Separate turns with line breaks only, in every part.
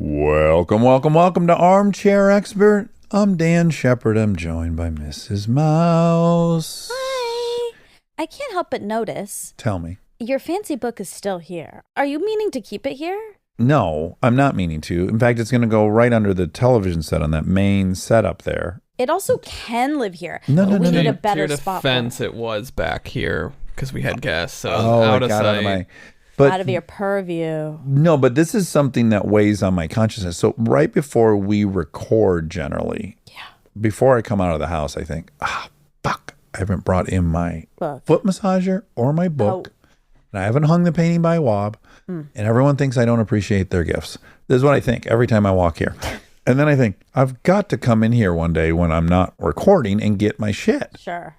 Welcome, welcome, welcome to Armchair Expert. I'm Dan Shepard. I'm joined by Mrs. Mouse.
Hi. I can't help but notice.
Tell me.
Your fancy book is still here. Are you meaning to keep it here?
No, I'm not meaning to. In fact, it's going to go right under the television set on that main setup there.
It also can live here.
No.
We need a
To
better
your
spot.
defense, it was back here because we had guests. So
Out
out of sight.
Out of your purview.
No, but this is something that weighs on my consciousness. So right before we record generally, before I come out of the house, I think, fuck, I haven't brought in my foot massager or my book. And I haven't hung the painting by Wob. And everyone thinks I don't appreciate their gifts. This is what I think every time I walk here. And then I think, I've got to come in here one day when I'm not recording and get my shit.
Sure.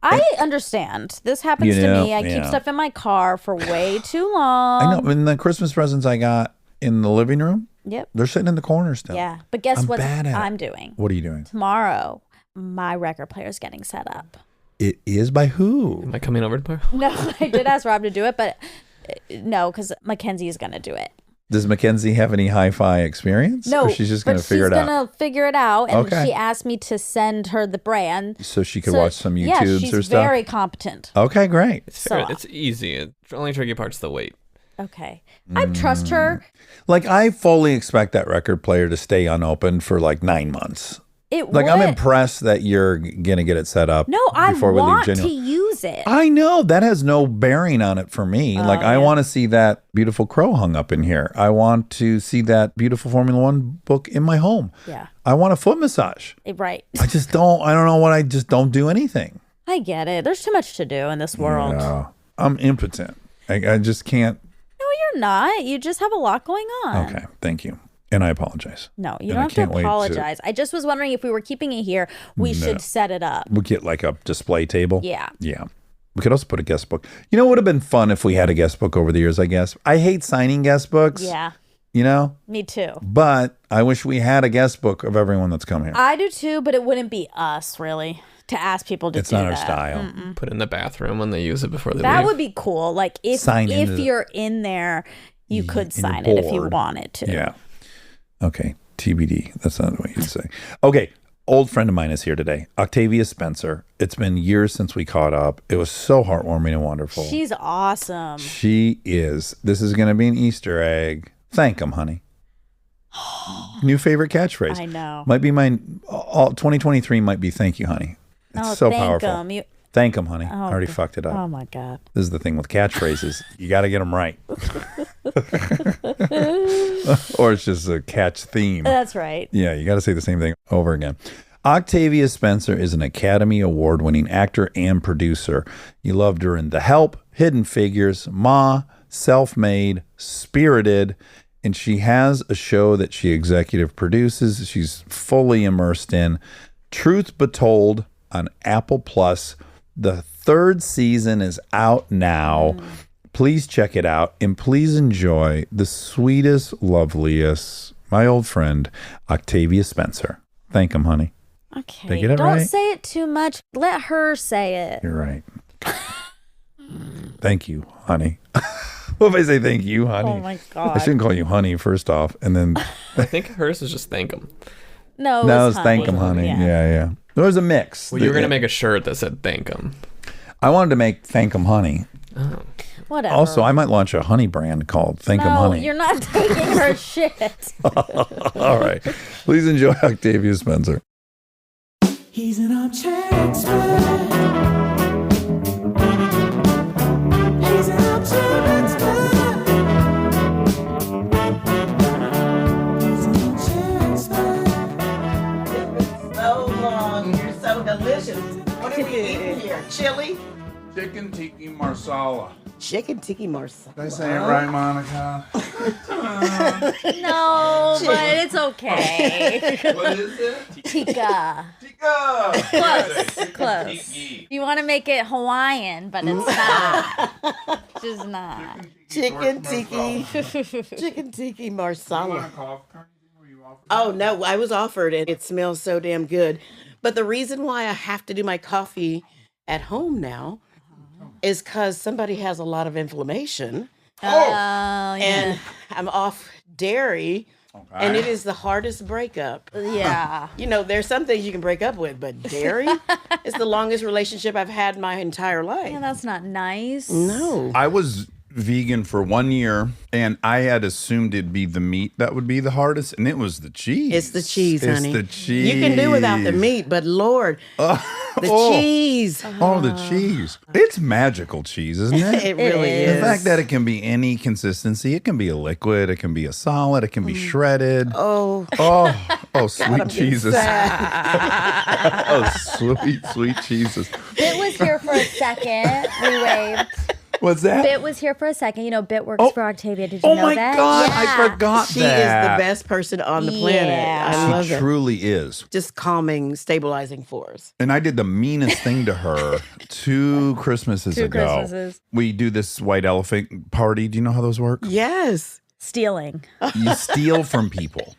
I understand. This happens to me. I keep stuff in my car for way too long.
I know. And the Christmas presents I got in the living room, they're sitting in the corner still.
Yeah. But guess what I'm
doing?
doing?
What are you doing?
Tomorrow, my record player is getting set up.
It is by who?
Am I coming over tomorrow?
No, I did ask Rob to do it, but no, because Mackenzie is going to do it.
Does Mackenzie have any hi-fi experience?
No,
or she's just going to figure it out?
She's going to figure it out, and
Okay.
she asked me to send her the brand.
So she could watch some YouTubes
yeah, she's
or stuff?
very competent.
Okay, great.
It's easy. The only tricky part's the weight.
Okay. I trust her.
Like, I fully expect that record player to stay unopened for like 9 months. I'm impressed that you're going to get it set up.
No, I
before we leave
want
January.
to use it.
I know. That has no bearing on it for me. I want to see that beautiful crow hung up in here. I want to see that beautiful Formula One book in my home.
Yeah.
I want a foot massage.
Right.
I don't know what, I just don't do anything.
I get it. There's too much to do in this world.
No, I'm impotent. I just can't.
No, you're not. You just have a lot going on.
Okay, thank you. And I apologize.
No, you don't have to apologize. I just was wondering if we were keeping it here, we should set it up.
We'll get like a display table.
Yeah.
Yeah. We could also put a guest book. You know, it would have been fun if we had a guest book over the years, I guess. I hate signing guest books.
Yeah.
You know?
Me too.
But I wish we had a guest book of everyone that's come here.
I do too, but it wouldn't be us, really, to ask people to do that.
It's not our style.
Put in the bathroom when they use it before they leave.
That would be cool. Like, if you're in there, you could sign it if you wanted to.
Yeah. Okay. TBD. That's not what you'd say. Okay. Old friend of mine is here today. Octavia Spencer. It's been years since we caught up. It was so heartwarming and wonderful.
She's awesome.
She is. This is going to be an Easter egg. Thank 'em, honey. New favorite catchphrase.
I know.
Might be mine. 2023 might be thank you, honey. It's so powerful. Thank 'em, honey. I already fucked it up.
Oh, my God.
This is the thing with catchphrases. You got to get them right. Or it's just a catch theme.
That's right.
Yeah, you got to say the same thing over again. Octavia Spencer is an Academy Award-winning actor and producer. You loved her in The Help, Hidden Figures, Ma, Self-Made, Spirited, and she has a show that she executive produces. She's fully immersed in Truth Be Told on Apple Plus. The 3rd season is out now. Please check it out, and please enjoy the sweetest, loveliest, my old friend, Octavia Spencer. Thank 'em, honey.
Okay.
Did I get it
Don't
right?
say it too much. Let her say it.
You're right. Thank you, honey. What if I say thank you, honey?
Oh, my God.
I shouldn't call you honey, first off, and then...
I think hers is just thank them.
No,
it's thank 'em, honey. Yeah. There was a mix.
Well, you were going to make a shirt that said thank them.
I wanted to make thank 'em, honey.
Oh.
Whatever.
Also, I might launch a honey brand called Thank 'em, honey.
No, you're not taking her shit.
All right. Please enjoy Octavia Spencer.
He's an armchair expert. He's an armchair expert. He's an armchair expert.
It's been so long. You're so delicious. What are we eating here? Chili?
Chicken tiki marsala.
Chicken tiki marsala.
Did I say it right, Monica?
No, but it's okay.
What is it?
Tikka.
Tika!
Close. You want to make it Hawaiian, but it's not. Just not.
Chicken tiki. Chicken tiki
You
marsala.
want a cough or anything? Were you offered?
Oh, no, I was offered and it smells so damn good. But the reason why I have to do my coffee at home now is because somebody has a lot of inflammation
Oh, yeah.
and I'm off dairy. And it is the hardest breakup.
Yeah.
You know, there's some things you can break up with, but dairy is the longest relationship I've had my entire life.
Yeah, that's not nice.
No.
I was vegan for 1 year, and I had assumed it'd be the meat that would be the hardest, and it was the cheese.
It's the cheese, honey.
It's the cheese.
You can do without the meat, but Lord, the cheese.
Oh, the cheese. It's magical cheese, isn't it?
It really
is.
is.
The fact that it can be any consistency. It can be a liquid. It can be a solid. It can be shredded.
Oh,
Sweet cheeses. Sweet cheeses.
Bit was here for a second. We waved.
What's that?
Bit was here for a second. You know, Bit works for Octavia. Did you know
my
that?
God,
Yeah.
I forgot
she
that.
is the best person on the planet.
Yeah.
I love
She
it.
truly is.
Just calming, stabilizing force.
And I did the meanest thing to her 2 Christmases ago.
Christmases.
We do this white elephant party. Do you know how those work?
Yes.
Stealing.
You steal from people.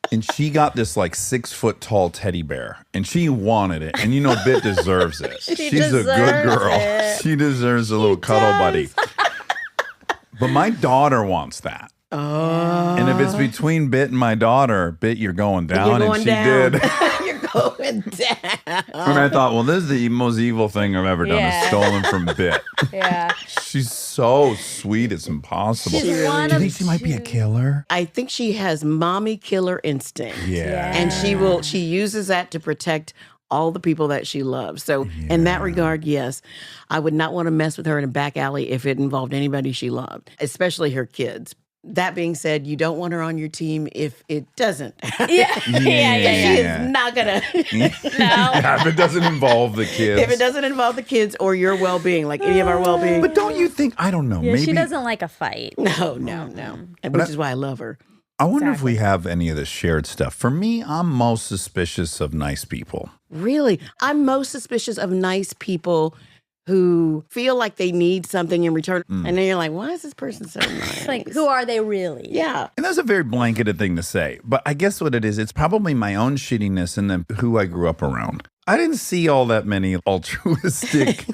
And she got this like 6 foot tall teddy bear, and she wanted it. And you know, Bit deserves it. She's a good girl.
it.
She deserves a little cuddle buddy. But my daughter wants that.
Oh.
And if it's between Bit and my daughter, Bit, you're going down.
You're
And
going
she
down.
did.
You're going down.
And I thought, well, this is the most evil thing I've ever done,
Yeah.
is stolen from Bit.
Yeah.
She's so sweet, it's impossible.
She's
Do
one
you
of
think she might be a
two.
killer?
I think she has mommy killer instinct.
Yeah.
And she uses that to protect all the people that she loves. So in that regard, yes, I would not want to mess with her in a back alley if it involved anybody she loved, especially her kids. That being said, you don't want her on your team if it doesn't.
Yeah.
She is not gonna.
Yeah, if it doesn't involve the kids.
If it doesn't involve the kids or your well-being, like any of our well-being.
But don't you think, I don't know,
Yeah,
maybe.
she doesn't like a fight.
No. And which is why I love her.
I wonder if we have any of this shared stuff. For me, I'm most suspicious of nice people.
Really, I'm most suspicious of nice people who feel like they need something in return. And then you're like, why is this person so nice?
It's like, who are they really?
Yeah.
And that's a very blanketed thing to say. But I guess what it is, it's probably my own shittiness and then who I grew up around. I didn't see all that many altruistic,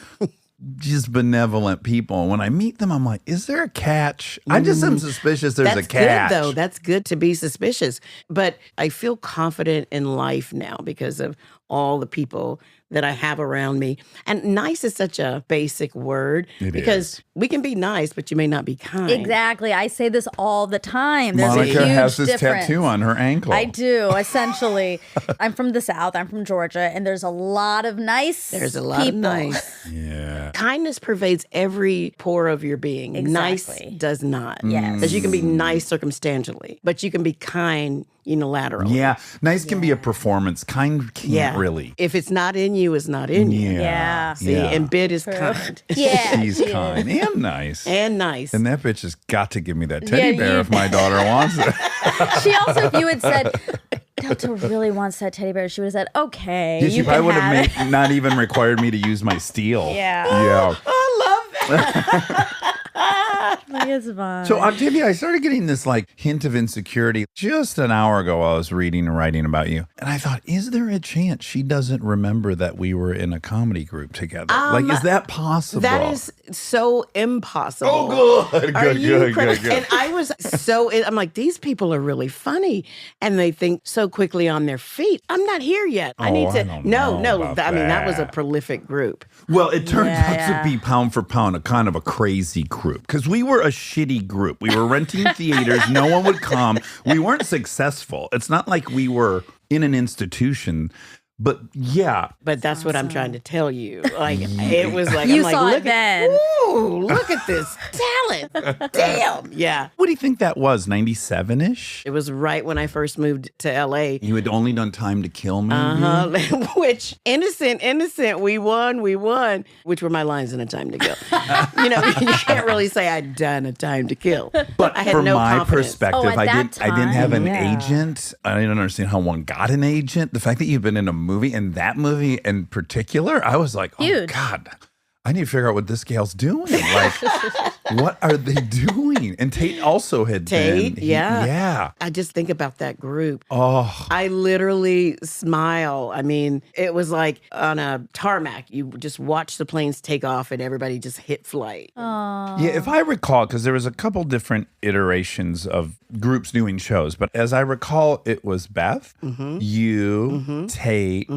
just benevolent people. When I meet them, I'm like, is there a catch? I just am suspicious there's
That's
a catch.
good, though. That's good to be suspicious. But I feel confident in life now because of all the people that I have around me. And nice is such a basic word because we can be nice, but you may not be kind.
Exactly. I say this all the time. There's a
Monica
huge
has this
difference.
tattoo on her ankle.
I do, essentially. I'm from the South. I'm from Georgia, and there's a lot of nice
There's a lot
people.
of nice.
Yeah.
Kindness pervades every pore of your being. Nice
Exactly.
does not.
Yes.
Because you can be nice circumstantially, but you can be kind unilaterally.
Yeah. Nice can be a performance. Kind can't really.
If it's not in you, it's not in you.
Yeah.
See, and Bit is kind.
Yeah.
She's
she is.
kind and nice.
And nice.
And that bitch has got to give me that teddy
Yeah,
bear
you-
if my daughter wants it.
She also, if you had said, Delta really wants that teddy bear, she would have said, okay,
Yeah, she
you
probably would
can have
have not even required me to use my steel.
Yeah.
Yeah.
I love that.
Like, it's fine.
So Octavia, I started getting this like hint of insecurity just an hour ago while I was reading and writing about you. And I thought, is there a chance she doesn't remember that we were in a comedy group together? Like, is that possible?
That is so impossible.
Oh, good,
Are
good,
you
good,
crazy?
good, good.
And I was I'm like, these people are really funny. And they think so quickly on their feet. I'm not here yet. I need
Oh,
to.
I don't know about
I mean, that was a
that.
prolific group.
Well, it turned
Yeah,
out to be pound for pound a kind of a crazy group because we were a shitty group. We were renting theaters. No one would come. We weren't successful. It's not like we were in an institution. But yeah,
But that's what I'm trying to tell you. Like, it was like,
You
I'm like,
saw it
look
then.
Ooh, look at this talent. Damn. Yeah.
what do you think that was? 97-ish?
It was right when I first moved to LA.
You had only done Time to Kill Me.
Which innocent, we won, which were my lines in A Time to Kill. You can't really say I'd done A Time to Kill.
But
I had
from
no
my
confidence.
perspective,
Oh, at
I
that
didn't have an
time, yeah.
agent. I didn't understand how one got an agent. The fact that you've been in a movie, and that movie in particular, I was like, oh
Huge.
God. I need to figure out what this gal's doing. Like, what are they doing? And Tate also had
Tate,
been.
yeah. I just think about that group.
Oh.
I literally smile. I mean, it was like on a tarmac. You just watch the planes take off and everybody just hit flight.
Yeah, if I recall, because there was a couple different iterations of groups doing shows, but as I recall, it was Beth, you, Tate,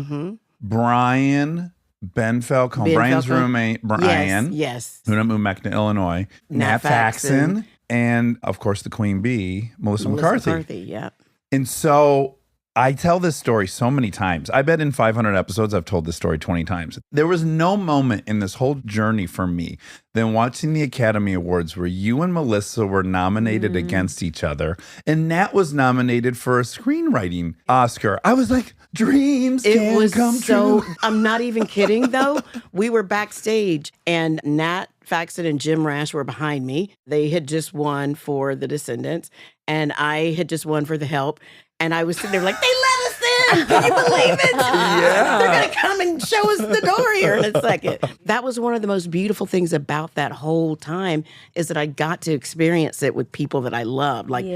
Brian, Ben Falcone, Brian's roommate, Brian,
Yes.
who moved back to Illinois, Nat Faxon, and of course the Queen Bee, Melissa McCarthy.
Yeah.
And so I tell this story so many times. I bet in 500 episodes, I've told this story 20 times. There was no moment in this whole journey for me than watching the Academy Awards where you and Melissa were nominated against each other, and Nat was nominated for a screenwriting Oscar. I was like, dreams can come true.
I'm not even kidding, though. We were backstage, and Nat Faxon and Jim Rash were behind me. They had just won for The Descendants, and I had just won for The Help. And I was sitting there like, they let us in. Can you believe it?
Yeah.
They're going to come and show us the door here in a second. That was one of the most beautiful things about that whole time is that I got to experience it with people that I loved. Like,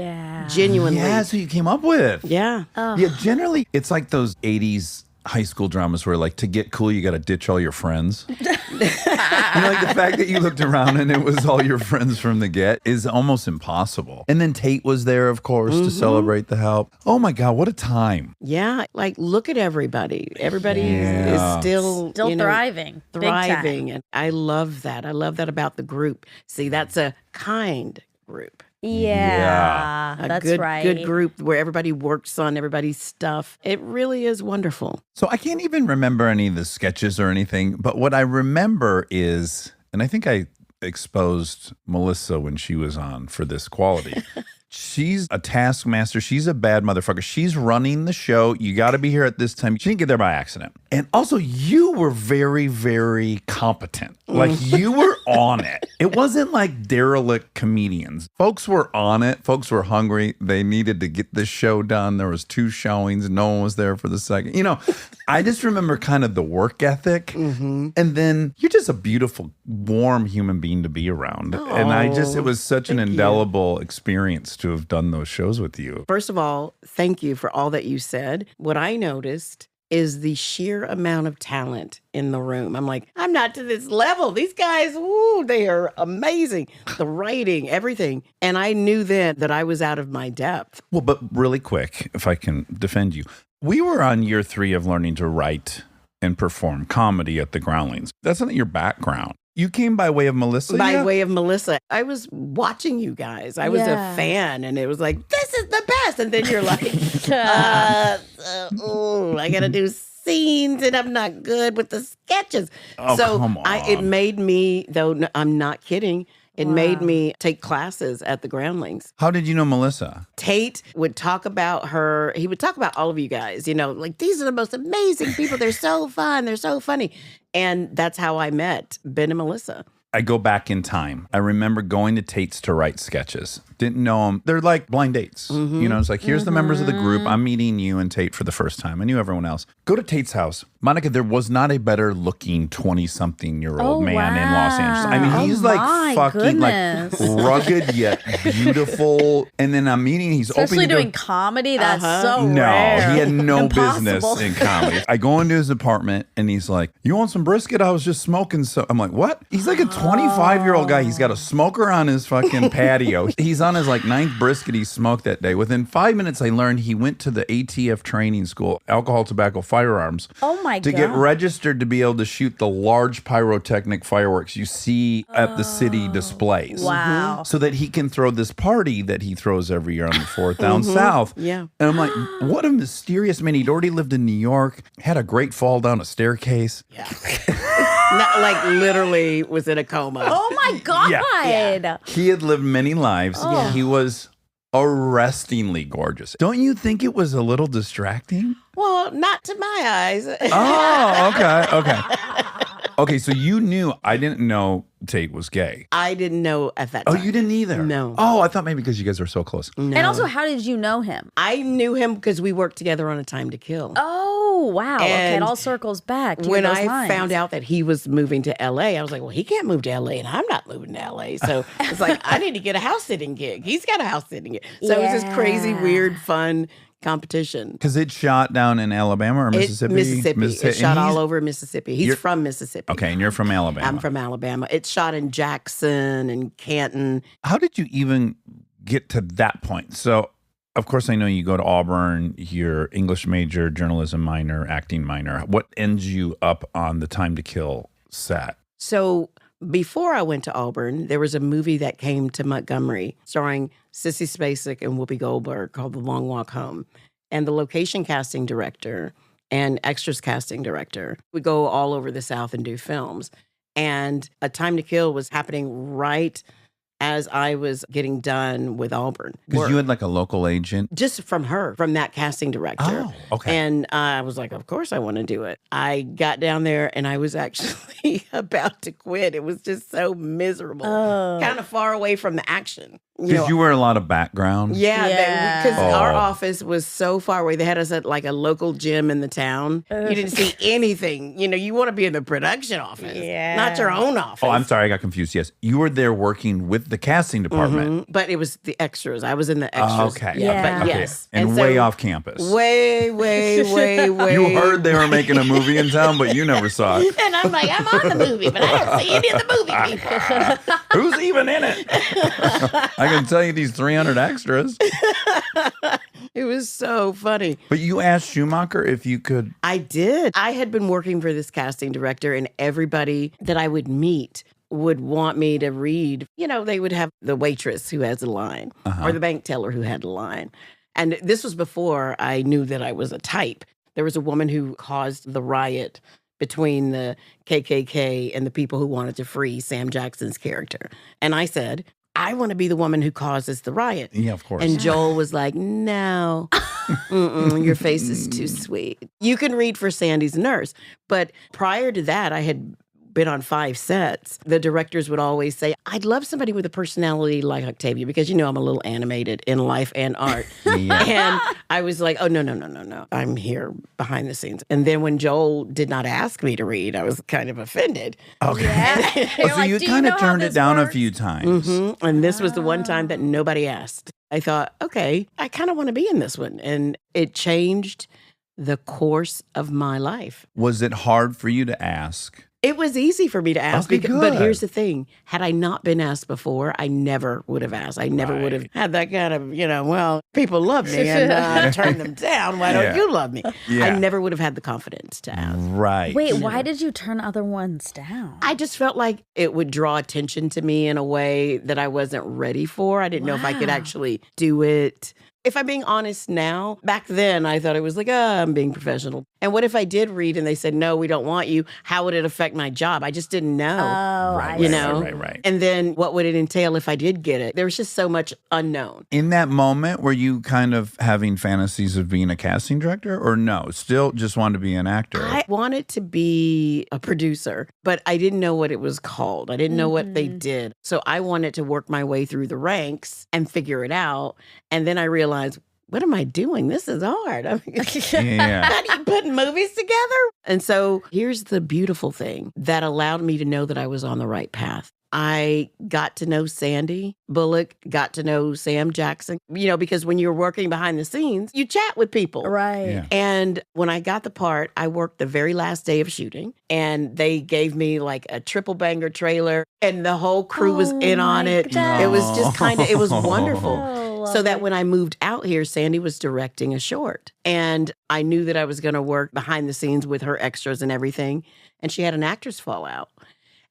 genuinely.
Yeah, that's what you came up with.
Yeah.
Yeah, generally, it's like those 80s high school dramas where, like, to get cool, you got to ditch all your friends. Like the fact that you looked around and it was all your friends from the get is almost impossible. And then Tate was there, of course, to celebrate The Help. Oh my God, what a time.
Yeah. Like, look at everybody. Everybody is still
thriving. Big time.
Thriving. And I love that. I love that about the group. See, that's a kind group.
Yeah,
A
that's
good,
right.
good group where everybody works on everybody's stuff. It really is wonderful.
So I can't even remember any of the sketches or anything, but what I remember is, and I think I exposed Melissa when she was on for this quality. She's a taskmaster. She's a bad motherfucker. She's running the show. You got to be here at this time. She didn't get there by accident. And also, you were very, very competent. Like, you were on it. It wasn't like derelict comedians. Folks were on it. Folks were hungry. They needed to get this show done. There was 2 showings. No one was there for the second. You know, I just remember kind of the work ethic. And then you're just a beautiful, warm human being to be around. And it was such an indelible experience to have done those shows with you.
First of all, thank you for all that you said. What I noticed is the sheer amount of talent in the room. I'm like, I'm not to this level. These guys, woo, they are amazing. The writing, everything. And I knew then that I was out of my depth.
Well, but really quick, if I can defend you, we were on year 3 of learning to write and perform comedy at the Groundlings. That's not your background. You came by way of Melissa?
By way of Melissa. I was watching you guys. I was a fan, and it was like, this is the best. And then you're like, I got to do scenes, and I'm not good with the sketches.
Oh,
so
come on.
It made me, though I'm not kidding, it made me take classes at the Groundlings.
How did you know Melissa?
Tate would talk about her. He would talk about all of you guys, like, these are the most amazing people. They're so fun. They're so funny. And that's how I met Ben and Melissa.
I go back in time. I remember going to Tate's to write sketches. Didn't know them. They're like blind dates. It's like, here's the members of the group. I'm meeting you and Tate for the first time. I knew everyone else. Go to Tate's house. Monica, there was not a better looking 20-something-year-old man in Los Angeles. I mean, he's like fucking like rugged yet beautiful. And then I'm meeting, he's
Especially
opening the door.
doing comedy, that's so
No,
rare.
he had no
Impossible.
business in comedy. I go into his apartment and he's like, you want some brisket? I was just smoking. So I'm like, what? He's like a 25-year-old guy. He's got a smoker on his fucking patio. He's on his like 9th brisket he smoked that day. Within 5 minutes, I learned he went to the ATF training school, alcohol, tobacco, firearms.
Oh my
to
God.
get registered to be able to shoot the large pyrotechnic fireworks you see at the city displays.
Wow.
So that he can throw this party that he throws every year on the 4th down south.
Yeah.
And I'm like, what a mysterious man. He'd already lived in New York, had a great fall down a staircase.
Yeah. Not, like, literally was in a coma.
Oh my God.
Yeah. He had lived many lives.
Oh.
He was arrestingly gorgeous. Don't you think it was a little distracting?
Well, not to my eyes.
Oh, okay. Okay, so you knew. I didn't know Tate was gay.
I didn't know at that
Oh,
time.
you didn't either?
No.
Oh, I thought maybe because you guys were so close.
No.
And also, how did you know him?
I knew him because we worked together on A Time to Kill.
Oh, wow. Okay, it
And
all circles back. To
when
those
I
lines.
found out that he was moving to LA, I was like, well, he can't move to LA and I'm not moving to LA. So it's like, I need to get a house sitting gig. He's got a house sitting gig. So it was this crazy,
Yeah.
weird, fun competition.
Because it shot down in Alabama or Mississippi?
Mississippi. It
And
shot all
he's-
over Mississippi. He's
You're-
from Mississippi.
Okay, and you're from Alabama.
I'm from Alabama. It's shot in Jackson and Canton.
How did you even get to that point? So, of course, I know you go to Auburn, you're English major, journalism minor, acting minor. What ends you up on the Time to Kill set?
So before I went to Auburn, there was a movie that came to Montgomery starring Sissy Spacek and Whoopi Goldberg called The Long Walk Home. And the location casting director and extras casting director would go all over the South and do films. And A Time to Kill was happening right as I was getting done with Auburn.
Because you had like a local agent.
Just from her, from that casting director.
Oh, okay.
And I was like, of course I want to do it. I got down there and I was actually about to quit. It was just so miserable.
Oh.
Kind of far away from the action.
Because you wear a lot of background.
Yeah,
Yeah.
because our
Oh.
office was so far away. They had us at like a local gym in the town. You didn't see anything. You know, you want to be in the production office, not your own office.
Oh, I'm sorry, I got confused. Yes, you were there working with the casting department.
But it was the extras. I was in the extras.
Okay.
Yeah.
But
Okay.
yes.
And
so
way off campus.
Way, way, way.
You heard they were making a movie in town, but you never saw it.
And I'm like, I'm on the movie, but I don't see any of the movie people.
Who's even in it? I can tell you these 300 extras.
It was so funny.
But you asked Schumacher if you could.
I did. I had been working for this casting director, and everybody that I would meet would want me to read. You know, they would have the waitress who has a line or the bank teller who had a line. And this was before I knew that I was a type. There was a woman who caused the riot between the KKK and the people who wanted to free Sam Jackson's character. And I said, I want to be the woman who causes the riot.
Yeah, of course.
And Joel was like, no, your face is too sweet. You can read for Sandy's nurse. But prior to that, I had been on 5 sets. The directors would always say, I'd love somebody with a personality like Octavia, because you know I'm a little animated in life and art. And I was like, oh, no. I'm here behind the scenes. And then when Joel did not ask me to read, I was kind of offended.
Okay.
Yeah.
Oh, so you kind of turned it down a few times.
And this was the one time that nobody asked. I thought, okay, I kind of want to be in this one. And it changed the course of my life.
Was it hard for you to ask?
It was easy for me to ask,
Okay,
but
good.
here's the thing. Had I not been asked before, I never would have asked. I never would have had that kind of, well, people love me and turn them down. Why don't
Yeah.
you love me?
Yeah.
I never would have had the confidence to ask.
Right.
Wait, why did you turn other ones down?
I just felt like it would draw attention to me in a way that I wasn't ready for. I didn't know if I could
Wow.
actually do it. If I'm being honest now, back then I thought it was like, I'm being professional. And what if I did read and they said, no, we don't want you? How would it affect my job? I just didn't know.
Oh,
Right,
I
you
see.
know?
Right.
And then what would it entail if I did get it? There was just so much unknown.
In that moment, were you kind of having fantasies of being a casting director or no? Still just wanted to be an actor?
I wanted to be a producer, but I didn't know what it was called. I didn't know what they did. So I wanted to work my way through the ranks and figure it out. And then I realized, what am I doing? This is hard. I mean,
Yeah.
how do you put movies together? And so here's the beautiful thing that allowed me to know that I was on the right path. I got to know Sandy Bullock, got to know Sam Jackson, because when you're working behind the scenes, you chat with people.
Right.
Yeah.
And when I got the part, I worked the very last day of shooting, and they gave me like a triple banger trailer, and the whole crew was in on
my
it.
gosh.
It was just it was wonderful.
Oh,
So that
lovely.
when I moved out here, Sandy was directing a short. And I knew that I was going to work behind the scenes with her extras and everything. And she had an actress fallout.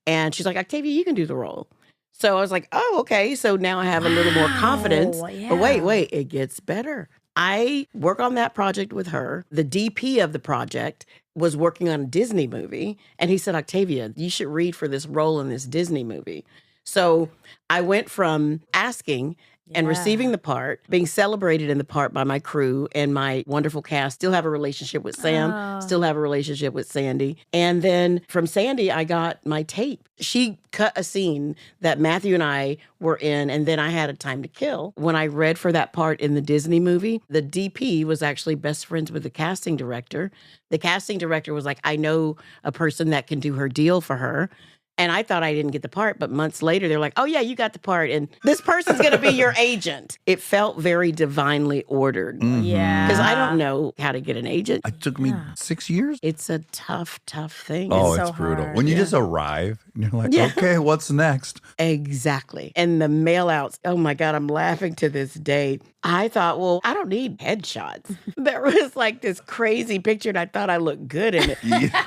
And she's like, Octavia, you can do the role. So I was like, oh, okay. So now I have a little more confidence.
yeah.
But wait, it gets better. I work on that project with her. The DP of the project was working on a Disney movie. And he said, Octavia, you should read for this role in this Disney movie. So I went from asking and receiving the part, being celebrated in the part by my crew and my wonderful cast. Still have a relationship with Sam, still have a relationship with Sandy. And then from Sandy, I got my tape. She cut a scene that Matthew and I were in, and then I had a time to kill. When I read for that part in the Disney movie, the DP was actually best friends with the casting director. The casting director was like, I know a person that can do her deal for her. And I thought I didn't get the part, but months later, they're like, oh, yeah, you got the part. And this person's going to be your agent. It felt very divinely ordered.
Yeah.
Because I don't know how to get an agent.
It took me 6 years.
It's a tough thing.
Oh,
so
it's brutal.
hard.
When you just arrive, and you're like,
Yeah.
okay, what's next?
Exactly. And the mail outs, oh my God, I'm laughing to this day. I thought, well, I don't need headshots. There was like this crazy picture and I thought I looked good in it.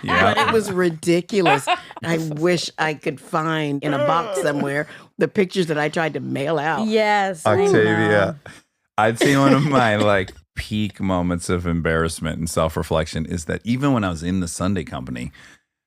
But it was ridiculous. I wish I could find in a box somewhere the pictures that I tried to mail out.
Yes. I
Octavia,
know.
I'd say one of my like peak moments of embarrassment and self-reflection is that even when I was in the Sunday company,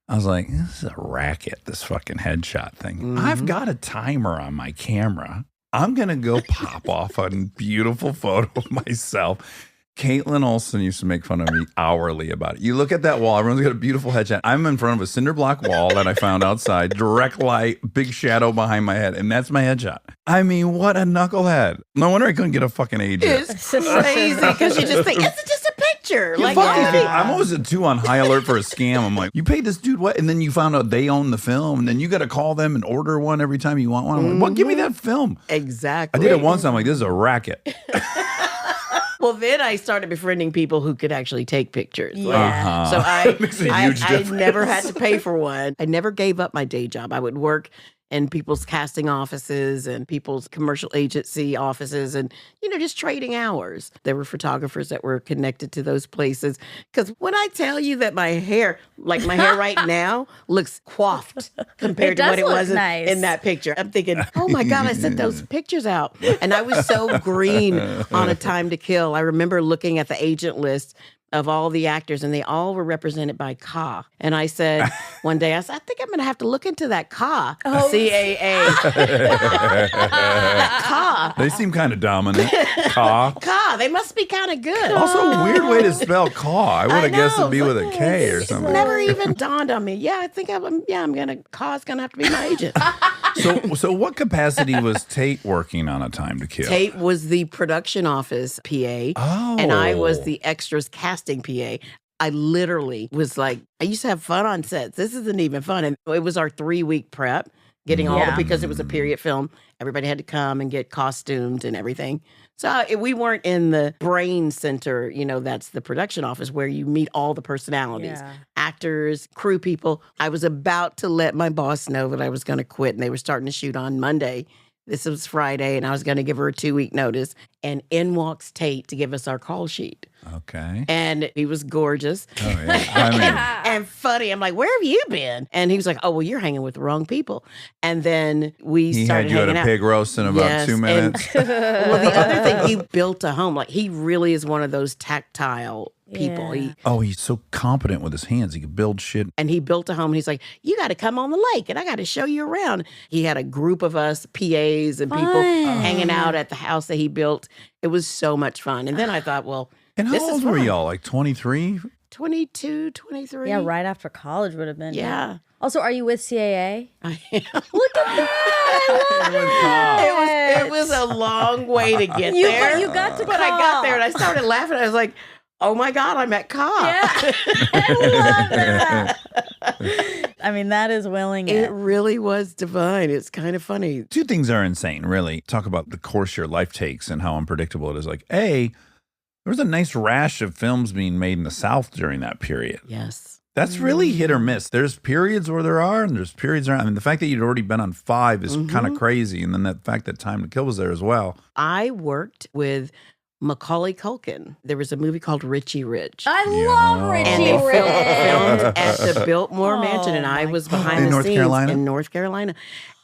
I was like, this is a racket, this fucking headshot thing. I've got a timer on my camera. I'm going to go pop off a beautiful photo of myself. Caitlin Olsen used to make fun of me hourly about it. You look at that wall, everyone's got a beautiful headshot. I'm in front of a cinder block wall that I found outside, direct light, big shadow behind my head, and that's my headshot. I mean, what a knucklehead. No wonder I couldn't get a fucking agent.
It's crazy because you just think, it's just a picture. Like,
Fuck these
yeah.
people. I'm always a 2 on high alert for a scam. I'm like, you paid this dude what? And then you found out they own the film, and then you got to call them and order one every time you want one. I'm like, well, give me that film.
Exactly.
I did it once. I'm like, this is a racket.
Well, then I started befriending people who could actually take pictures.
Yeah.
So I
Makes a huge
I
difference.
never had to pay for one. I never gave up my day job. I would work in people's casting offices and people's commercial agency offices and, just trading hours. There were photographers that were connected to those places. Because when I tell you that my hair, like my hair right now, looks coiffed compared to
does
what it
look
was
nice.
in that picture, I'm thinking, oh my God, I sent those pictures out. And I was so green on A Time to Kill. I remember looking at the agent list of all the actors, and they all were represented by Ka. And I said, one day, I said, I think I'm going to have to look into that Ka, C-A-A. Ka.
They seem kind of dominant. Caw.
Ka. They must be kind of good.
Also, a weird way to spell caw. I would have guessed it'd be with a K or
It's
something.
never even dawned on me. Yeah, I think Ka's going to have to be my agent.
So what capacity was Tate working on A Time to Kill?
Tate was the production office PA,
Oh.
and I was the extras casting PA. I literally was like, I used to have fun on sets. This isn't even fun. And it was our 3-week prep, getting all because it was a period film. Everybody had to come and get costumed and everything. So we weren't in the brain center, that's the production office where you meet all the personalities, actors, crew people. I was about to let my boss know that I was going to quit, and they were starting to shoot on Monday. This was Friday, and I was going to give her a 2-week notice. And in walks Tate to give us our call sheet.
Okay.
And he was gorgeous.
Oh, yeah. I mean,
And funny. I'm like, where have you been? And he was like, oh, well, you're hanging with the wrong people. And then we
he
started
had you at
hanging
a
out.
pig roast in about
Yes,
2
and-
minutes.
Well, the other thing, he built a home. Like, he really is one of those tactile people.
Yeah.
He's so competent with his hands. He could build shit.
And he built a home. And he's like, you got to come on the lake and I got to show you around. He had a group of us, PAs and people hanging out at the house that he built. It was so much fun. And then I thought, well,
And how
this is
old were
fun.
y'all? Like 23?
22, 23.
Yeah, right after college would have been.
Yeah.
Also, are you with CAA?
I am.
Look at that!
It was a long way to get
You
there.
got- you got to
But I got
call.
there and I started laughing. I was like, oh my God, I'm at Ka.
Yeah. I love that. I mean, that is willing
It
it.
really was divine. It's kind of funny.
2 things are insane, really. Talk about the course your life takes and how unpredictable it is. Like, A, there was a nice rash of films being made in the South during that period.
Yes.
That's really hit or miss. There's periods where there are, and there's periods there. I mean, the fact that you'd already been on 5 is kind of crazy. And then the fact that Time to Kill was there as well.
I worked with Macaulay Culkin. There was a movie called Richie Rich.
I love Richie
And they filmed
Rich.
at the Biltmore
Oh,
Mansion, and I
my
was behind
In
the
North
scenes
Carolina?
in North Carolina.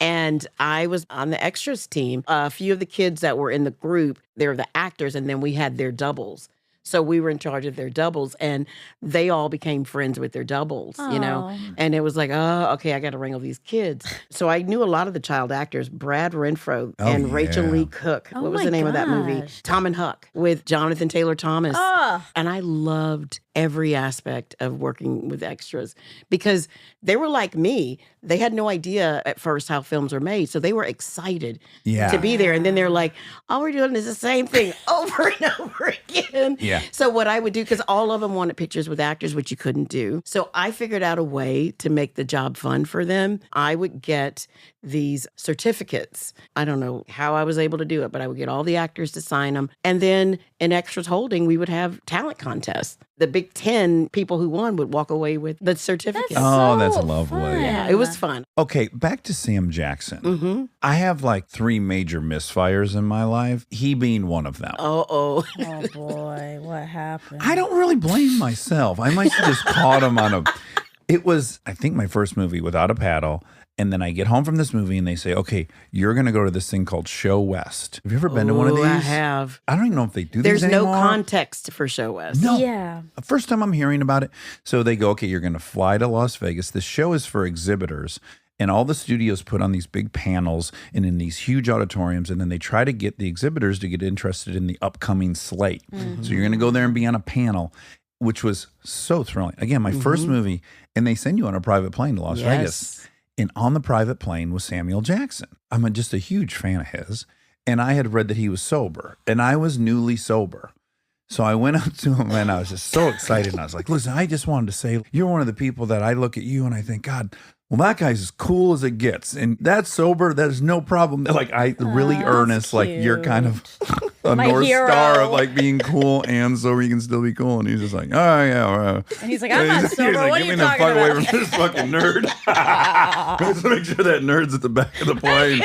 And I was on the extras team. A few of the kids that were in the group, they were the actors, and then we had their doubles. So we were in charge of their doubles, and they all became friends with their doubles, you know?
Oh.
And it was like, oh, okay, I got to wrangle these kids. So I knew a lot of the child actors, Brad Renfro and Rachel
yeah.
Lee Cook.
Oh
What was
my
the name of that movie?
gosh.
Tom and Huck with Jonathan Taylor Thomas.
Oh.
And I loved every aspect of working with extras because they were like me. They had no idea at first how films are made. So they were excited
Yeah.
to be there. And then they're like, all we're doing is the same thing over and over again.
Yeah.
So what I would do, because all of them wanted pictures with actors, which you couldn't do. So I figured out a way to make the job fun for them. I would get these certificates. I don't know how I was able to do it, but I would get all the actors to sign them. And then in Extras Holding, we would have talent contests. The big 10 people who won would walk away with the certificate.
Oh, that's
so
lovely.
fun.
Yeah, it was fun.
Okay, back to Sam Jackson.
Mm-hmm.
I have like 3 major misfires in my life, he being one of them.
Oh.
Oh boy, what happened?
I don't really blame myself. I might have just caught him on a. It was, I think, my first movie without a paddle. And then I get home from this movie and they say, okay, you're going to go to this thing called Show West. Have you ever been to one of these?
I have.
I don't even know if they do
There's
these
no
anymore.
context for Show West.
No.
Yeah.
First time I'm hearing about it. So they go, okay, you're going to fly to Las Vegas. This show is for exhibitors. And all the studios put on these big panels and in these huge auditoriums. And then they try to get the exhibitors to get interested in the upcoming slate. So you're going to go there and be on a panel, which was so thrilling. Again, my first movie. And they send you on a private plane to Las Vegas. And on the private plane was Samuel Jackson. I'm just a huge fan of his. And I had read that he was sober. And I was newly sober. So I went up to him and I was just so excited. And I was like, listen, I just wanted to say, you're one of the people that I look at you and I think, God, well, that guy's as cool as it gets. And that's sober. That is no problem. Like, I really
that's
earnest, like, you're kind of a
My
North
hero.
Star of like being cool and sober. You can still be cool. And he's just like, oh, yeah. All right.
And he's like, I'm not
He's
sober.
like,
What
get
are
me
you
the
talking
fuck away
about?
from this fucking nerd. Let's make sure that nerd's at the back of the plane.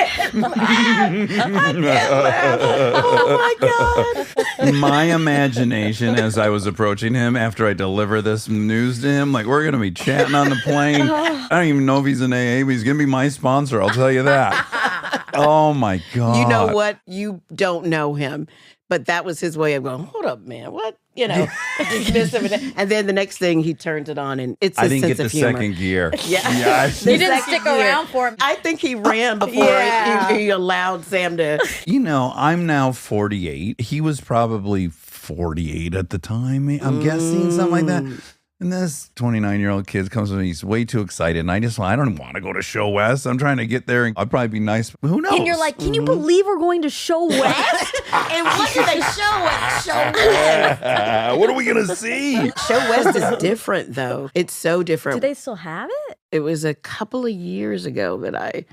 Oh my God.
My imagination as I was approaching him after I deliver this news to him, like, we're going to be chatting on the plane. I don't even know if he's an AA, but he's going to be my sponsor. I'll tell you that. Oh my God.
You know what? You don't know him. But that was his way of going, hold up, man. What? You know, dismiss him. And then the next thing he turns it on and it's his
I didn't
sense
get the
of humor.
second gear.
Yeah.
You didn't stick around for him.
I think he ran before
Yeah.
he allowed Sam to.
You know, I'm now 48. He was probably 48 at the time. I'm guessing something like that. And this 29-year-old kid comes to me. He's way too excited. And I don't want to go to Show West. I'm trying to get there. And I'd probably be nice. But who knows?
And you're like, can you believe we're going to Show West?
And what did they show at Show West?
What are we going to see?
Show West is different, though. It's so different.
Do they still have it?
It was a couple of years ago that I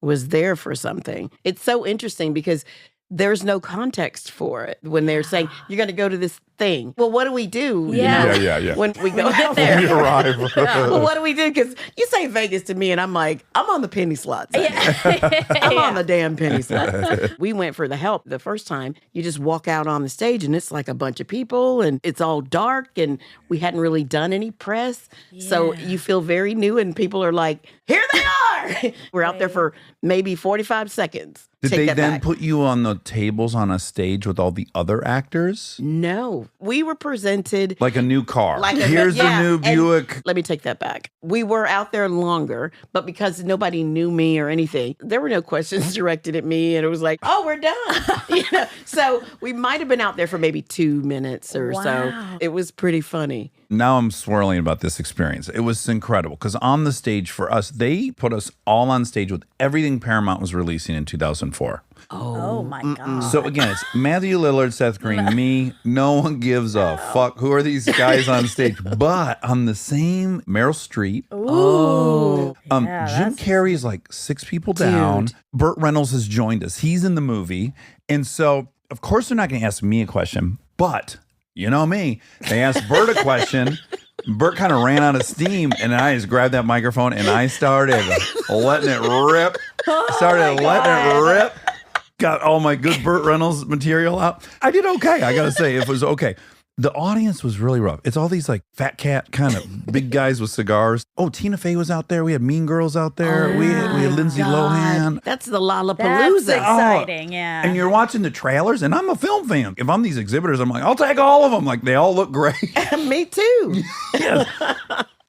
was there for something. It's so interesting because there's no context for it when they're saying, you're going to go to this thing. Well, what do we do?
Yeah.
Yeah.
When we go out
there.
there.
You arrive.
Well, what do we do? Because you say Vegas to me, and I'm like, I'm on the penny slots. I'm on the damn penny slots. We went for the help the first time. You just walk out on the stage, and it's like a bunch of people, and it's all dark, and we hadn't really done any press. So you feel very new, and people are like, here they are. We're out there for maybe 45 seconds.
Did
Take
they
that
then
back.
put you on the tables on a stage with all the other actors?
No. We were presented
Like a new car.
Like a-
Here's
yeah,
the new
and
Buick.
let me take that back. We were out there longer, but because nobody knew me or anything, there were no questions directed at me. And it was like, oh, we're done. So we might have been out there for maybe 2 minutes or so.
Wow.
It was pretty funny.
Now I'm swirling about this experience. It was incredible because on the stage for us, they put us all on stage with everything Paramount was releasing in 2004.
Oh my God.
So again, it's Matthew Lillard, Seth Green, me. No one gives a fuck. Who are these guys on stage? But on the same Meryl Streep,
Ooh.
Jim
that's-
Carrey's like 6 people down. Burt Reynolds has joined us. He's in the movie. And so, of course, they're not going to ask me a question, but you know me. They asked Burt a question. Burt kind of ran out of steam, and I just grabbed that microphone and I started letting it rip. Letting it rip. Got all my good Burt Reynolds material out. I did okay. I got to say, it was okay. The audience was really rough. It's all these like fat cat kind of big guys with cigars. Oh, Tina Fey was out there. We had Mean Girls out there. we had Lindsay Lohan.
That's the
That's
Lollapalooza.
exciting, yeah.
And you're watching the trailers, and I'm a film fan. If I'm these exhibitors, I'm like, I'll take all of them. Like, they all look great.
Me too.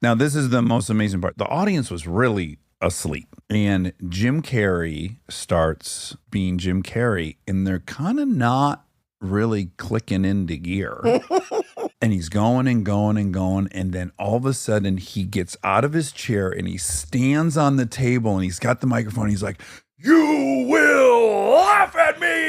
Now, this is the most amazing part. The audience was really asleep. And Jim Carrey starts being Jim Carrey, and they're kind of not really clicking into gear. And he's going and going and going. And then all of a sudden, he gets out of his chair and he stands on the table and he's got the microphone. And he's like, "You will laugh at me.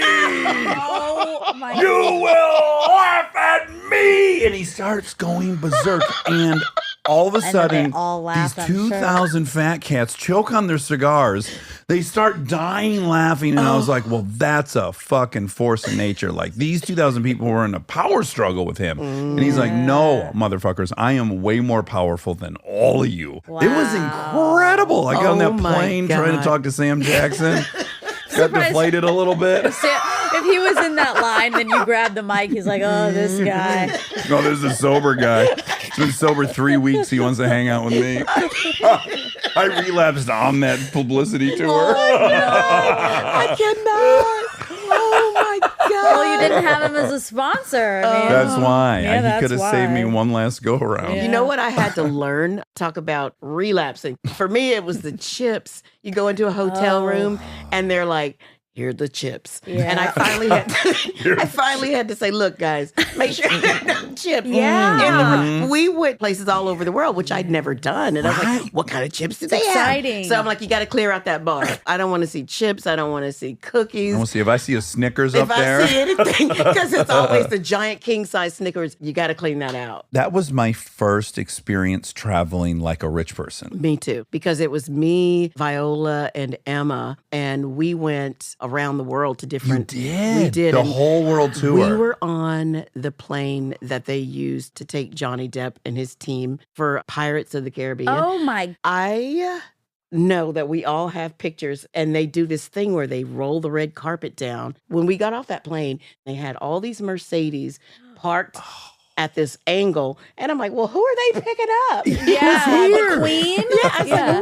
Oh my
You will laugh at me." And he starts going berserk. And all of a
then
sudden,
they all laugh,
these
I'm sure.
2,000 fat cats choke on their cigars. They start dying laughing. And I was like, well, that's a fucking force of nature. Like, these 2,000 people were in a power struggle with him. And he's like, no, motherfuckers, I am way more powerful than all of you. It was incredible. I got on that
Oh my
plane trying to
God.
talk to Sam Jackson. Got deflated a little bit.
If he was in that line, then you grab the mic. He's like, "Oh, this guy."
No, there's a sober guy. He's been sober 3 weeks. He wants to hang out with me. I relapsed on that publicity tour.
I cannot. Oh my God.
Well, you didn't have him as a sponsor. I mean,
That's why.
Yeah,
He
that's
could have saved me
why.
one last go around.
Yeah.
You know what I had to learn? Talk about relapsing. For me, it was the chips. You go into a hotel room and they're like, "Here are the chips."
Yeah.
And I finally had to say, "Look, guys, make sure there are no chips."
Yeah.
In the, we went places all over the world, which I'd never done. And I was like, what kind of chips do they
exciting.
have? So I'm like, you got to clear out that bar. I don't want to see chips. I don't want to see cookies.
I want to see if I see a Snickers up
If
there.
I see anything, because it's always the giant king size Snickers, you got to clean that out.
That was my first experience traveling like a rich person.
Me too, because it was me, Viola, and Emma, and we went around the world to different. We did
The
and
whole world tour.
We were on the plane that they used to take Johnny Depp and his team for Pirates of the Caribbean.
Oh my!
I know that we all have pictures, and they do this thing where they roll the red carpet down. When we got off that plane, they had all these Mercedes parked at this angle, and I'm like, well, who are they picking up?
Yeah, the Queen.
Yeah, I
Yeah.
said,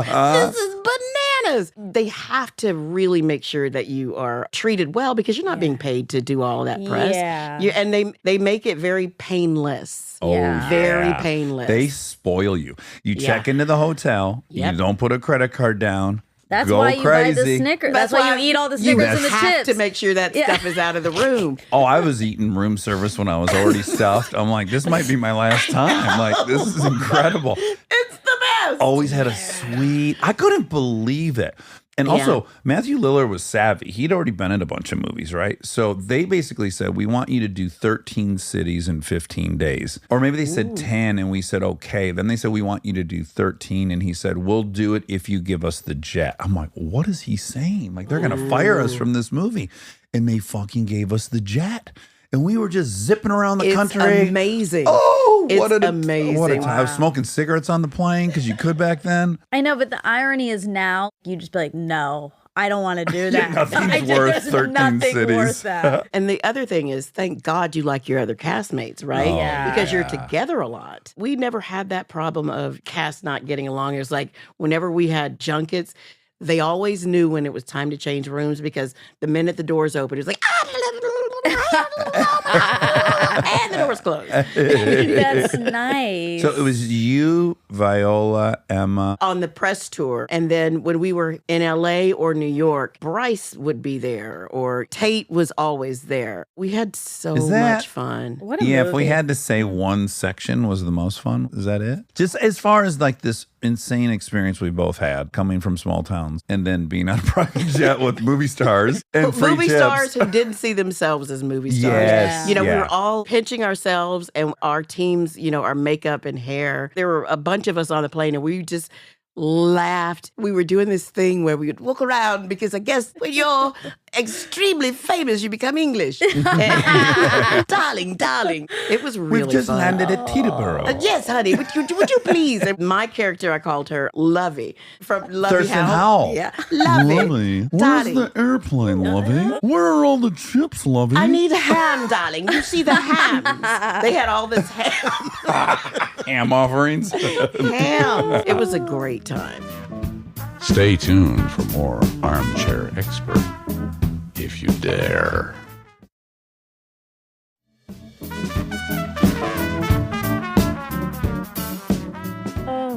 wow, this is bananas. They have to really make sure that you are treated well, because you're not being paid to do all that press.
Yeah.
And they make it very painless.
Oh,
Yeah.
Very
yeah.
painless.
They spoil you. You
Yeah.
check into the hotel.
Yep.
You don't put a credit card down.
That's
Go
why you
crazy.
buy the Snickers. That's why you eat all the Snickers and the
have
chips.
to make sure that
Yeah.
stuff is out of the room.
Oh, I was eating room service when I was already stuffed. I'm like, this might be my last time. Like, this is incredible.
It's the best.
Always had a sweet. I couldn't believe it. And also, Matthew Lillard was savvy. He'd already been in a bunch of movies, right? So they basically said, we want you to do 13 cities in 15 days. Or maybe they said 10, and we said, okay. Then they said, we want you to do 13. And he said, we'll do it if you give us the jet. I'm like, what is he saying? Like, they're going to fire us from this movie. And they fucking gave us the jet. And we were just zipping around the
It's
country.
amazing.
Oh,
It's
what a
amazing.
What a time. I was smoking cigarettes on the plane because you could back then.
I know, but the irony is now you just be like, no, I don't want to do that.
Nothing's worth
There's
13
nothing
cities.
worth that.
And the other thing is, thank God you like your other castmates, right?
Oh,
Yeah.
Because you're together a lot. We never had that problem of cast not getting along. It was like whenever we had junkets, they always knew when it was time to change rooms, because the minute the doors opened, it was like, and the doors closed.
That's nice.
So it was you, Viola, Emma.
On the press tour. And then when we were in LA or New York, Bryce would be there, or Tate was always there. We had so
Is that-
much fun.
What a
Yeah,
movie.
if we had to say one section was the most fun, is that it? Just as far as like this insane experience we both had coming from small towns and then being on a private jet with movie stars and free
Movie
chips.
stars who didn't see themselves as movie stars.
Yes,
You know, we
yeah.
were all pinching ourselves, and our teams, you know, our makeup and hair. There were a bunch of us on the plane, and we just laughed. We were doing this thing where we would walk around because I guess when you're extremely famous, you become English. Darling, darling. It was really
We've just
fun.
landed at Teterboro.
Yes, honey. Would you please? And my character, I called her Lovey from Lovey
Thurston Howell.
Yeah, Lovey.
Where's
Darling.
the airplane, Lovey? Where are all the chips, Lovey?
I need ham, darling. You see the hams. They had all this ham.
ham offerings.
Ham. It was a great time.
Stay tuned for more Armchair Expert, if you dare.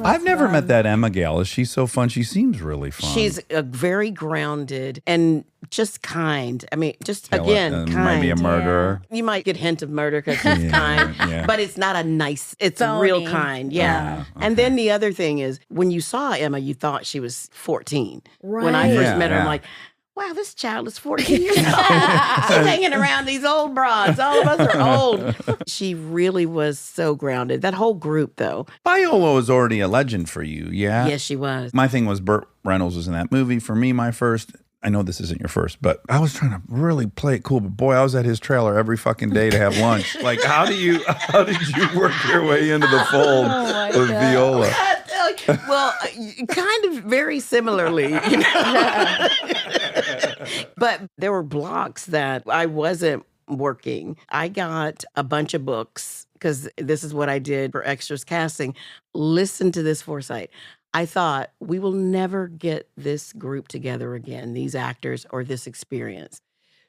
I've never met that Emma gal. Is she so fun? She seems really fun.
She's very grounded and just kind. I mean, just
Tell
again,
it,
kind.
maybe a murderer.
You might get hint of murder because it's kind,
yeah.
but it's not a nice, it's
Phony.
real kind. Yeah. And then the other thing is when you saw Emma, you thought she was 14. When I
Right.
first
Yeah,
met her, I'm
yeah.
like, wow, this child is 14 years old. She's hanging around these old broads. All of us are old. She really was so grounded. That whole group, though.
Viola was already a legend for you, yeah?
Yes, she was.
My thing was Burt Reynolds was in that movie. For me, my first, I know this isn't your first, but I was trying to really play it cool. But boy, I was at his trailer every fucking day to have lunch. Like, how did you work your way into the fold of Viola?
Well, kind of very similarly, you know. But there were blocks that I wasn't working. I got a bunch of books because this is what I did for extras casting. Listen to this foresight. I thought we will never get this group together again, these actors or this experience.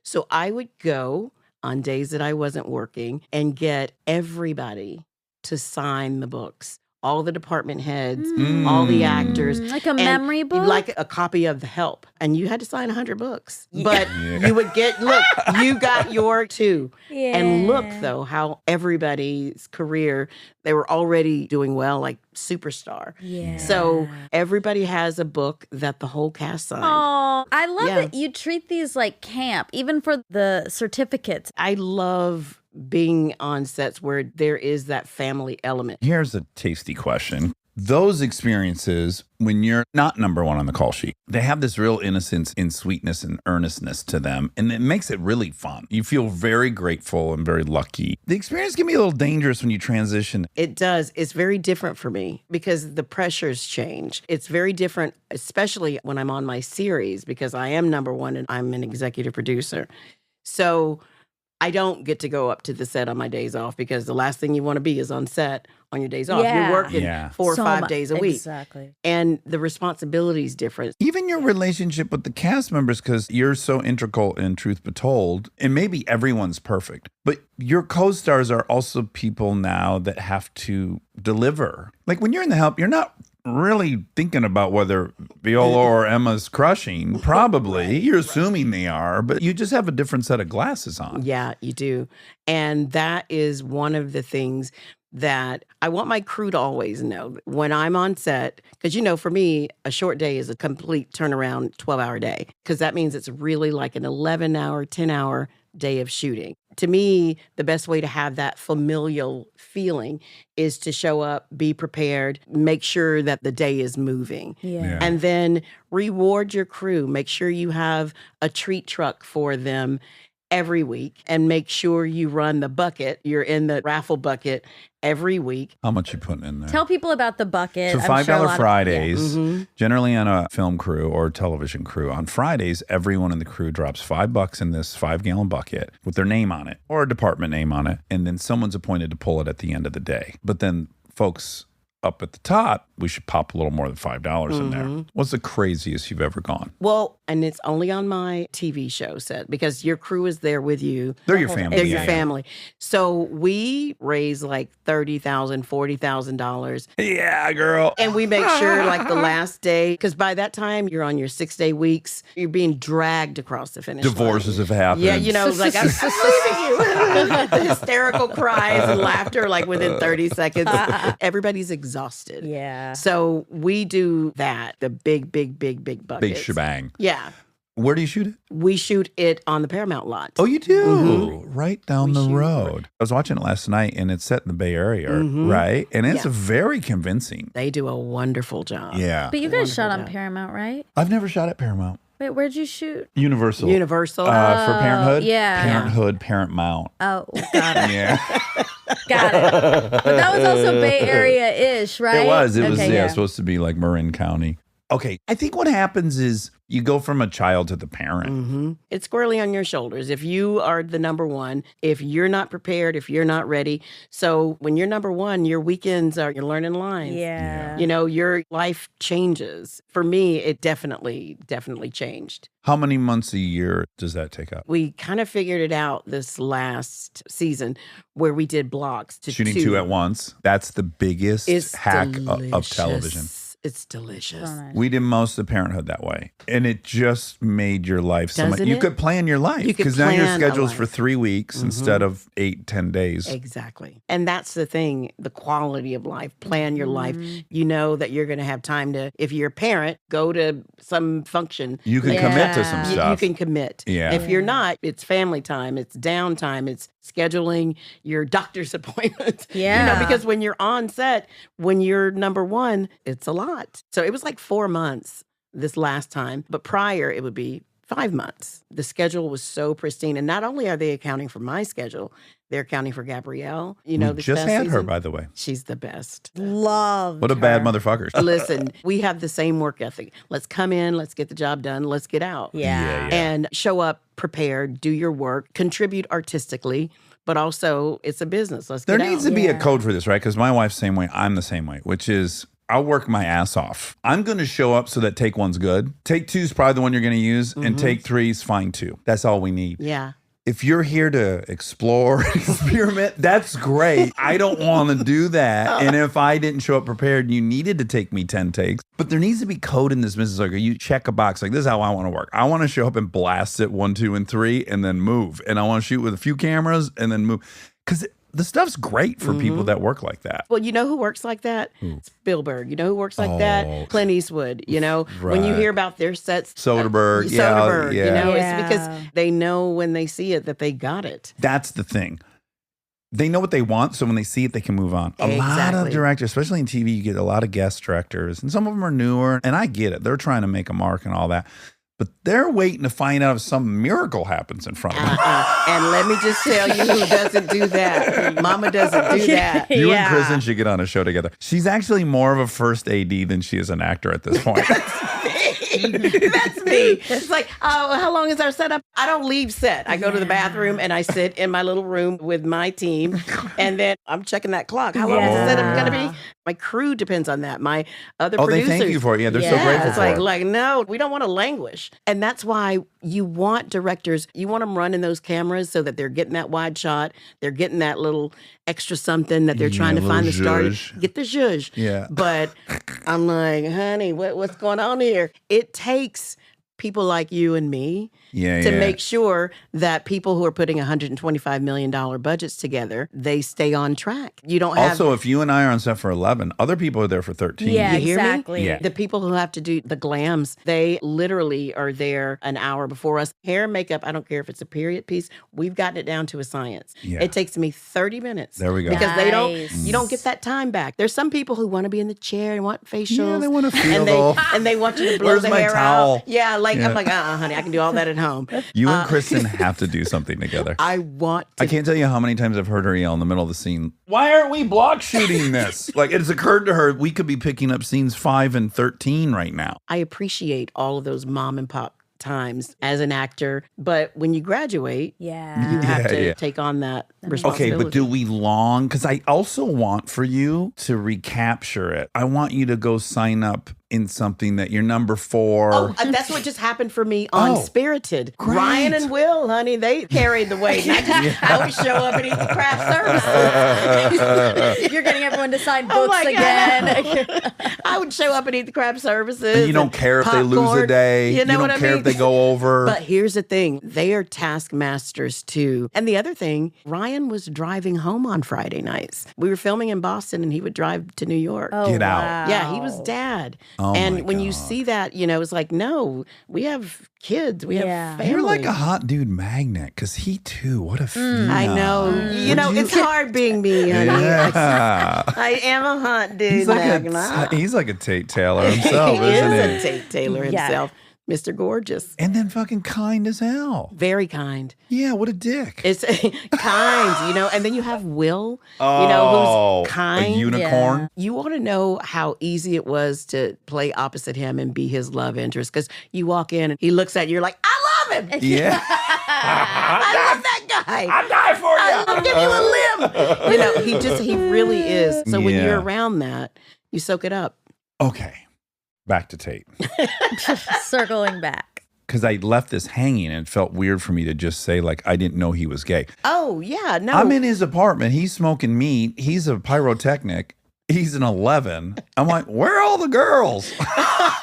So I would go on days that I wasn't working and get everybody to sign the books. All the department heads, all the actors.
Like a
and
memory book?
Like a copy of The Help. And you had to sign 100 books. But you would get, look, you got your two. And look, though, how everybody's career, they were already doing well, like superstar.
Yeah.
So everybody has a book that the whole cast signed.
Oh, I love
Yeah.
that you treat these like camp, even for the certificates.
I love being on sets where there is that family element.
Here's a tasty question. Those experiences, when you're not number one on the call sheet, they have this real innocence and sweetness and earnestness to them. And it makes it really fun. You feel very grateful and very lucky. The experience can be a little dangerous when you transition.
It does. It's very different for me because the pressures change. It's very different, especially when I'm on my series because I am number one and I'm an executive producer. So I don't get to go up to the set on my days off because the last thing you want to be is on set on your days off.
Yeah.
You're working
Yeah.
4 or
So
5
mu-
days a week.
Exactly.
And the responsibility is different.
Even your relationship with the cast members, because you're so integral in Truth Be Told, and maybe everyone's perfect, but your co-stars are also people now that have to deliver. Like when you're in The Help, you're not really thinking about whether Viola or Emma's crushing. Probably. You're assuming they are, but you just have a different set of glasses on.
Yeah, you do. And that is one of the things that I want my crew to always know when I'm on set. Because, you know, for me, a short day is a complete turnaround 12-hour day. Because that means it's really like an 11-hour, 10-hour day of shooting. To me, the best way to have that familial feeling is to show up, be prepared, make sure that the day is moving.
Yeah.
And then reward your crew. Make sure you have a treat truck for them every week and make sure you run the bucket. You're in the raffle bucket every week.
How much you putting in there?
Tell people about the bucket.
So
I'm
$5
sure a lot of-
Fridays,
Mm-hmm.
generally on a film crew or television crew. On Fridays, everyone in the crew drops $5 in this 5-gallon bucket with their name on it or a department name on it, and then someone's appointed to pull it at the end of the day. But then folks up at the top, we should pop a little more than $5 in there. What's the craziest you've ever gone?
Well, and it's only on my TV show set because your crew is there with you.
They're your family.
They're
yeah,
your
yeah.
family. So we raise like $30,000, $40,000.
Yeah, girl.
And we make sure like the last day, because by that time you're on your 6-day weeks, you're being dragged across the finish line.
Divorces have happened.
Yeah, you know, like I'm just leaving you. The hysterical cries and laughter like within 30 seconds. Everybody's exhausted.
Yeah.
So we do that, the big bucket.
Big shebang.
Yeah.
Where do you shoot it?
We shoot it on the Paramount lot.
Oh, you do? Right down
We
the
shoot
road. I was watching it last night, and it's set in the Bay Area, right? And it's
Yeah.
very convincing.
They do a wonderful job.
Yeah.
But you guys shot on
job.
Paramount, right?
I've never shot at Paramount.
Wait, where'd you shoot?
Universal.
Universal.
For Parenthood?
yeah.
Parenthood, Paramount.
Oh, got it.
Yeah.
Got it. But that was also Bay Area-ish, right?
It was. It was,
Okay,
yeah, supposed to be like Marin County. Okay. I think what happens is you go from a child to the parent.
It's squarely on your shoulders. If you are the number one, if you're not prepared, if you're not ready. So when you're number one, your weekends are you're learning lines.
Yeah.
You know, your life changes. For me, it definitely changed.
How many months a year does that take up?
We kind of figured it out this last season where we did blocks to
Shooting two at once. That's the biggest
It's
hack
delicious.
of television.
It's delicious.
So nice.
We did most of Parenthood that way. And it just made your life so much.
Doesn't
You
it?
could plan your life.
You could
Because now your
plan a
schedule's
life.
for 3 weeks instead of 8-10 days.
Exactly. And that's the thing, the quality of life. Plan your life. You know that you're going to have time to, if you're a parent, go to some function.
You can commit to some
Yeah.
stuff.
You can commit.
Yeah.
If you're not, it's family time, it's downtime, it's scheduling your doctor's appointments.
Yeah.
You know, because when you're on set, when you're number one, it's a lot. So it was like 4 months this last time, but prior it would be 5 months. The schedule was so pristine. And not only are they accounting for my schedule, they're accounting for Gabrielle. You know,
we
this
just
past
had her,
season.
by the way.
She's the best.
Love.
What a bad motherfucker.
Listen, we have the same work ethic. Let's come in, let's get the job done, let's get out.
Yeah.
And show up prepared, do your work, contribute artistically, but also it's a business. Let's
There
get
needs
out.
to be a
Yeah.
code for this, right? Because my wife's the same way. I'm the same way, which is I'll work my ass off. I'm going to show up so that take one's good. Take two's probably the one you're going to use, and take three's fine too. That's all we need.
Yeah.
If you're here to explore, experiment, that's great. I don't want to do that. And if I didn't show up prepared, you needed to take me 10 takes. But there needs to be code in this business. Like you check a box, like this is how I want to work. I want to show up and blast it 1, 2, and 3, and then move. And I want to shoot with a few cameras and then move. Because the stuff's great for people that work like that.
Well, you know who works like that? Spielberg. You know who works like
Oh.
that? Clint Eastwood. You know, when you
Right.
hear about their sets.
Soderbergh, yeah,
Soderbergh,
yeah.
you know,
Yeah.
it's because they know when they see it that they got it.
That's the thing. They know what they want, so when they see it, they can move on. A lot of
Exactly.
directors, especially in TV, you get a lot of guest directors, and some of them are newer, and I get it. They're trying to make a mark and all that. But they're waiting to find out if some miracle happens in front of them.
And let me just tell you who doesn't do that. Mama doesn't do that.
You
Yeah.
and Kristen should get on a show together. She's actually more of a first AD than she is an actor at this point.
That's me. It's like, oh, how long is our setup? I don't leave set. I go to the bathroom and I sit in my little room with my team, and then I'm checking that clock. How long is the setup going to be? My crew depends on that. My other
Oh, they
producers.
thank you for it. Yeah, they're so
Yeah.
grateful
It's
for it.
like, no, we don't want to languish. And that's why you want directors, you want them running those cameras so that they're getting that wide shot. They're getting that little extra something that they're trying to
Yeah,
find the
little
start.
zhuzh.
Get the zhuzh.
Yeah.
But I'm like, honey, what's going on here? It takes people like you and me
Yeah,
to
yeah.
make sure that people who are putting $125 million budgets together, they stay on track. You don't have
Also, if you and I are on set for 11, other people are there for 13.
Yeah,
You hear me?
exactly.
Yeah.
the people who have to do the glams, they literally are there an hour before us. Hair and makeup, I don't care if it's a period piece. We've gotten it down to a science.
Yeah.
It takes me 30 minutes.
There we go.
Because
Nice.
you don't get that time back. There's some people who want to be in the chair and want facials.
Yeah, they want to feel
and they want you to blow
Where's
the
my
hair
towel?
out. Yeah, like
Yeah.
I'm like, honey, I can do all that at home.
You and Kristen have to do something together.
I want to
I can't tell you how many times I've heard her yell in the middle of the scene, why aren't we block shooting this? Like, it's occurred to her, we could be picking up scenes 5 and 13 right now.
I appreciate all of those mom and pop times as an actor, but when you graduate,
Yeah.
you have to
yeah.
take on that
Okay,
responsibility.
but do we long? Because I also want for you to recapture it. I want you to go sign up in something that you're number 4.
Oh, that's what just happened for me on
Oh,
Spirited.
great.
Ryan and Will, honey, they carried the weight. And I would show up and eat the craft services.
You're getting everyone to sign
Oh
books
my
again.
I would show up and eat the craft services.
And you don't care if they lose a
popcorn.
day.
You know
don't
what I
care
mean?
if they go over.
But here's the thing. They are taskmasters too. And the other thing, Ryan was driving home on Friday nights. We were filming in Boston and he would drive to New York.
Oh,
Get out.
wow.
Yeah, he was dad.
Oh, my
and when you
God.
see that, it's like, no, we have kids, we have family.
You're like a hot dude magnet, because he too, what a phenom.
I know. It's hard being me, honey.
Yeah.
I am a hot dude.
He's like a Tate Taylor himself,
he
isn't
is
he?
a Tate Taylor himself. Mr. Gorgeous.
And then fucking kind as hell.
Very kind.
Yeah, what a dick.
It's kind, and then you have Will, who's kind.
A unicorn.
Yeah.
You want to know how easy it was to play opposite him and be his love interest, because you walk in and he looks at you, you're like, I love him.
Yeah.
I love that guy.
I'll die for you.
I'll give you a limb. He really is. So when
Yeah.
you're around that, you soak it up.
Okay. Back to Tate.
Circling back.
Because I left this hanging and it felt weird for me to just say, like, I didn't know he was gay.
Oh, yeah. No.
I'm in his apartment. He's smoking meat. He's a pyrotechnic. He's an 11. I'm like, where are all the girls?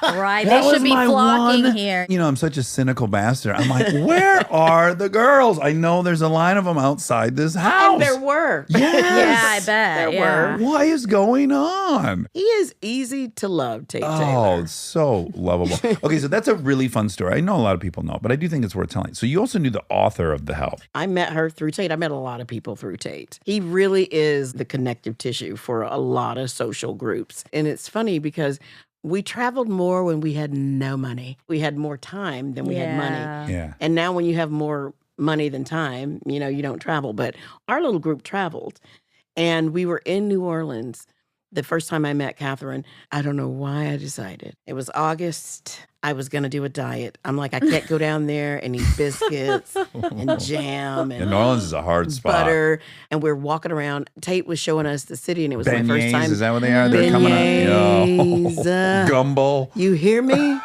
Right.
That
They
was
should be
my
flocking
one-
here.
I'm such a cynical bastard. I'm like, where are the girls? I know there's a line of them outside this house.
And there were.
Yes.
Yeah, I bet.
There were.
What is going on?
He is easy to love, Tate
Oh,
Taylor.
it's so lovable. Okay, so that's a really fun story. I know a lot of people know, but I do think it's worth telling. So you also knew the author of The Help.
I met her through Tate. I met a lot of people through Tate. He really is the connective tissue for a lot of social groups. And it's funny because we traveled more when we had no money. We had more time than we had money.
Yeah.
And now when you have more money than time, you don't travel. But our little group traveled. And we were in New Orleans the first time I met Catherine. I don't know why I decided. It was August. I was going to do a diet. I'm like, I can't go down there and eat biscuits and jam and
New Orleans is a hard spot.
butter. And we're walking around. Tate was showing us the city, and it was my first
Beignets,
time.
is that what they are? They're coming
Beignets,
up. Gumball.
You hear me?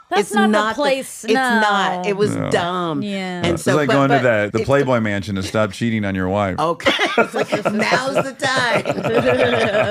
That's not the place.
It's not. It was
No.
dumb.
Yeah.
And
It's
so,
like
but-
going to
but
the
it-
Playboy Mansion to stop cheating on your wife.
Okay. It's like, now's the time.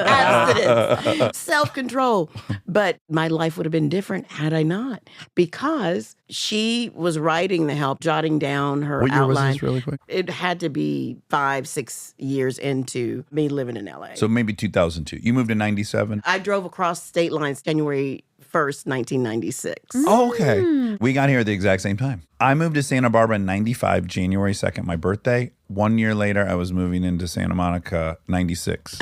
Abstinence. Self-control. But my life would have been different had I not. Because she was writing The Help, jotting down her
What year was
outline.
this, really quick?
It had to be 5-6 years into me living in LA.
So maybe 2002. You moved in 97?
I drove across state lines January 1st, 1996.
Oh, okay. We got here at the exact same time. I moved to Santa Barbara in 95, January 2nd, my birthday. 1 year later, I was moving into Santa Monica, 96.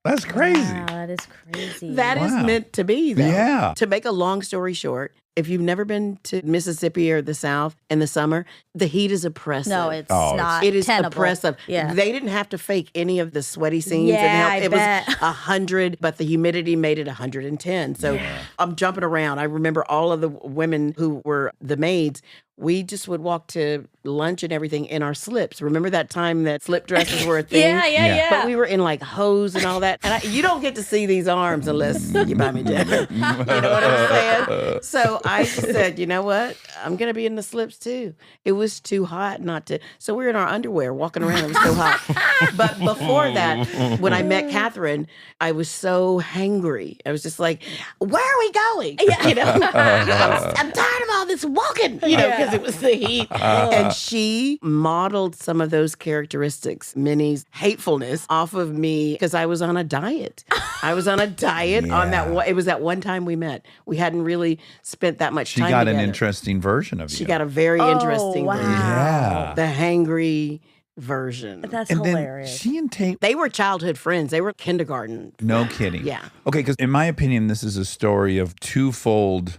That's crazy.
Wow, that is crazy.
That is
Wow.
meant to be, though.
Yeah.
To make a long story short, if you've never been to Mississippi or the South in the summer, the heat is oppressive.
No, it's
Oh,
not.
It is
tenable.
oppressive.
Yeah.
They didn't have to fake any of the sweaty scenes.
Yeah, I
it
bet.
was 100, but the humidity made it 110. So I'm jumping around. I remember all of the women who were the maids. We just would walk to lunch and everything in our slips. Remember that time that slip dresses were a thing?
Yeah.
But we were in like hose and all that. And you don't get to see these arms unless you buy me dinner. You know what I'm saying? So I just said, you know what? I'm going to be in the slips too. It was too hot not to. So we were in our underwear walking around. It was so hot. But before that, when I met Catherine, I was so hangry. I was just like, where are we going? You know, I'm tired of all this walking, because it was the heat. And she modeled some of those characteristics, Minnie's hatefulness, off of me because I was on a diet. I was on a diet on that. It was that one time we met. We hadn't really spent that much
She
time
got
together.
an interesting version of you.
She got a very interesting
wow.
version.
Yeah.
The hangry version.
That's
And then
hilarious.
she and Tate.
They were childhood friends. They were kindergarten.
No kidding.
Yeah.
Okay, because in my opinion, this is a story of twofold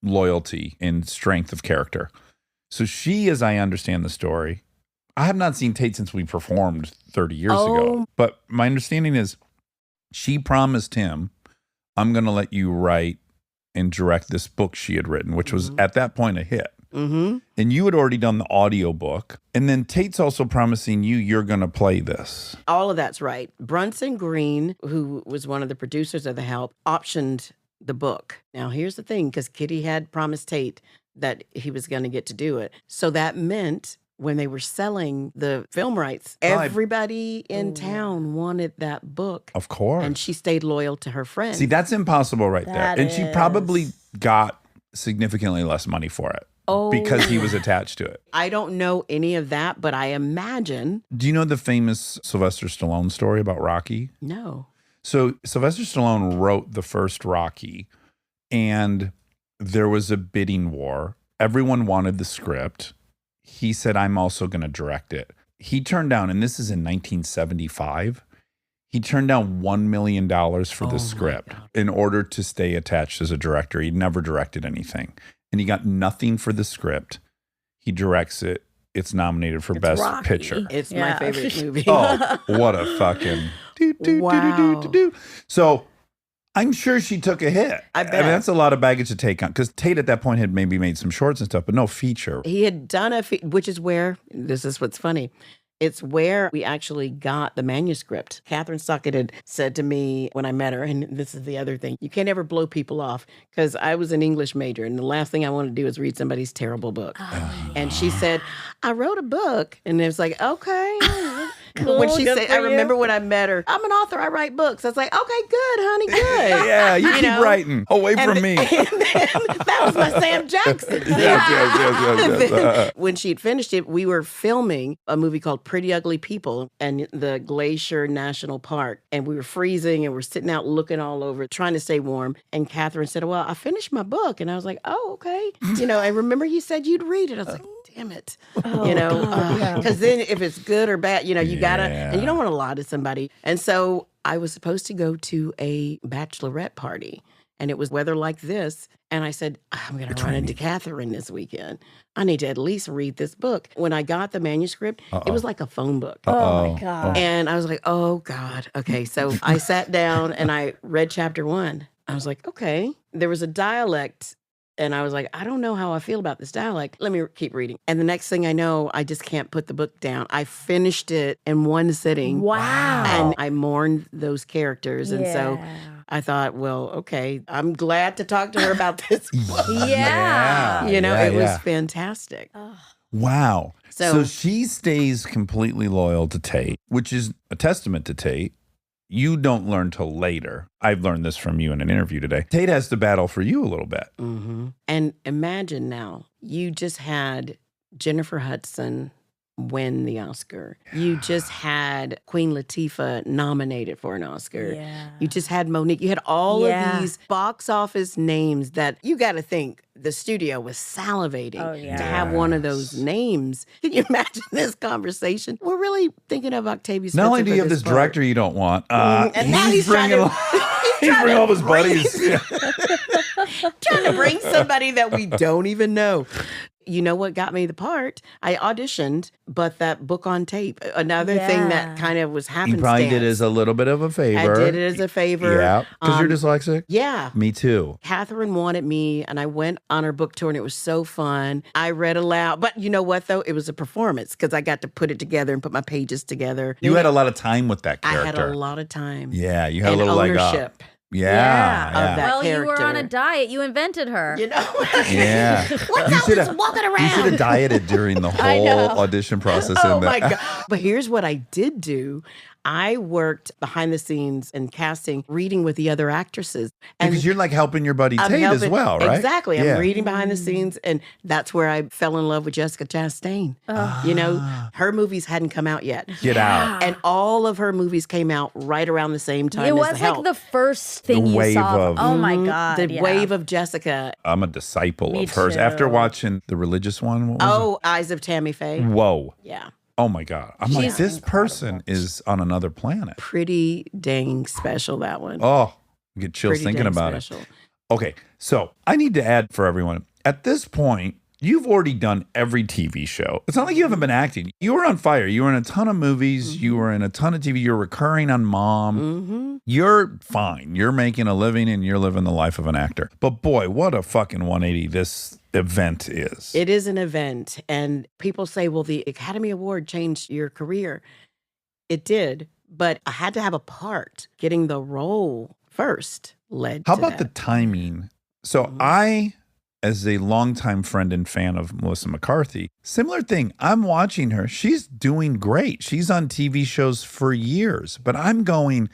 loyalty and strength of character. So she, as I understand the story, I have not seen Tate since we performed 30 years ago. But my understanding is she promised him, I'm going to let you write and direct this book she had written, which was at that point a hit.
Mm-hmm.
And you had already done the audio book. And then Tate's also promising you're going to play this.
All of that's right. Brunson Green, who was one of the producers of The Help, optioned the book. Now, here's the thing, because Kitty had promised Tate that he was going to get to do it. So that meant when they were selling the film rights, everybody in town wanted that book.
Of course.
And she stayed loyal to her friend.
See, that's impossible right there.
That
And she
is.
probably got significantly less money for it because he was attached to it.
I don't know any of that, but I imagine.
Do you know the famous Sylvester Stallone story about Rocky?
No.
So Sylvester Stallone wrote the first Rocky, and there was a bidding war. Everyone wanted the script. He said, I'm also going to direct it. He turned down, and this is in 1975, he turned down $1 million for the script in order to stay attached as a director. He'd never directed anything. And he got nothing for the script. He directs it. It's nominated for Best
Rocky.
Picture.
It's my favorite movie.
Oh, what a fucking do. So I'm sure she took a hit.
I bet.
mean, that's a lot of baggage to take on. Because Tate at that point had maybe made some shorts and stuff, but no feature.
He had done which is where, this is what's funny. It's where we actually got the manuscript. Catherine Stockett had said to me when I met her, and this is the other thing, you can't ever blow people off, because I was an English major, and the last thing I want to do is read somebody's terrible book. And she said, I wrote a book. And it was like, okay.
Cool,
when she
good
said,
for
I
you.
remember when I met her, I'm an author, I write books. I was like, okay, good, honey, good.
Yeah, you keep
know?
writing. Away from me.
And then, that was my Sam Jackson.
Yes.
When she'd finished it, we were filming a movie called Pretty Ugly People in the Glacier National Park. And we were freezing and we're sitting out looking all over, trying to stay warm. And Catherine said, well, I finished my book. And I was like, oh, okay. I remember you said you'd read it. I was like, damn it. Because then if it's good or bad, you gotta, and you don't want to lie to somebody. And so I was supposed to go to a bachelorette party. And it was weather like this. And I said, I'm going to run into Catherine this weekend. I need to at least read this book. When I got the manuscript, it was like a phone book.
Oh, my God.
And I was like, oh, God. Okay. So I sat down and I read chapter 1. I was like, okay. There was a dialect. And I was like, I don't know how I feel about this dialect. Let me keep reading. And the next thing I know, I just can't put the book down. I finished it in one sitting.
Wow.
And I mourned those characters. And so I thought, well, okay, I'm glad to talk to her about this book. It was fantastic.
Wow.
So-
So she stays completely loyal to Tate, which is a testament to Tate. You don't learn till later. I've learned this from you in an interview today. Tate has to battle for you a little bit.
Mm-hmm. And imagine now, you just had Jennifer Hudson win the Oscar. You just had Queen Latifah nominated for an Oscar.
Yeah.
You just had Monique. You had all of these box office names that you got to think the studio was salivating to have one of those names. Can you imagine this conversation? We're really thinking of Octavia Spencer.
Not only do you have this
part.
director you don't want,
And now he's trying
bringing
to-
he's bringing all his buddies.
trying to bring somebody that we don't even know. You know what got me the part? I auditioned, but that book on tape, another thing that kind of was happening.
You probably did it as a little bit of a favor.
I did it as a favor.
Yeah, because you're dyslexic?
Yeah.
Me too.
Catherine wanted me, and I went on her book tour, and it was so fun. I read aloud. But you know what, though? It was a performance because I got to put it together and put my pages together.
You had a lot of time with that
I
character.
had a lot of time.
Yeah, you had
and
a little leg up.
ownership.
Yeah.
of that
Well, you
character.
were on a diet. You invented her.
You know?
Yeah.
What's
You
all
should
this
have-
walking around?
You should have dieted during the
I know.
whole audition process.
Oh
in
my
that.
God. But here's what I did do. I worked behind the scenes and casting, reading with the other actresses. And
Because you're like helping your buddy
I'm
Tate as
helping-
well, right?
Exactly.
Yeah.
I'm reading behind the scenes, and that's where I fell in love with Jessica Chastain. You know, her movies hadn't come out yet.
Get out.
And all of her movies came out right around the same time
It
as
was
The
like
Help.
the first thing
The
you
wave
saw.
of-
Oh my God.
The
yeah.
wave of Jessica.
I'm a disciple
Me
of hers.
too.
After watching the religious one, what was
Oh, Eyes of Tammy Faye.
it? Whoa.
Yeah.
Oh my God. I'm like,
She's
this person is on another planet.
Pretty dang special, that one.
Oh, I get chills
Pretty
thinking
dang
about
special.
it. Okay, so I need to add for everyone, at this point, you've already done every TV show. It's not like you haven't been acting. You were on fire. You were in a ton of movies. You were in a ton of TV. You're recurring on Mom.
Mm-hmm.
You're fine. You're making a living and you're living the life of an actor. But boy, what a fucking 180 this event is.
It is an event. And people say, well, the Academy Award changed your career. It did. But I had to have a part. Getting the role first led
How
to
about the
that.
timing? So I, as a longtime friend and fan of Melissa McCarthy, similar thing. I'm watching her. She's doing great. She's on TV shows for years. But I'm going,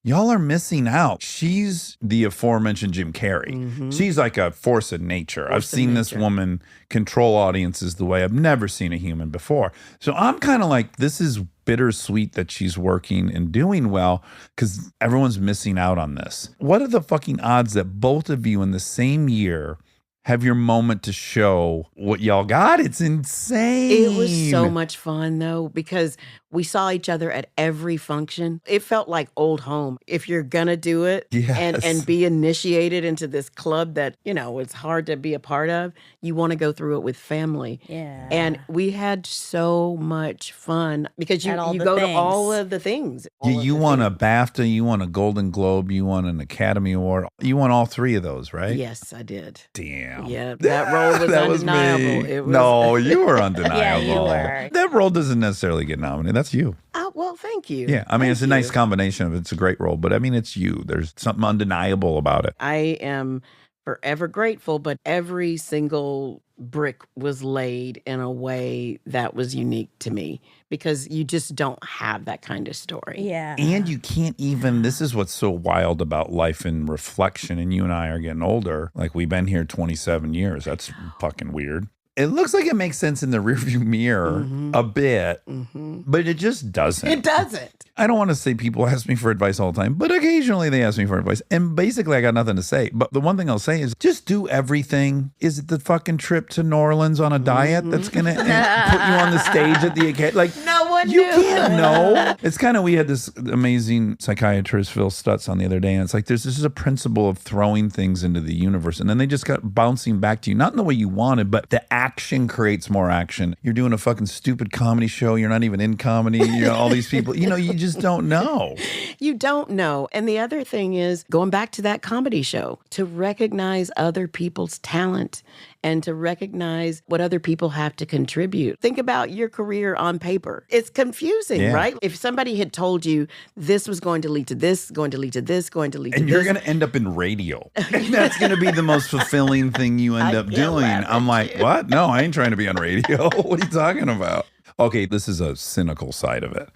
y'all are missing out. She's the aforementioned Jim Carrey. She's like a force of nature. I've seen this woman control audiences the way I've never seen a human before. So I'm kind of like, this is bittersweet that she's working and doing well because everyone's missing out on this. What are the fucking odds that both of you in the same year have your moment to show what y'all got? It's insane.
It was so much fun, though, because we saw each other at every function. It felt like old home. If you're going to do it and be initiated into this club that, you know, it's hard to be a part of, you want to go through it with family.
Yeah.
And we had so much fun because you
At
go to all of the things.
You won a BAFTA, you won a Golden Globe, you won an Academy Award. You won all three of those, right?
Yes, I did.
Damn.
Yeah, that role was
That
undeniable.
me.
It was,
No, you were undeniable.
Yeah, you were.
That role doesn't necessarily get nominated. That's you.
Oh, well, thank you.
Yeah, I mean,
Thank
it's a nice
you.
combination of it's a great role, but I mean, it's you. There's something undeniable about it.
I am forever grateful, but every single brick was laid in a way that was unique to me because you just don't have that kind of story.
Yeah.
And you can't even, this is what's so wild about life and reflection, and you and I are getting older. Like, we've been here 27 years. That's fucking weird. It looks like it makes sense in the rearview mirror a bit, but it just doesn't.
It doesn't.
I don't want to say people ask me for advice all the time, but occasionally they ask me for advice. And basically, I got nothing to say. But the one thing I'll say is just do everything. Is it the fucking trip to New Orleans on a diet that's going to put you on the stage at the Academy? Like,
No one
you
knew.
can't know. It's kind of, we had this amazing psychiatrist, Phil Stutz, on the other day. And it's like, this is a principle of throwing things into the universe. And then they just got bouncing back to you, not in the way you wanted, but the action creates more action. You're doing a fucking stupid comedy show. You're not even in comedy. You know, all these people, you know, you just don't know.
You don't know. And the other thing is going back to that comedy show, to recognize other people's talent and to recognize what other people have to contribute. Think about your career on paper. It's confusing, right? If somebody had told you this was going to lead to this, going to lead to this, going to lead to this.
And you're going to end up in radio. And that's going to be the most fulfilling thing you end up doing. I'm like, what? No, I ain't trying to be on radio. What are you talking about? Okay, this is a cynical side of it.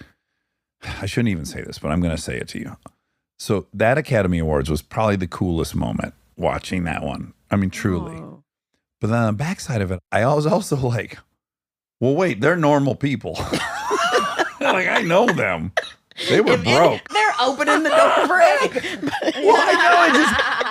I shouldn't even say this, but I'm going to say it to you. So that Academy Awards was probably the coolest moment watching that one. I mean, truly.
Oh.
But then on the backside of it, I was also like, well, wait, they're normal people. Like, I know them. They were broke.
They're opening the door for it.
Well, I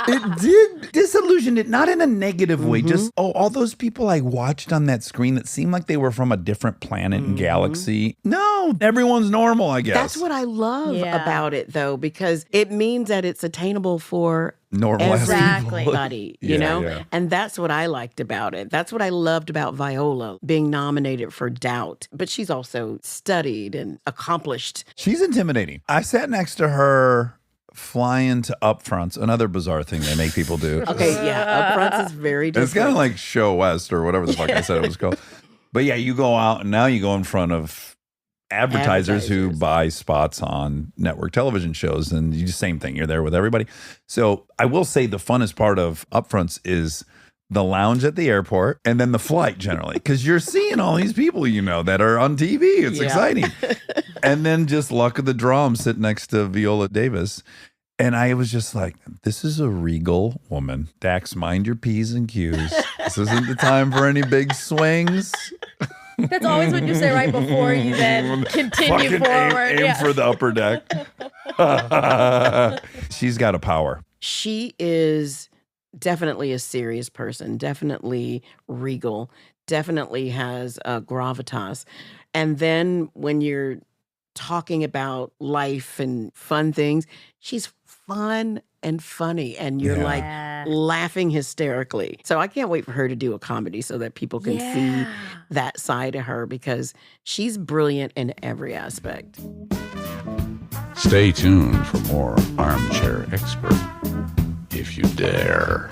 know it did disillusion it, not in a negative way. Just all those people I watched on that screen that seemed like they were from a different planet and galaxy. No, everyone's normal, I guess.
That's what I love about it, though, because it means that it's attainable for
normal
everybody, you know?
Yeah.
And that's what I liked about it. That's what I loved about Viola being nominated for Doubt. But she's also studied and accomplished.
She's intimidating. I sat next to her flying to Upfronts, another bizarre thing they make people do.
Okay, yeah, Upfronts is very different.
It's kind of like Show West or whatever the fuck I said it was called. But yeah, you go out and now you go in front of advertisers who buy spots on network television shows, and you just same thing. You're there with everybody. So I will say the funnest part of Upfronts is the lounge at the airport and then the flight generally, because you're seeing all these people, you know, that are on TV. It's exciting. And then just luck of the draw, I'm sitting next to Viola Davis. And I was just like, this is a regal woman. Dax, mind your P's and Q's. This isn't the time for any big swings.
That's always what you say right before you then continue
Fucking
forward.
aim for the upper deck. She's got a power.
She is definitely a serious person, definitely regal, definitely has a gravitas. And then when you're talking about life and fun things, she's fun and funny, and you're like laughing hysterically. So I can't wait for her to do a comedy so that people can see that side of her, because she's brilliant in every aspect.
Stay tuned for more Armchair Expert, if you dare.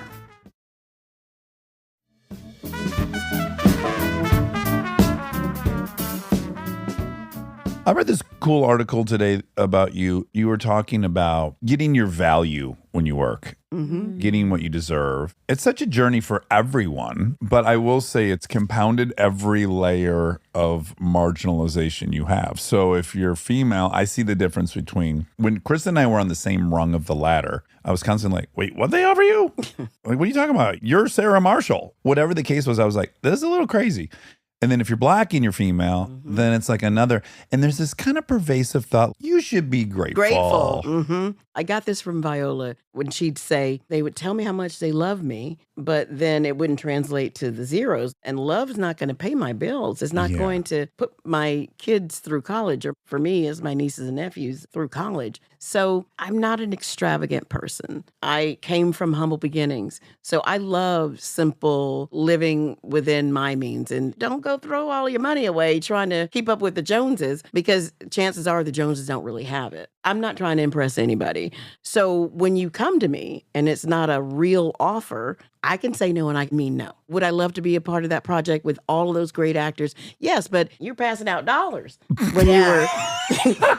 I read this cool article today about you. You were talking about getting your value when you work, getting what you deserve. It's such a journey for everyone, but I will say it's compounded every layer of marginalization you have. So if you're female, I see the difference between when Chris and I were on the same rung of the ladder. I was constantly like, wait, what'd they offer you? Like, what are you talking about? You're Sarah Marshall. Whatever the case was, I was like, this is a little crazy. And then if you're black and you're female, then it's like another. And there's this kind of pervasive thought, you should be grateful.
I got this from Viola when she'd say, they would tell me how much they love me, but then it wouldn't translate to the zeros. And love's not going to pay my bills. It's not going to put my kids through college, or for me, as my nieces and nephews, through college. So I'm not an extravagant person. I came from humble beginnings. So I love simple living within my means. And don't go throw all your money away trying to keep up with the Joneses, because chances are the Joneses don't really have it. I'm not trying to impress anybody. So when you come to me and it's not a real offer, I can say no and I mean no. Would I love to be a part of that project with all of those great actors? Yes, but you're passing out dollars when you were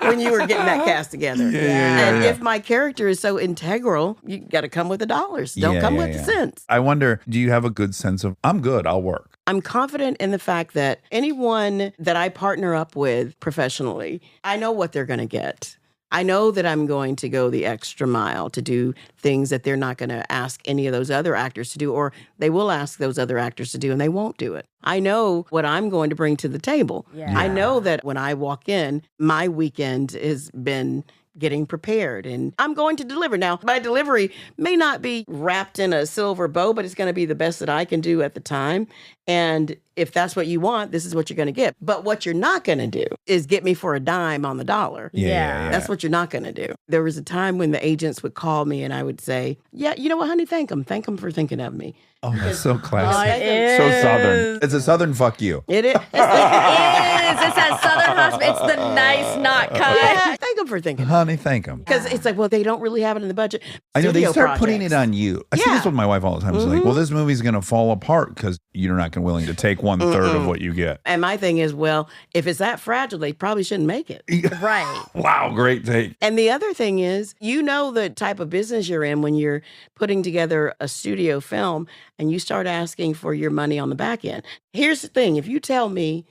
when you were getting that cast together. And if my character is so integral, you got to come with the dollars. Don't come with the cents.
I wonder, do you have a good sense of, I'm good, I'll work?
I'm confident in the fact that anyone that I partner up with professionally, I know what they're going to get. I know that I'm going to go the extra mile to do things that they're not going to ask any of those other actors to do, or they will ask those other actors to do and they won't do it. I know what I'm going to bring to the table. I know that when I walk in, my weekend has been getting prepared and I'm going to deliver. Now, my delivery may not be wrapped in a silver bow, but it's going to be the best that I can do at the time. And if that's what you want, this is what you're going to get. But what you're not going to do is get me for a dime on the dollar. That's what you're not going to do. There was a time when the agents would call me and I would say, yeah, you know what, honey, thank them. Thank them for thinking of me.
Oh, that's so classic. So Southern. It's a Southern fuck you.
It is.
It's that Southern hospital. It's the nice not cut.
Yeah, thank them for thinking.
Honey, thank them.
Because it's like, well, they don't really have it in the budget.
I know they
Studio
start putting it
projects.
on you. I see this with my wife all the time. She's like, well, this movie's going to fall apart because you're not willing to take 1/3 of what you get.
And my thing is, well, if it's that fragile, they probably shouldn't make it.
Right.
Wow, great take.
And the other thing is, you know the type of business you're in when you're putting together a studio film and you start asking for your money on the back end. Here's the thing. If you tell me,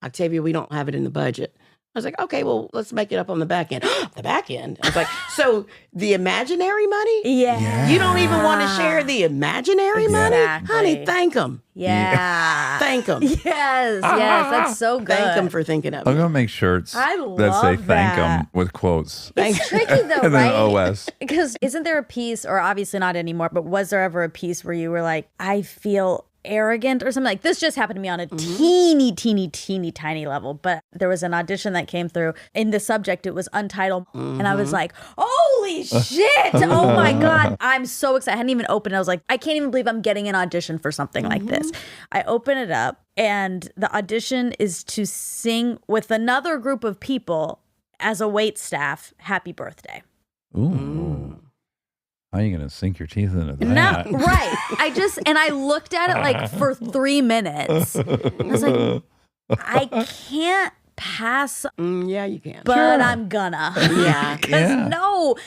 Octavia, we don't have it in the budget. I was like, okay, well, let's make it up on the back end. The back end? I was like, so the imaginary money?
Yeah.
You don't even want to share the imaginary money?
Exactly.
Honey, thank them.
Yeah.
Thank them.
Yes, that's so good.
Thank them for thinking of
I'm
me.
going to make shirts
I
that say
love
thank
that.
them with quotes.
Thank
It's tricky though,
And then
right?
OS.
Because isn't there a piece, or obviously not anymore, but was there ever a piece where you were like, I feel arrogant or something? Like this just happened to me on a teeny tiny level, but there was an audition that came through. In the subject, it was untitled, and I was like, holy shit, oh my God, I'm so excited. I hadn't even opened it. I was like, I can't even believe I'm getting an audition for something like this. I open it up, and the audition is to sing with another group of people as a wait staff, Happy Birthday.
Ooh. How are you going to sink your teeth into that?
No, right. I looked at it like for 3 minutes. I was like, I can't pass,
yeah, you can.
but I'm gonna.
Yeah.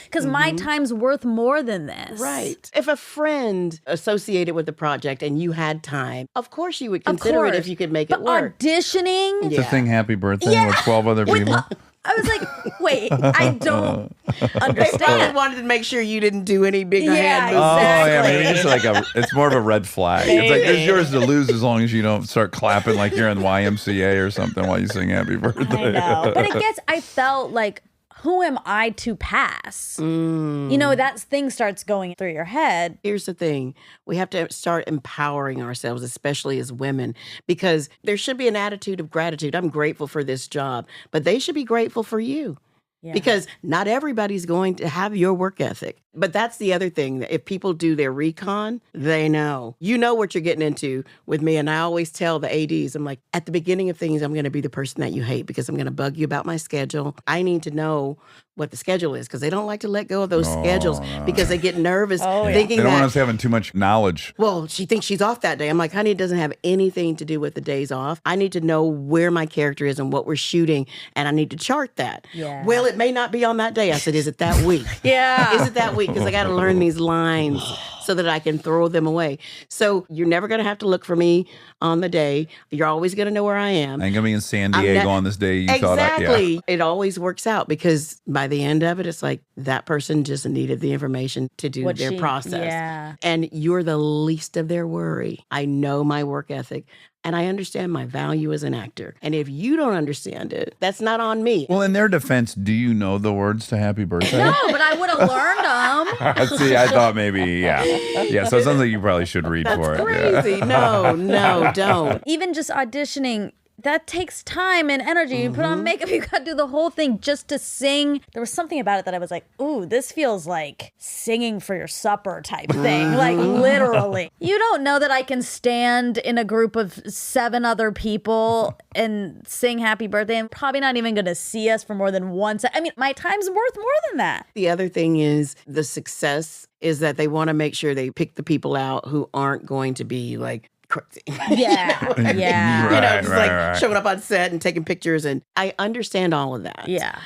Because my time's worth more than this.
Right. If a friend associated with the project and you had time, of course you would consider it if you could make
but
it work.
auditioning,
To sing happy birthday with 12 other people.
I was like, wait, I don't
They probably
understand.
wanted to make sure you didn't do any bigger
Yeah,
hand moves.
Oh, yeah,
Exactly.
maybe it's like it's more of a red flag. It's like, it's yours to lose as long as you don't start clapping like you're in YMCA or something while you sing happy birthday.
I know. But I felt like, who am I to pass? You know, that thing starts going through your head.
Here's the thing. We have to start empowering ourselves, especially as women, because there should be an attitude of gratitude. I'm grateful for this job, but they should be grateful for you.
Yeah.
Because not everybody's going to have your work ethic. But that's the other thing. That if people do their recon, they know. You know what you're getting into with me. And I always tell the ADs, I'm like, at the beginning of things, I'm going to be the person that you hate because I'm going to bug you about my schedule. I need to know what the schedule is because they don't like to let go of those schedules because they get nervous thinking
They don't want
that,
us having too much knowledge.
well, she thinks she's off that day. I'm like, honey, it doesn't have anything to do with the days off. I need to know where my character is and what we're shooting, and I need to chart that.
Yeah.
Well, it may not be on that day. I said, is it that week?
Yeah.
Is it that week? Because I got to learn these lines so that I can throw them away. So you're never going to have to look for me on the day. You're always going to know where I am.
I ain't gonna be in San
I'm
Diego
not-
on this day. You
Exactly.
thought, yeah.
It always works out because by the end of it, it's like that person just needed the information to do
What
their
she-
process.
yeah.
And you're the least of their worry. I know my work ethic and I understand my value as an actor. And if you don't understand it, that's not on me.
Well, in their defense, do you know the words to Happy Birthday?
No, but I would have learned them.
See, I thought maybe, yeah. Yeah, so it sounds like you probably should read
That's
for it. Yeah.
crazy. No, don't.
Even just auditioning, that takes time and energy. You put on makeup, you gotta do the whole thing just to sing. There was something about it that I was like, ooh, this feels like singing for your supper type thing. Like literally. You don't know that I can stand in a group of 7 other people and sing Happy Birthday and probably not even gonna see us for more than once. I mean, my time's worth more than that.
The other thing is the success is that they want to make sure they pick the people out who aren't going to be like crazy.
Yeah. Yeah.
You know,
Right,
just
right,
like
right.
showing up on set and taking pictures. And I understand all of that.
Yeah.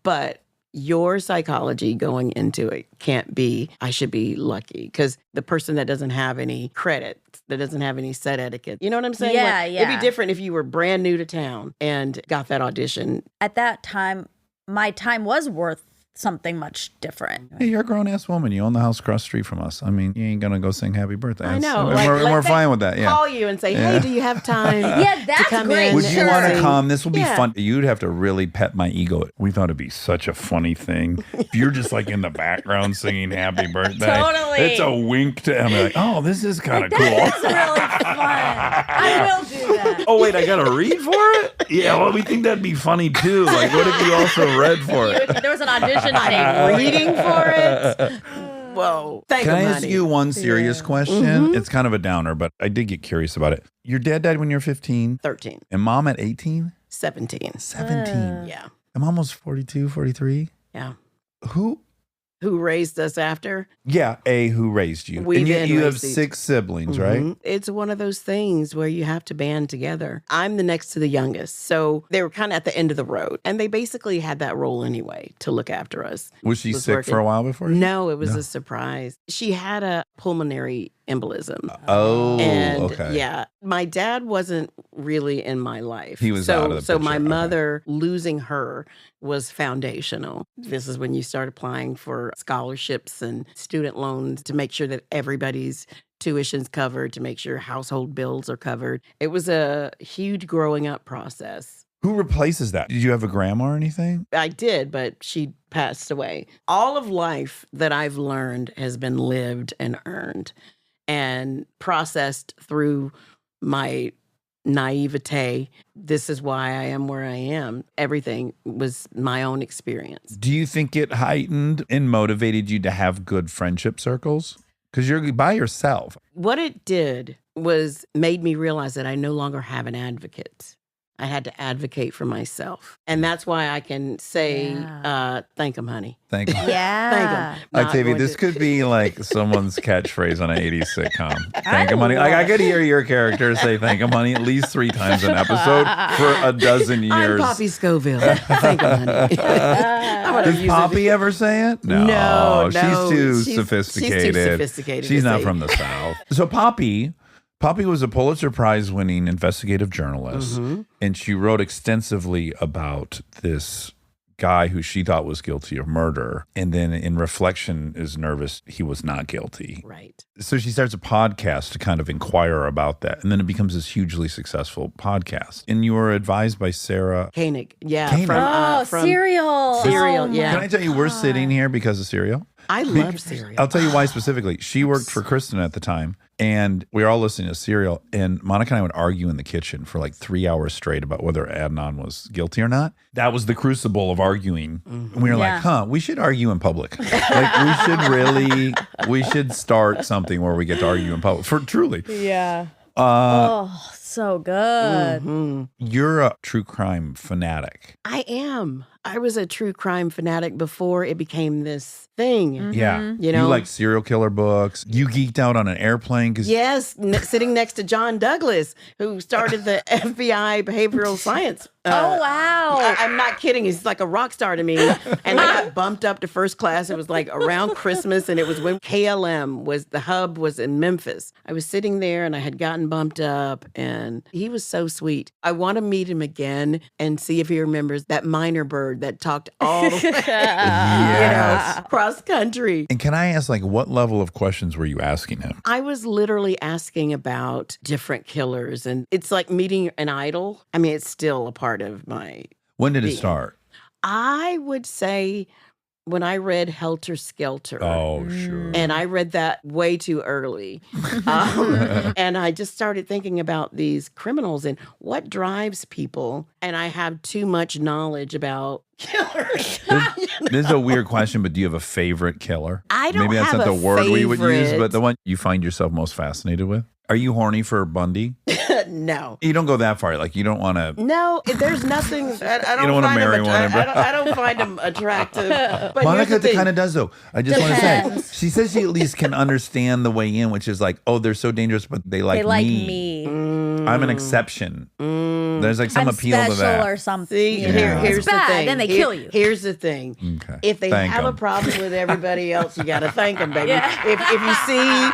But your psychology going into it can't be, I should be lucky. Because the person that doesn't have any credit, that doesn't have any set etiquette, you know what I'm saying?
Yeah,
It'd
yeah.
be different if you were brand new to town and got that audition.
At that time, my time was worth something much different.
Hey, you're a grown ass woman. You own the house across the street from us. I mean, you ain't gonna go sing Happy Birthday.
I know.
And
Like,
we're
they
fine with that. Yeah.
Call you and say, hey, do you have time
Yeah, that's
to come
great.
in?
Would you
Sure.
want to
and
come? This will be
Yeah.
fun. You'd have to really pet my ego. We thought it'd be such a funny thing if you're just like in the background singing Happy Birthday.
Totally.
It's a wink to him. Like, oh, this is kind of cool.
That's really fun. I will do that.
Oh wait, I gotta read for it? Yeah, well, we think that'd be funny too. Like, what if you also read for it?
There was an audition tape.
Reading for it? Whoa. Thank
Can I
you,
ask
honey.
you one serious question? It's kind of a downer, but I did get curious about it. Your dad died when you were 15,
13,
and mom at 18?
17.
17.
Yeah.
I'm almost 42, 43.
Yeah.
Who?
Who raised us after?
Yeah, who raised you?
We
and
then
you have
raised each-
6 siblings, right?
Mhm. It's one of those things where you have to band together. I'm the next to the youngest. So they were kind of at the end of the road. And they basically had that role anyway to look after us.
Was she
Was
sick
working.
for a while before?
No, it was a surprise. She had a pulmonary embolism.
Oh,
And
okay.
yeah, my dad wasn't really in my life.
He was
so,
out of the
So my
picture. Okay.
mother losing her was foundational. This is when you start applying for scholarships and student loans to make sure that everybody's tuition's covered, to make sure household bills are covered. It was a huge growing up process.
Who replaces that? Did you have a grandma or anything?
I did, but she passed away. All of life that I've learned has been lived and earned and processed through my naivete. This is why I am where I am. Everything was my own experience.
Do you think it heightened and motivated you to have good friendship circles? Because you're by yourself.
What it did was made me realize that I no longer have an advocate. I had to advocate for myself. And that's why I can say,
Yeah.
thank him, honey.
Thank you.
Yeah.
Thank him. Not
Octavia,
going
this
to-
could be like someone's catchphrase on an 80s sitcom. Thank him, honey. Like, I could hear your character say thank him, honey, at least 3 times an episode for a dozen
I'm
years.
Poppy Scoville. Thank him, honey. I'm gonna
Does
use it.
Poppy ever say it?
No,
she's too sophisticated.
She's too sophisticated.
She's
to
not
say.
from the South. So Poppy was a Pulitzer Prize winning investigative journalist, and she wrote extensively about this guy who she thought was guilty of murder, and then in reflection is nervous he was not guilty.
Right.
So she starts a podcast to kind of inquire about that, and then it becomes this hugely successful podcast. And you were advised by Sarah.
Koenig. Yeah.
Koenig.
From,
Oh,
from
cereal.
Cereal,
Oh, my
yeah.
Can I tell you, we're sitting here because of Serial.
I love cereal.
I'll tell you why specifically. She worked for Kristen at the time, and we were all listening to Serial, and Monica and I would argue in the kitchen for like 3 hours straight about whether Adnan was guilty or not. That was the crucible of arguing. And we were like, we should argue in public. Like, we should start something where we get to argue in public. For truly.
Yeah. So good.
You're a true crime fanatic.
I am. I was a true crime fanatic before it became this thing.
Yeah.
You know?
You like serial killer books. You geeked out on an airplane because
Yes, sitting next to John Douglas, who started the FBI behavioral science.
Oh, wow.
I'm not kidding. He's like a rock star to me. And I got bumped up to first class. It was like around Christmas, and it was when KLM was, the hub was in Memphis. I was sitting there and I had gotten bumped up, and he was so sweet. I want to meet him again and see if he remembers that minor bird that talked all the way,
Yes.
cross country.
And can I ask, like, what level of questions were you asking him?
I was literally asking about different killers, and it's like meeting an idol. I mean, it's still a part of my
When did it
being.
start?
I would say when I read Helter Skelter.
Oh, sure.
And I read that way too early. And I just started thinking about these criminals and what drives people. And I have too much knowledge about killers.
This is a weird question, but do you have a favorite killer?
I don't
Maybe that's
have
not the
a
word we would use,
favorite.
but the one you find yourself most fascinated with? Are you horny for Bundy?
No.
You don't go that far. Like, you don't want to.
No, there's nothing. I don't
don't wanna
find
marry
him.
one,
I don't find him attractive. But here's
Monica
the thing.
kind of does, though. I just want to say, she says she at least can understand the way in, which is like, oh, they're so dangerous, but they like me. I'm an exception. There's like some
I'm
appeal to
special
that.
or something.
See,
you know?
here's
It's
the
bad,
thing.
then they kill you.
Here's the thing.
Okay.
If they
Thank
have
'em.
a problem with everybody else, you got to thank them, baby. If you see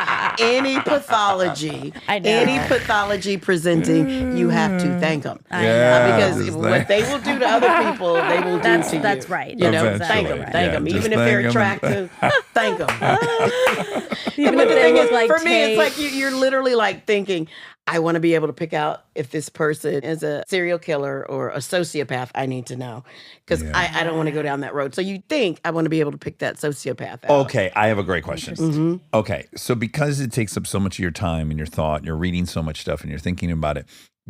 any pathology,
I know.
any pathology presenting, you have to thank them.
Yeah,
Because
just
what they will do to other people, they will do to you.
That's right.
You know,
Eventually.
thank them,
Yeah,
thank them.
just
Even if
thank
they're
'em.
attractive, thank them.
Even
But
if
the
they
thing
look
is,
like
for me,
Tate.
it's like you're literally like thinking, I want to be able to pick out if this person is a serial killer or a sociopath. I need to know because I don't want to go down that road. So you think I want to be able to pick that sociopath out.
Okay, I have a great question. Okay, so because it takes up so much of your time and your thought, and you're reading so much stuff and you're thinking about it,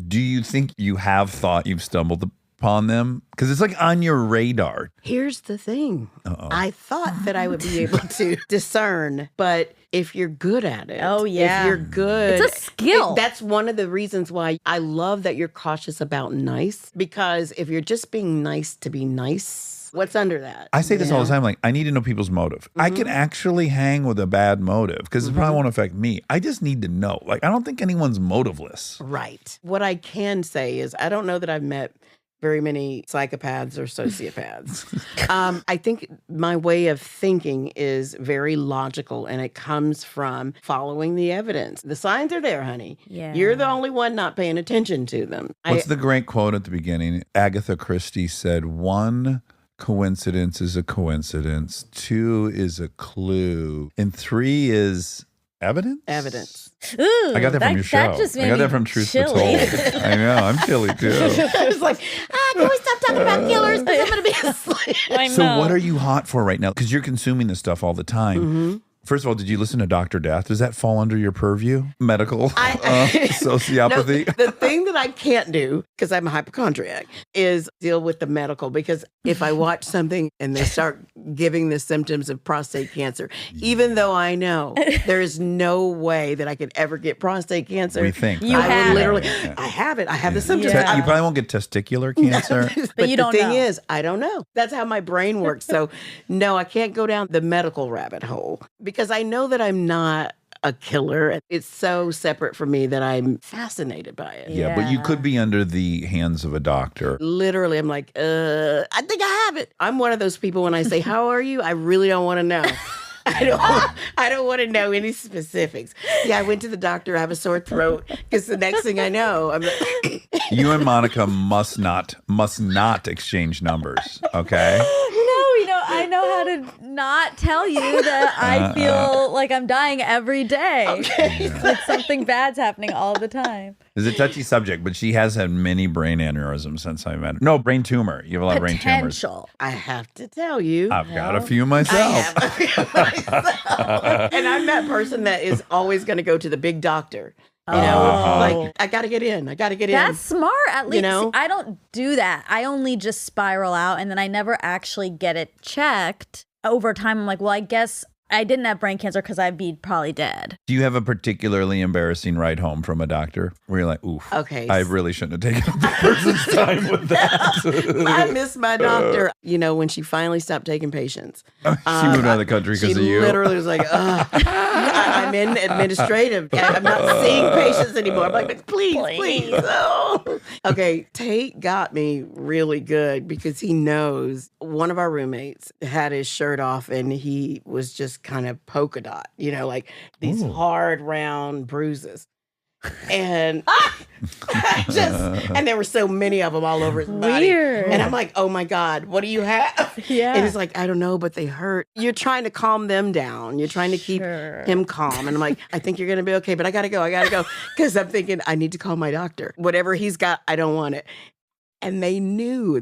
do you think you have thought you've stumbled upon them? Because it's like on your radar.
Here's the thing. I thought that I would be able to discern, but if you're good at it,
Oh, yeah.
if you're good,
It's a skill.
That's one of the reasons why I love that you're cautious about nice, because if you're just being nice to be nice, what's under that?
I say this
You
all the
know?
time, like, I need to know people's motive. I can actually hang with a bad motive because it probably won't affect me. I just need to know. Like, I don't think anyone's motiveless.
Right. What I can say is I don't know that I've met very many psychopaths or sociopaths. I think my way of thinking is very logical, and it comes from following the evidence. The signs are there, honey.
Yeah.
You're the only one not paying attention to them.
What's the great quote at the beginning? Agatha Christie said, "One coincidence is a coincidence, two is a clue, and three is evidence."
Evidence.
Ooh,
I got that from your show.
That just
I
made
got
me
that from Truth Be
chilly.
Told. I know, I'm chilly too.
I was like, can we stop talking about killers? Because I'm going to be asleep.
I
So
know.
what are you hot for right now? Because you're consuming this stuff all the time. First of all, did you listen to Dr. Death? Does that fall under your purview? Medical sociopathy?
No, the thing that I can't do, because I'm a hypochondriac, is deal with the medical. Because if I watch something and they start giving the symptoms of prostate cancer, even though I know there is no way that I could ever get prostate cancer,
We think.
You
I
have
would
it.
literally,
Yeah.
I have it. I have the symptoms.
Yeah.
You probably won't get testicular cancer.
But
you
the
don't
thing
know.
is, I don't know. That's how my brain works. So, no, I can't go down the medical rabbit hole because I know that I'm not a killer. It's so separate from me that I'm fascinated by it.
Yeah, but you could be under the hands of a doctor.
Literally, I'm like, I think I have it. I'm one of those people when I say, how are you? I really don't want to know. I don't want to know any specifics. Yeah, I went to the doctor. I have a sore throat because the next thing I know, I'm like,
You and Monica must not exchange numbers, okay?
No, I know know how to not tell you that I feel like I'm dying every day.
Okay.
Like something bad's happening all the time.
It's a touchy subject, but she has had many brain aneurysms since I met her. No, brain tumor. You have a lot of brain tumors.
Potential.
I have to tell you.
I've got a few
I
myself.
have a few myself. And I'm that person that is always going to go to the big doctor. You know, like, I got to get in. I got to get in.
That's smart, at least.
You know?
I don't do that. I only just spiral out, and then I never actually get it checked. Over time, I'm like, well, I guess I didn't have brain cancer because I'd be probably dead.
Do you have a particularly embarrassing ride home from a doctor where you're like, oof,
Okay.
I really shouldn't have taken up the person's time with that?
I miss my doctor. You know, when she finally stopped taking patients.
She moved out of the country because of
She
you.
literally was like, I'm in administrative. I'm not seeing patients anymore. I'm like, please. Oh. Okay, Tate got me really good because he knows one of our roommates had his shirt off and he was just kind of polka dot, you know, like these hard, round bruises. And and there were so many of them all over his body.
Weird.
And I'm like, oh my God, what do you have?
Yeah.
And he's like, I don't know, but they hurt. You're trying to calm them down. You're trying to keep him calm. And I'm like, I think you're going to be okay, but I got to go. Because I'm thinking, I need to call my doctor. Whatever he's got, I don't want it. And they knew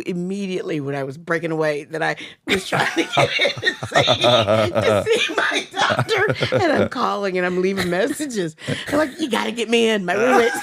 immediately when I was breaking away that I was trying to get in to see my doctor. And I'm calling and I'm leaving messages. I'm like, you got to get me in. My roommate's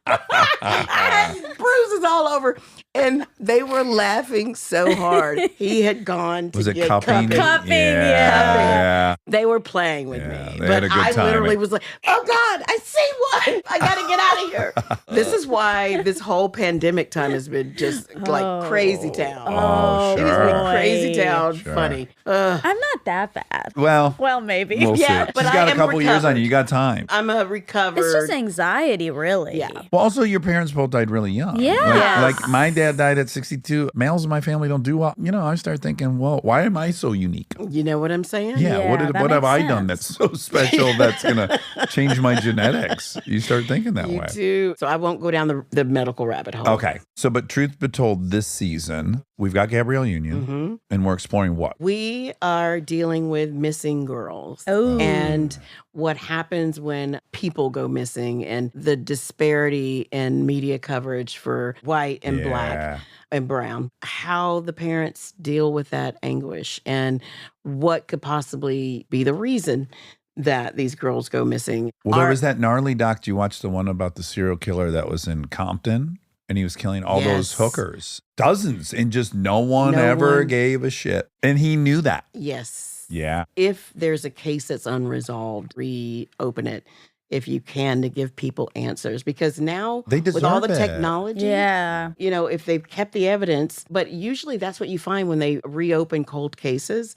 I had bruises all over. And they were laughing so hard. He had gone to
Was it
get
cupping?
Cupping,
Yeah.
They were playing with
Yeah,
me.
they
But
had a good
I
time.
literally was like, oh God, I see one. I got to get out of here. This is why this whole pandemic time has been just like crazy town.
Oh,
It has
sure.
been crazy town
Sure.
funny.
I'm not that bad.
Well,
Maybe.
we'll
Yeah,
see.
but
She's
I
got a
am
couple years on
recovered.
you. You got time.
I'm a recovered.
It's just anxiety, really.
Yeah.
Well, also, your parents both died really young.
Yeah.
Like my dad died at 62. Males in my family don't do well. You know, I start thinking, well, why am I so unique?
You know what I'm saying?
Yeah,
Yeah,
what
that
have I
makes
done
sense.
that's so special that's going to change my genetics? You start thinking that
You
way.
too. So I won't go down the medical rabbit hole.
Okay. So, but truth be told, this season, we've got Gabrielle Union, and we're exploring what?
We are dealing with missing girls.
Oh.
And what happens when people go missing and the disparity in media coverage for white and black and brown, how the parents deal with that anguish and what could possibly be the reason that these girls go missing.
Well, there was that gnarly doc. You watched the one about the serial killer that was in Compton, and he was killing all those
Yes.
hookers, dozens, and just no one
No
ever
one-
gave a shit. And he knew that.
Yes.
Yeah.
If there's a case that's unresolved, reopen it if you can to give people answers. Because now,
They
with all the
deserve it.
technology,
Yeah.
you know, if they've kept the evidence, but usually that's what you find when they reopen cold cases,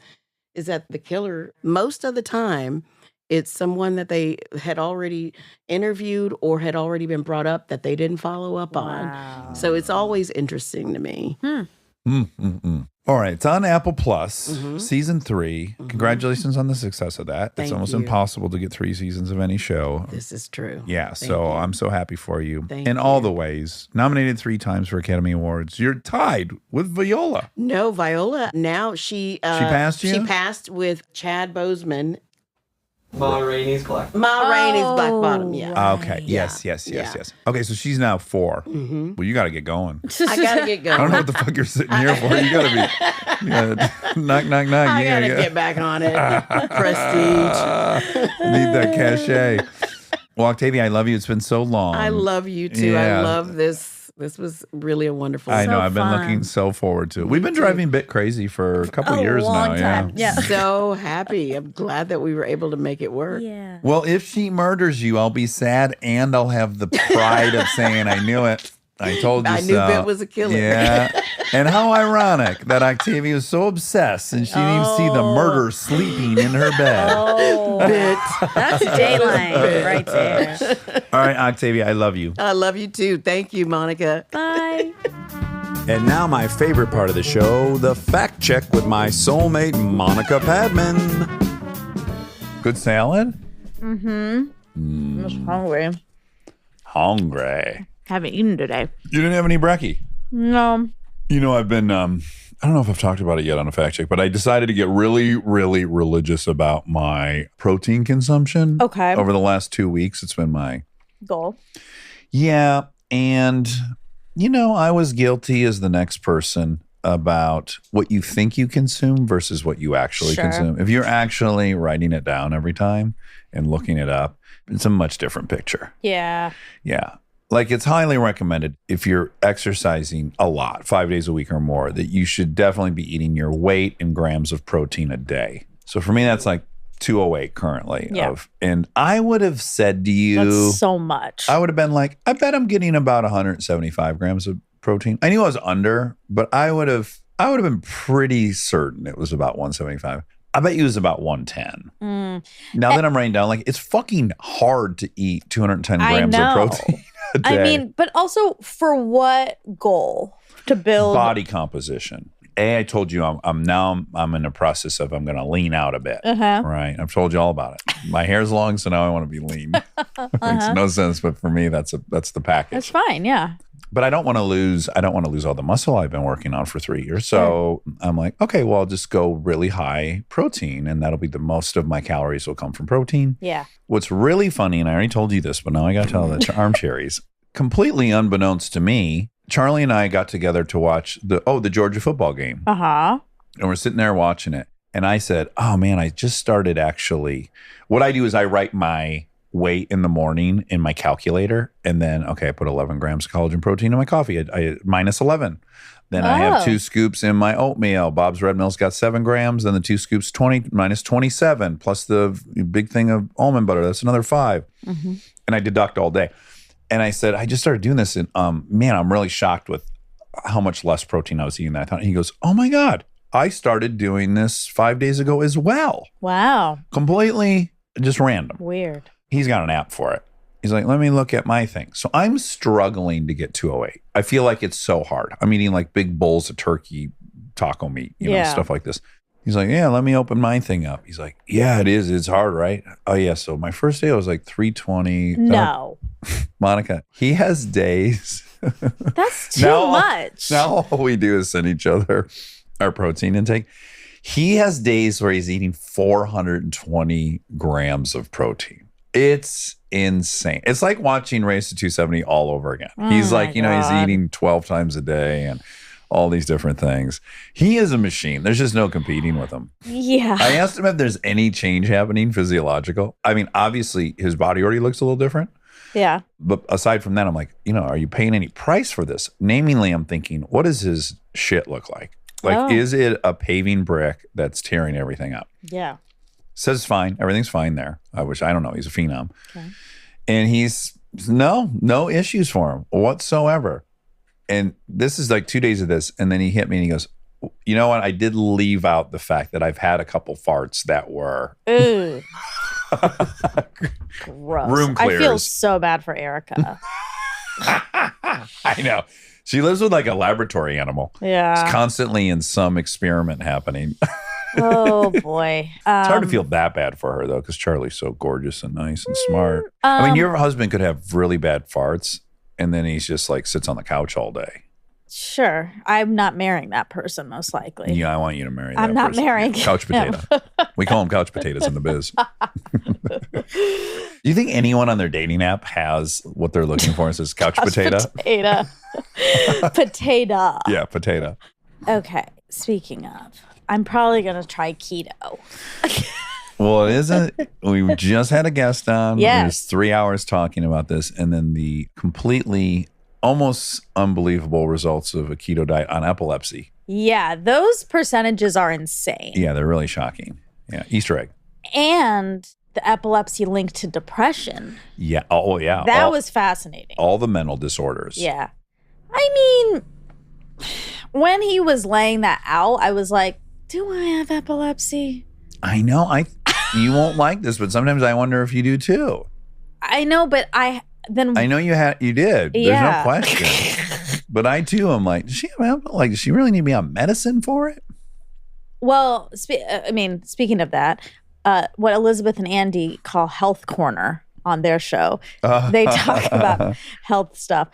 is that the killer, most of the time, it's someone that they had already interviewed or had already been brought up that they didn't follow up on. So it's always interesting to me.
All right. It's on Apple Plus, season 3. Congratulations on the success of that.
Thank
it's almost
you.
impossible to get 3 seasons of any show.
This is true.
Yeah,
Thank
so
you.
I'm so happy for you.
Thank
in all
you.
the ways. Nominated 3 times for Academy Awards. You're tied with Viola.
No, Viola, now she
passed you?
She passed with Chad Boseman.
Ma Rainey's Black.
Ma Rainey's Black Bottom, yeah.
Okay. Yes.
Yeah.
Okay, so she's now 4. Well, you got to get going.
I gotta get
I don't
going.
know what the fuck you're sitting here for. You got to be knock, knock, knock.
I
You
gotta
gotta
get back on it. Prestige.
Need that cachet. Well, Octavia, I love you. It's been so long.
I love you too.
Yeah.
I love this. This was really a wonderful.
I know.
So
I've been
fun.
looking so forward to it. We've been driving a bit crazy for a couple years
long
now.
time.
Yeah.
Yeah.
So happy. I'm glad that we were able to make it work.
Yeah.
Well, if she murders you, I'll be sad and I'll have the pride of saying I knew it. I told you
I
so.
knew Bit was a killer.
Yeah. And how ironic that Octavia was so obsessed and she didn't even see the murderer sleeping in her bed.
Oh,
Bit.
that's Dayline right there.
All right, Octavia, I love you.
I love you too. Thank you, Monica.
Bye.
And now my favorite part of the show, the fact check with my soulmate, Monica Padman.
Good salad?
I'm just hungry.
Hungry.
Haven't eaten today.
You didn't have any brekkie?
No.
You know, I've been I don't know if I've talked about it yet on a fact check, but I decided to get really, really religious about my protein consumption.
Okay.
Over the last 2 weeks, it's been my
Goal.
Yeah. And, I was guilty as the next person about what you think you consume versus what you actually
Sure.
consume. If you're actually writing it down every time and looking it up, it's a much different picture.
Yeah.
Yeah. Like it's highly recommended if you're exercising a lot, 5 days a week or more, that you should definitely be eating your weight in grams of protein a day. So for me, that's like 208 currently.
Yeah.
And I would have said to you,
That's so much.
I would have been like, I bet I'm getting about 175 grams of protein. I knew I was under, but I would have been pretty certain it was about 175. I bet you it was about 110. Now that I'm writing down, like it's fucking hard to eat 210
I
grams of
know.
protein a day.
but also for what goal? To build
Body composition. I told you I'm in the process of I'm going to lean out a bit. Right. I've told you all about it. My hair's long, so now I want to be lean. Makes no sense, but for me, that's the package.
That's fine. Yeah.
But I don't want to lose all the muscle I've been working on for 3 years. So I'm like, okay, well, I'll just go really high protein, and that'll be the most of my calories will come from protein.
Yeah.
What's really funny, and I already told you this, but now I got to tell the Armcharies, completely unbeknownst to me, Charlie and I got together to watch the Georgia football game.
Uh-huh.
And we're sitting there watching it. And I said, oh man, I just started actually. What I do is I write my weight in the morning in my calculator. And then, okay, I put 11 grams of collagen protein in my coffee. I minus 11. Then I have 2 scoops in my oatmeal. Bob's Red Mill's got 7 grams. Then the 2 scoops, 20 minus 27, plus the big thing of almond butter. That's another 5. And I deduct all day. And I said, I just started doing this. And man, I'm really shocked with how much less protein I was eating than I thought. And he goes, oh my God, I started doing this 5 days ago as well.
Wow.
Completely just random.
Weird.
He's got an app for it. He's like, let me look at my thing. So I'm struggling to get 208. I feel like it's so hard. I'm eating like big bowls of turkey, taco meat, stuff like this. He's like, yeah, let me open my thing up. He's like, yeah, it is. It's hard, right? Oh, yeah. So my first day I was like 320.
No.
Monica, he has days.
That's too much.
Now all we do is send each other our protein intake. He has days where he's eating 420 grams of protein. It's insane. It's like watching Race to 270 all over again. He's like, he's eating 12 times a day and all these different things. He is a machine. There's just no competing with him.
Yeah.
I asked him if there's any change happening physiological. I mean, obviously his body already looks a little different.
Yeah.
But aside from that, I'm like, are you paying any price for this? Namely, I'm thinking, what does his shit look like? Like, is it a paving brick that's tearing everything up?
Yeah.
Says fine. Everything's fine there. I don't know. He's a phenom.
Okay.
And he's, no issues for him whatsoever. And this is like 2 days of this. And then he hit me and he goes, you know what? I did leave out the fact that I've had a couple farts that were.
Ooh. Gross.
Room
I feel
clears.
so bad for Erica.
I know. She lives with like a laboratory animal.
Yeah.
It's constantly in some experiment happening.
Oh, boy.
It's hard to feel that bad for her, though, because Charlie's so gorgeous and nice and smart. I mean, your husband could have really bad farts, and then he's just like sits on the couch all day.
Sure. I'm not marrying that person, most likely.
Yeah, I want you to marry that
I'm not
person.
marrying
Couch
him.
potato. We call them couch potatoes in the biz. Do you think anyone on their dating app has what they're looking for and says couch potato?
Potato. Potato.
Yeah, potato.
Okay. Speaking of, I'm probably going to try keto.
Well, it isn't. We just had a guest on.
Yes.
It was 3 hours talking about this, and then the completely, almost unbelievable results of a keto diet on epilepsy.
Yeah, those percentages are insane.
Yeah, they're really shocking. Yeah, Easter egg.
And the epilepsy linked to depression.
Yeah. Oh, yeah.
That was fascinating.
All the mental disorders.
Yeah. I mean, when he was laying that out, I was like, do I have epilepsy?
I know. You won't like this, but sometimes I wonder if you do too.
I know, but I know
you did. There's
Yeah.
no question. But I too am like, does she really need to be on medicine for it?
Well, speaking of that, what Elizabeth and Andy call Health Corner on their show, they talk about health stuff.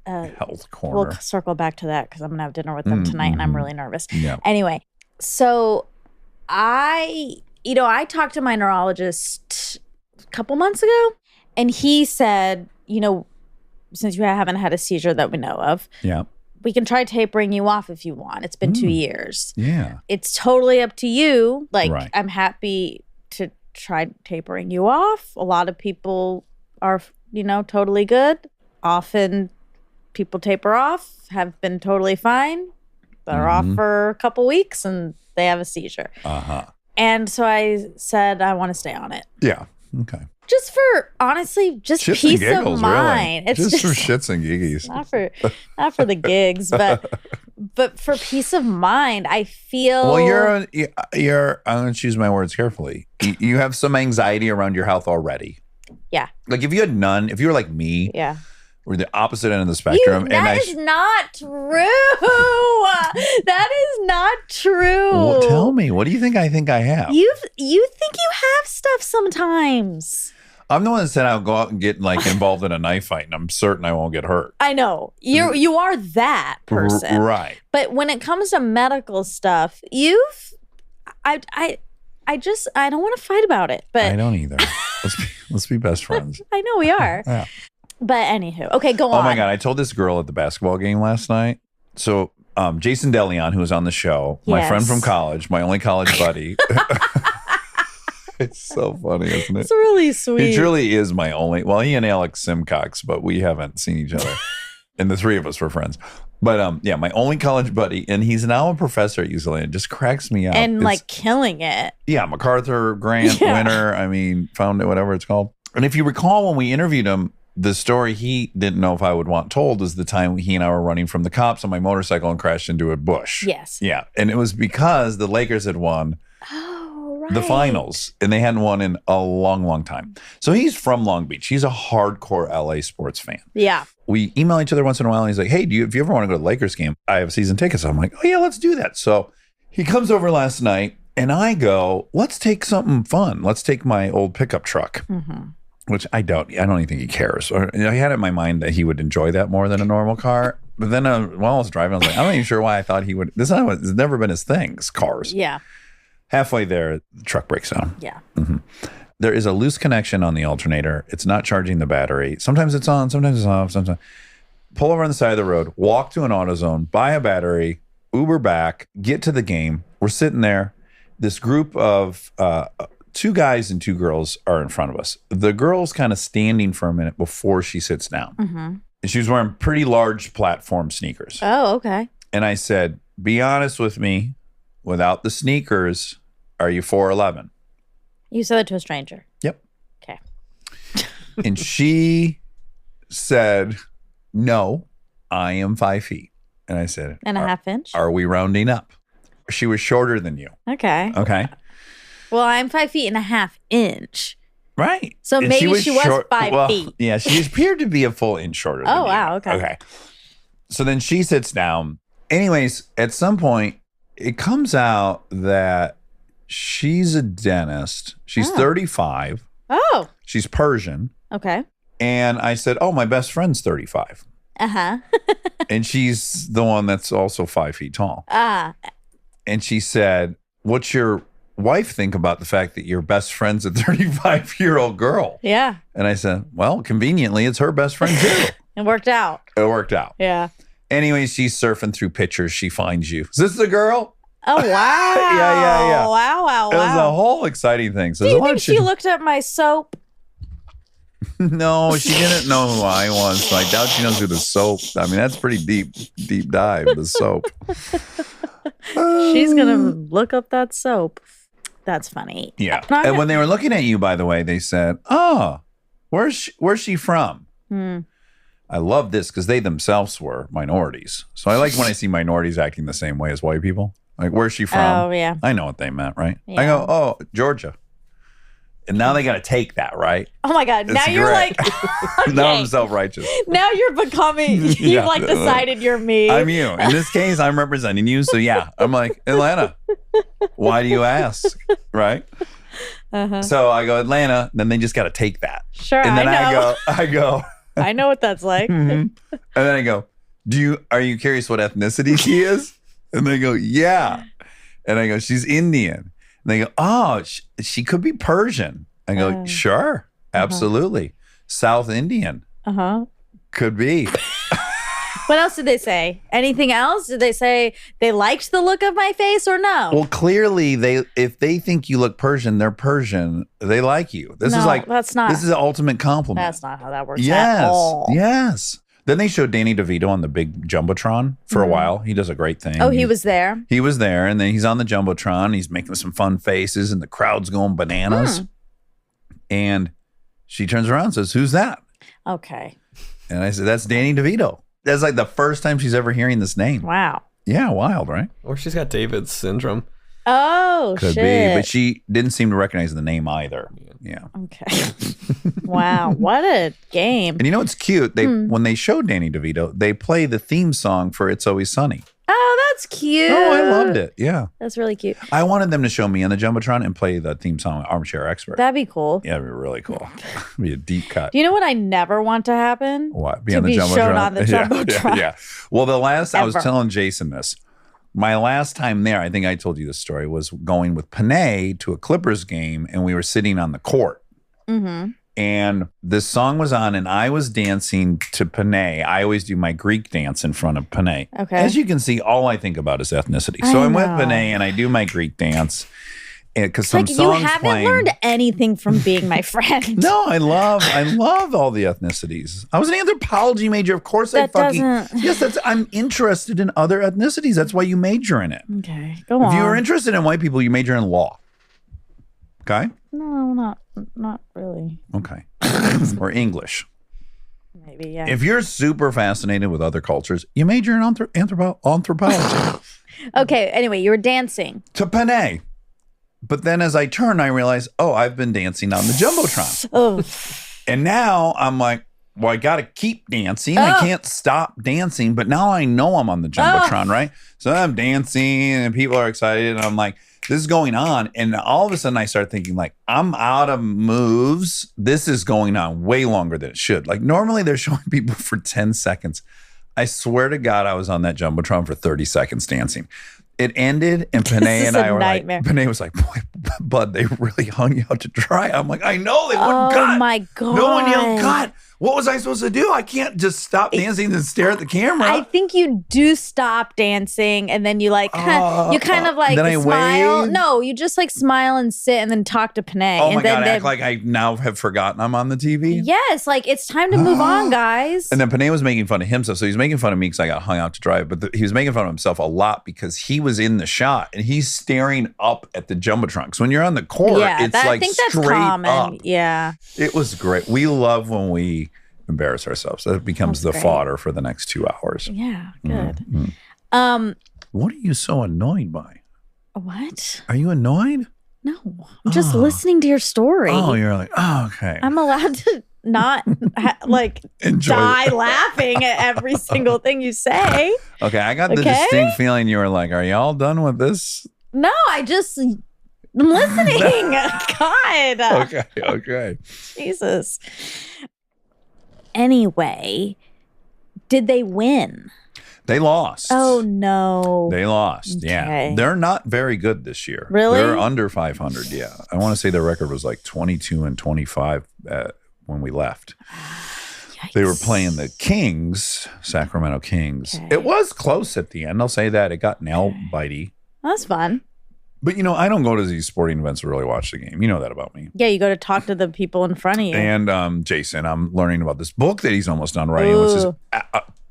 Health corner.
We'll circle back to that because I'm going to have dinner with them tonight and I'm really nervous.
Yeah.
Anyway, so I talked to my neurologist a couple months ago and he said, since you haven't had a seizure that we know of,
Yeah.
we can try tapering you off if you want. It's been 2 years.
Yeah.
It's totally up to you. Like,
Right.
I'm happy to try tapering you off. A lot of people are, totally good. Often people taper off, have been totally fine. They're off for a couple weeks and they have a seizure.
Uh-huh.
And so I said, I want to stay on it.
Yeah. Okay.
Just for, honestly, just
Shits and
peace
giggles,
of mind.
really. Just for shits and giggies.
not for the gigs, but for peace of mind. I feel
Well, you're. I'm going to choose my words carefully. You have some anxiety around your health already.
Yeah.
Like if you had none, if you were like me,
Yeah.
we're the opposite end of the spectrum.
That is not true. That is not true.
Well, tell me, what do you think I have?
You think you have stuff sometimes.
I'm the one that said I'll go out and get involved in a knife fight, and I'm certain I won't get hurt.
I know. You are that person.
Right.
But when it comes to medical stuff, I don't want to fight about it. But
I don't either. Let's be best friends.
I know we are.
Yeah.
But anywho, okay, go on.
Oh my God. I told this girl at the basketball game last night. So Jason DeLeon, who was on the show, my
Yes.
friend from college, my only college buddy. It's so funny, isn't it?
It's really sweet.
He truly is my only. Well, he and Alex Simcox, but we haven't seen each other. And the three of us were friends. But yeah, my only college buddy, and he's now a professor at UCLA. It just cracks me up.
And
It's-
killing it.
yeah, MacArthur Grant winner. I mean, found it, whatever it's called. And if you recall, when we interviewed him, the story he didn't know if I would want told was the time he and I were running from the cops on my motorcycle and crashed into a bush.
Yes.
Yeah, and it was because the Lakers had won
Oh, right.
the finals, and they hadn't won in a long, long time. So he's from Long Beach. He's a hardcore LA sports fan.
Yeah.
We email each other once in a while, and he's like, hey, if you ever want to go to the Lakers game, I have season tickets. I'm like, oh, yeah, let's do that. So he comes over last night, and I go, let's take something fun. Let's take my old pickup truck, which I don't even think he cares. Or, I had it in my mind that he would enjoy that more than a normal car. But then while I was driving, I was like, I'm not even sure why I thought he would. It's never been his thing, cars.
Yeah.
Halfway there, the truck breaks down.
Yeah.
There is a loose connection on the alternator. It's not charging the battery. Sometimes it's on, sometimes it's off, sometimes. Pull over on the side of the road, walk to an AutoZone, buy a battery, Uber back, get to the game. We're sitting there. This group of 2 guys and 2 girls are in front of us. The girl's kind of standing for a minute before she sits down. And she was wearing pretty large platform sneakers.
Oh, okay.
And I said, be honest with me, without the sneakers, are you 4'11"?
You said that to a stranger.
Yep.
Okay.
And she said, no, I am 5 feet. And I said,
And a half inch?
are we rounding up? She was shorter than you.
Okay.
Okay.
Well, I'm 5 feet and a half inch.
Right.
So
And
maybe she was 5 feet.
Yeah, she appeared to be a full inch shorter than
Oh,
you.
wow, okay.
Okay. So then she sits down. Anyways, at some point, it comes out that she's a dentist. She's 35.
Oh,
She's Persian.
okay.
And I said, oh, my best friend's 35.
Uh-huh.
And she's the one that's also 5 feet tall. And she said, what's your wife think about the fact that your best friend's a 35-year-old girl?
Yeah.
And I said, well, conveniently, it's her best friend too.
It worked out.
It worked out.
Yeah.
Anyways, she's surfing through pictures. She finds you. Is this the girl?
Oh, wow.
Yeah.
Wow.
It was a whole exciting thing. So
Do
there's
you
a lot
think
of
she
shit-
looked at my soap?
No, she didn't know who I was. So I doubt she knows who the soap. I mean, that's pretty deep dive, the soap.
She's going to look up that soap. That's funny.
Yeah.
No, I'm
And
not-
when they were looking at you, by the way, they said, oh, where's she from? I love this because they themselves were minorities. So I like when I see minorities acting the same way as white people. Like, where's she from?
Oh, yeah.
I know what they meant, right? I
Yeah.
go, oh, Georgia. And now they got to take that, right?
Oh, my God. Now
It's
you're
great.
like,
Now
okay.
I'm self-righteous.
Now you're becoming, you've
Yeah.
like decided you're me.
I'm you. In this case, I'm representing you. So yeah, I'm like, Atlanta. Why do you ask? Right? So I go, Atlanta. Then they just got to take that.
Sure,
And then
I know.
I go,
I know what that's like.
And then I go, are you curious what ethnicity she is? And they go, yeah. And I go, she's Indian. And they go, oh, she could be Persian. I go, sure, absolutely. South Indian. Could be.
What else did they say? Anything else? Did they say they liked the look of my face or no?
Well, clearly, if they think you look Persian, they're Persian. They like you. This is
that's not.
This is an ultimate compliment.
That's not how that works at all.
Yes. Then they showed Danny DeVito on the big Jumbotron for a while. He does a great thing.
Oh, he was there?
He was there, and then he's on the Jumbotron. He's making some fun faces, and the crowd's going bananas. And she turns around and says, who's that?
Okay.
And I said, that's Danny DeVito. That's like the first time she's ever hearing this name.
Wow.
Yeah, wild, right?
Or she's got David's syndrome.
Oh,
Could
shit.
be, but she didn't seem to recognize the name either. Yeah.
Okay. Wow. What a game.
And you know what's cute? When they showed Danny DeVito, they play the theme song for It's Always Sunny.
Oh, that's cute.
Oh, I loved it. Yeah.
That's really cute.
I wanted them to show me on the Jumbotron and play the theme song Armchair Expert.
That'd be cool.
Yeah, it'd be really cool. It'd be a deep cut.
Do you know what I never want to happen?
What?
To be shown on the Jumbotron.
Yeah. Well, I was
Ever.
telling Jason this. My last time there, I think I told you this story, was going with Panay to a Clippers game, and we were sitting on the court. And this song was on, and I was dancing to Panay. I always do my Greek dance in front of Panay.
Okay.
As you can see, all I think about is ethnicity. So I'm with Panay, and I do my Greek dance. Because some
Like, you
songs
haven't
playing.
learned anything from being my friend.
No, I love all the ethnicities. I was an anthropology major. Of course, I'm interested in other ethnicities. That's why you major in it.
Okay, go on.
If you were interested in white people, you major in law. Okay?
No, not really.
Okay. Or English.
Maybe, yeah.
If you're super fascinated with other cultures, you major in anthropology.
Okay, anyway, you were dancing.
To Panay. But then as I turn, I realize, I've been dancing on the Jumbotron.
Oh.
And now I'm like, well, I got to keep dancing. I can't stop dancing. But now I know I'm on the Jumbotron, right? So I'm dancing and people are excited. And I'm like, this is going on. And all of a sudden I start thinking like, I'm out of moves. This is going on way longer than it should. Like normally they're showing people for 10 seconds. I swear to God, I was on that Jumbotron for 30 seconds dancing. It ended, and Panay and I were
nightmare.
like, Panay was like, boy, bud, they really hung you out to dry. I'm like, I know, they wouldn't cut.
Oh my God.
No one yelled cut. What was I supposed to do? I can't just stop dancing and stare at the camera.
I think you do stop dancing and then you like, you kind of like
then I
smile.
wave?
No, you just like smile and sit and then talk to Panay.
Oh
and
my
then
God, act like I now have forgotten I'm on the TV.
Yes, like it's time to move on, guys.
And then Panay was making fun of himself. So he's making fun of me because I got hung out to dry. But he was making fun of himself a lot because he was in the shot and he's staring up at the Jumbotron. Because when you're on the court, it's like
I think that's
straight
common.
up.
Yeah.
It was great. We love when we embarrass ourselves. That becomes
That's
the
great.
fodder for the next 2 hours.
Yeah, good.
Mm-hmm. What are you so annoyed by?
What?
Are you annoyed?
No, I'm just listening to your story.
Oh, you're like, okay.
I'm allowed to not like
Enjoy
die
it.
laughing at every single thing you say.
Okay, I got the
Okay?
distinct feeling you were like, are y'all done with this?
No, I'm listening. God.
Okay.
Jesus. Anyway, did they win?
They lost.
Oh no.
They lost.
Okay.
Yeah. They're not very good this year.
Really?
They're under 500. Yeah. I want to say their record was like 22 and 25 when we left. They were playing the Kings, Sacramento Kings.
Okay.
It was close at the end. I'll say that. It got nail bitey.
That's fun.
But, I don't go to these sporting events to really watch the game. You know that about me.
Yeah, you go to talk to the people in front of you.
And Jason, I'm learning about this book that he's almost done writing, which is
Ooh.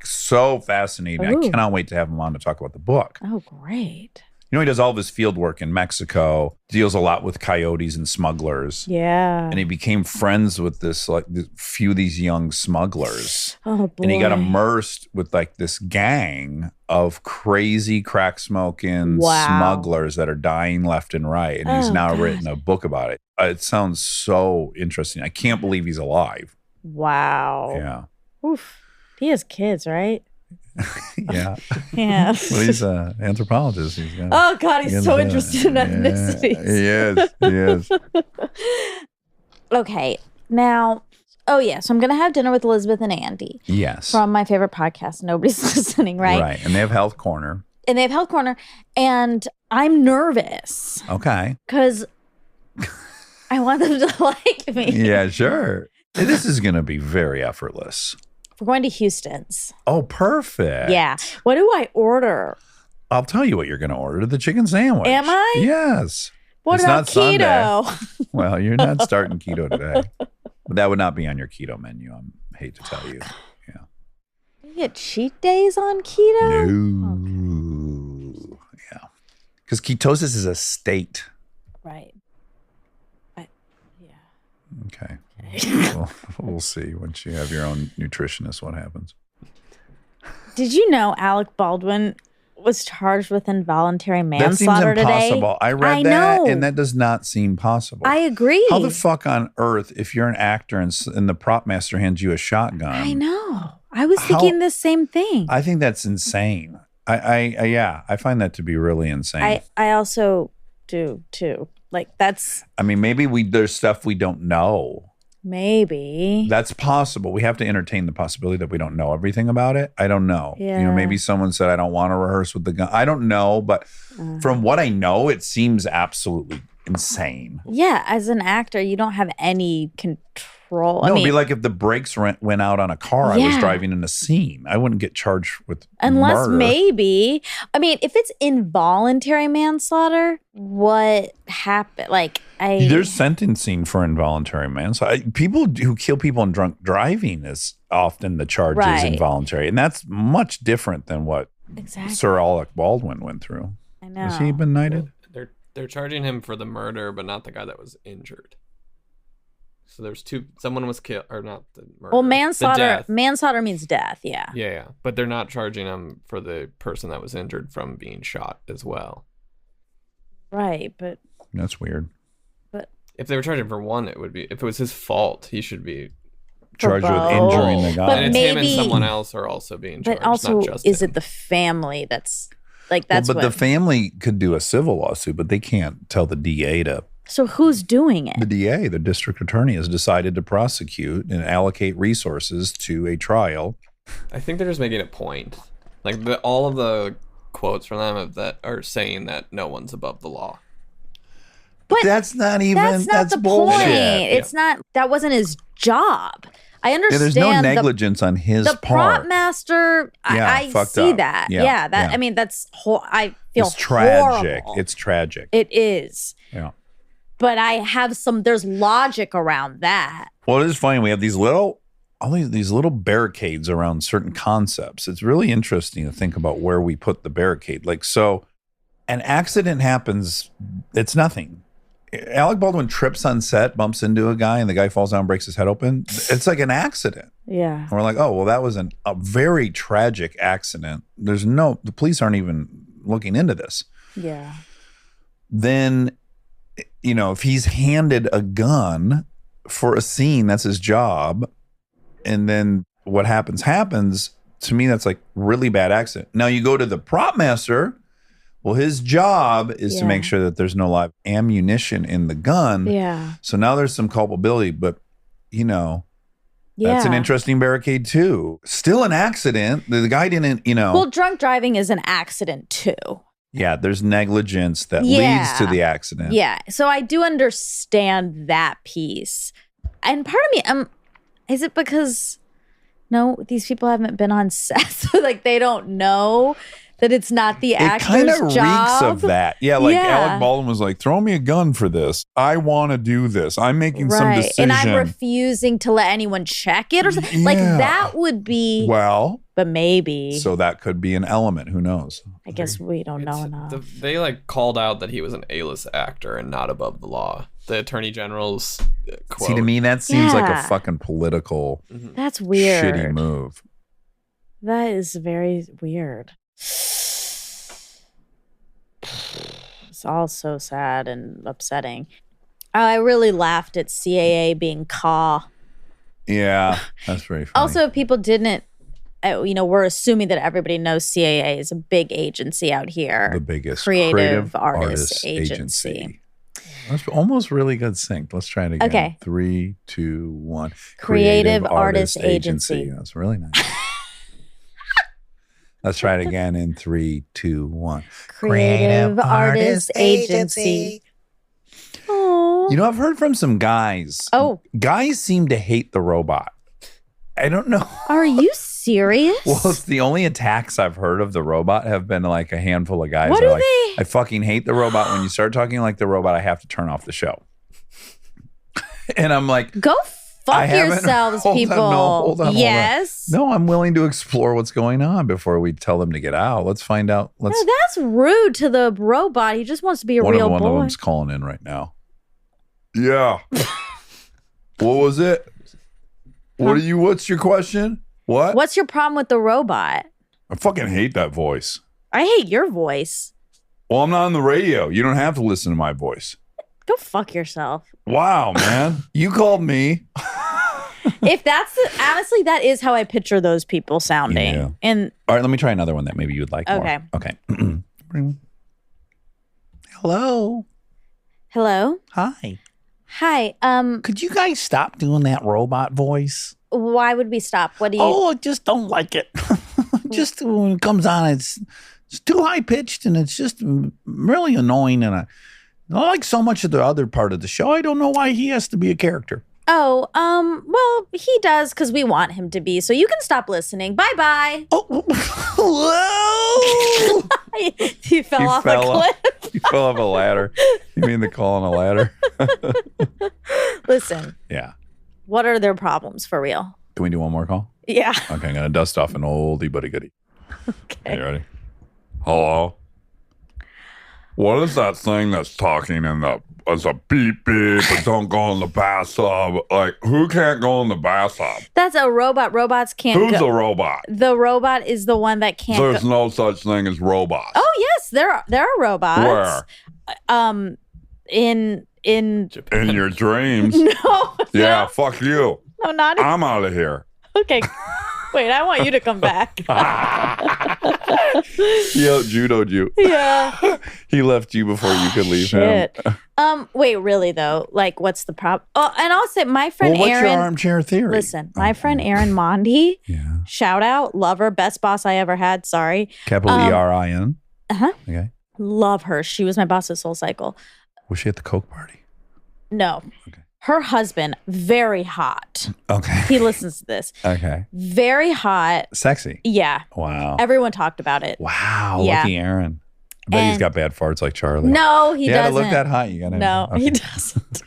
so fascinating.
Ooh.
I cannot wait to have him on to talk about the book.
Oh, great.
He does all of his field work in Mexico, deals a lot with coyotes and smugglers.
Yeah.
And he became friends with this few of these young smugglers.
Oh, boy.
And he got immersed with this gang of crazy crack smoking smugglers that are dying left and right. And he's now written a book about it. It sounds so interesting. I can't believe he's alive.
Wow.
Yeah.
Oof. He has kids, right?
Yeah.
Yeah.
Well, he's an anthropologist.
Oh, God, he's so interested in ethnicities.
He is.
Okay. Now, Oh, yeah. So I'm going to have dinner with Elizabeth and Andy
Yes.
from my favorite podcast, Nobody's Listening, right?
Right. And they have Health Corner.
And they have Health Corner. And I'm nervous
Okay.
because I want them to like me.
Yeah, sure. This is going to be very effortless.
We're going to Houston's.
Oh, perfect.
Yeah. What do I order?
I'll tell you what you're going to order, the chicken sandwich.
Am I?
Yes.
What
It's
about
not Sunday.
keto?
Well, you're not starting keto today. But that would not be on your keto menu. I hate to tell you. Yeah.
You get cheat days on keto?
No. Yeah. Because ketosis is a state.
Right.
Okay. We'll see once you have your own nutritionist what happens.
Did you know Alec Baldwin was charged with involuntary
That seems
manslaughter today?
impossible. I read that, and that does not seem possible.
I agree.
How the fuck on earth, if you're an actor and the prop master hands you a shotgun?
I know. I was thinking the same thing.
I think that's insane. I find that to be really insane.
I also do too. Like that's.
I mean, maybe there's stuff we don't know.
Maybe.
That's possible. We have to entertain the possibility that we don't know everything about it. I don't know.
Yeah.
You know, maybe someone said, I don't want to rehearse with the gun. I don't know. But from what I know, it seems absolutely insane.
Yeah. As an actor, you don't have any control.
No,
I mean,
it'd be like if the brakes went out on a car I was
Yeah.
driving in a scene. I wouldn't get charged with
unless
murder.
maybe. I mean, if it's involuntary manslaughter, what happened? Like
There's sentencing for involuntary manslaughter. People who kill people in drunk driving is often the charge is
Right.
involuntary. And that's much different than what
Exactly.
Sir Alec Baldwin went through.
I know.
Has he been knighted?
They're charging him for the murder, but not the guy that was injured. So there's someone was killed, or not the murder.
Well,
the
manslaughter.
death.
Manslaughter means death. Yeah.
Yeah. But they're not charging him for the person that was injured from being shot as well.
Right. But
That's weird.
If they were charging for one, it would be, if it was his fault, he should be.
Charged with
both.
injuring the guy.
But
And it's him and
maybe-
someone else are also being charged,
but also,
not just
is
him.
it the family that's like
Well,
that's
but
what?
the family could do a civil lawsuit, but they can't tell the DA to.
So who's doing it?
The DA, the district attorney, has decided to prosecute and allocate resources to a trial.
I think they're just making a point. Like all of the quotes from them that are saying that no one's above the law.
But
that's not even.
That's not the
bullshit.
point. It's not. That wasn't his job. I
Yeah,
understand.
there's no negligence on his
The
part.
prop master.
Yeah,
I
fucked
see
up.
that.
Yeah,
Yeah. That.
yeah.
I mean, that's. I feel
It's tragic.
horrible.
It's tragic.
It is.
Yeah.
But I have some. There's logic around that.
Well, it is funny. We have these little, all these little barricades around certain concepts. It's really interesting to think about where we put the barricade. Like, so an accident happens. It's nothing. Alec Baldwin trips on set, bumps into a guy, and the guy falls down, breaks his head open. It's like an accident.
Yeah.
And we're like, oh, well, that was a very tragic accident. The police aren't even looking into this.
Yeah.
Then, you know, if he's handed a gun for a scene, that's his job. And then what happens, to me, that's like really bad accident. Now you go to the prop master. Well, his job is to make sure that there's no live ammunition in the gun.
Yeah.
So now there's some culpability, but you know, that's an
Yeah.
interesting barricade too. Still an accident. The guy didn't, you know.
Well, drunk driving is an accident too.
Yeah, there's negligence that leads to the accident.
Yeah. So I do understand that piece. And part of me, is it because these people haven't been on set, so like they don't know that it's not the
It
actor's
kind of
job.
reeks of that. Yeah, like
Yeah.
Alec Baldwin was like, throw me a gun for this. I want to do this. I'm making some
Right.
decision.
And I'm refusing to let anyone check it or something. Like
Yeah.
that would be,
Well,
but maybe.
so that could be an element. Who knows?
I guess we don't know enough.
They like called out that he was an A-list actor and not above the law. The attorney general's quote.
See, to me, that seems like
Yeah.
a fucking political
That's weird.
shitty move.
That is very weird. It's all so sad and upsetting. I really laughed at CAA being CAW.
Yeah, that's very funny.
Also, if people didn't, we're assuming that everybody knows CAA is a big agency out here.
the biggest
creative artist agency.
agency. That's almost really good sync. Let's try it again.
Okay.
3, 2, 1.
Creative Artist Agency.
That's really nice. Let's try it again in 3, 2, 1.
Creative Artist Agency. Aww.
You know, I've heard from some guys.
Oh.
Guys seem to hate the robot. I don't know.
Are you serious?
Well, it's the only attacks I've heard of the robot have been like a handful of guys.
What
that are
do
like,
they-
I fucking hate the robot. When you start talking like the robot, I have to turn off the show. And I'm like,
Go
I
fuck
haven't-
yourselves,
hold on,
people.
no, hold on.
Yes.
No, I'm willing to explore what's going on before we tell them to get out. Let's find out.
No, that's rude to the robot. He just wants to be a real
One of
boy.
them's calling in right now. Yeah. What was it? What's your question? What?
What's your problem with the robot?
I fucking hate that voice.
I hate your voice.
Well, I'm not on the radio. You don't have to listen to my voice.
Go fuck yourself.
Wow, man. You called me.
If that's honestly, that is how I picture those people sounding.
Yeah.
And
All right, let me try another one that maybe you would like
Okay.
more. Okay. Hello.
hello,
Hi.
hi.
Could you guys stop doing that robot voice?
Why would we stop? What do you?
Oh, I just don't like it. Just when it comes on, it's too high pitched and it's just really annoying. And I like so much of the other part of the show. I don't know why he has to be a character.
Oh, well, he does because we want him to be. So you can stop listening. Bye bye.
Oh, hello.
He fell off a cliff.
He fell off a ladder. You mean the call on a ladder?
Listen,
Yeah.
what are their problems for real?
Can we do one more call?
Yeah.
Okay, I'm gonna dust off an oldie but a goodie.
Okay.
You ready? Hello. What is that thing that's talking in the as a beep beep, but don't go in the bathtub? Like, who can't go in the bathtub?
That's a robot. Robots can't
Who's
go.
a robot?
The robot is the one that can't
There's
go.
no such thing as robots.
Oh yes, there are robots.
Where?
In
In your dreams?
no,
Yeah, fuck you.
no, not
I'm out of here.
okay. Wait, I want you to come back.
He out judoed you.
Yeah.
He left you before you could leave
Shit.
him.
Wait, really though? Like, what's the problem? Oh, and I'll say my friend
Well, what's
Aaron.
your armchair theory?
Listen, my friend Aaron Mondi.
Yeah.
Shout out, love her, best boss I ever had. Sorry,
Capital ERIN.
Uh-huh.
Okay.
love her. She was my boss at Soul Cycle.
Was she at the Coke party?
No,
Okay.
her husband, very hot.
Okay.
He listens to this.
Okay.
Very hot.
Sexy.
Yeah,
Wow.
everyone talked about it.
Wow.
Yeah.
Lucky Aaron. I bet he's
And-
got bad farts like Charlie.
No, he
You
doesn't.
gotta look that hot. You gotta.
No,
okay.
he doesn't.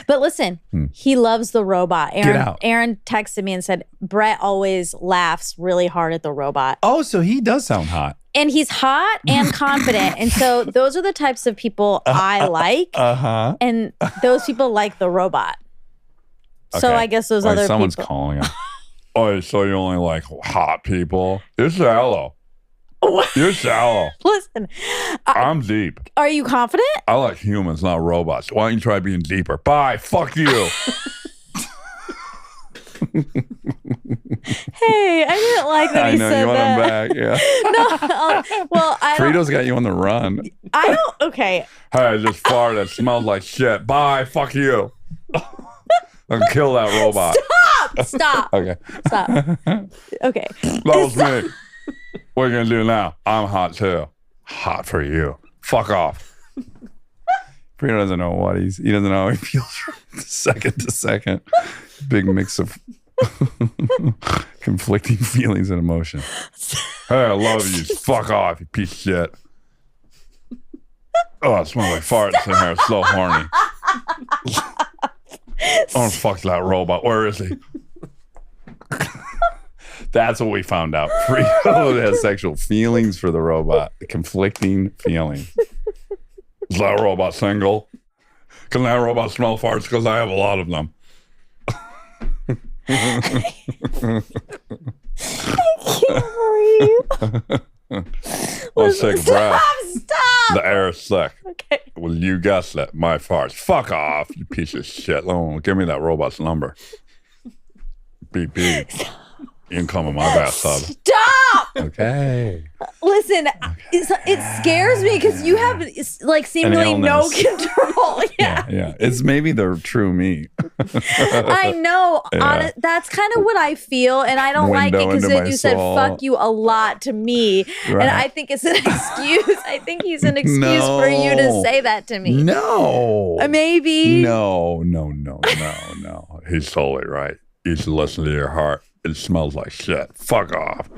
But listen, he loves the robot.
out.
Aaron texted me and said, Brett always laughs really hard at the robot.
Oh, so he does sound hot.
And he's hot and confident. And so those are the types of people I like.
Uh-huh.
And those people like the robot. So
Okay.
I guess those
Wait,
other
someone's
people.
calling him. Oh, so you only like hot people? You're shallow. You're shallow.
Listen,
I'm deep.
are you confident?
I like humans, not robots. Why don't you try being deeper? Bye. Fuck you.
Hey, I didn't like that
I
he
know
said
you want
that.
him back. Yeah.
No, well, I don't.
Frito's got you on the run.
I don't. Okay,
Hey, I just farted. It smells like shit. Bye. Fuck you. I'm gonna kill that robot.
stop.
Okay.
Stop. Okay.
That was me. What are you gonna do now? I'm hot too. Hot for you. Fuck off. Frito doesn't know what he doesn't know how he feels from second to second. Big mix of conflicting feelings and emotion. Hey, I love you. Fuck off, you piece of shit. Oh, it smells like farts in here. It's so horny. Oh, fuck that robot. Where is he? That's what we found out. Frito has sexual feelings for the robot. Conflicting feelings. Is that robot single? Can that robot smell farts? Because I have a lot of them. Let's take a breath.
Stop.
The air is sick.
Okay.
Well, you guessed it. My farts. Fuck off, you piece of shit. Oh, give me that robot's number. Beep beep.
You can come in my bathtub.
Stop!
Okay.
Listen, it scares me because you have like seemingly no
illness.
control. Yeah.
Yeah. It's maybe the true me.
I know.
Yeah.
That's kind of what I feel, and I don't like it
Window
because
into
then
my
you said
soul.
"fuck you" a lot to me,
Right.
and I think it's an excuse. I think he's an excuse for you to
No.
say that to me.
No.
Maybe.
No. He's totally right. You should listen to your heart. It smells like shit. Fuck off.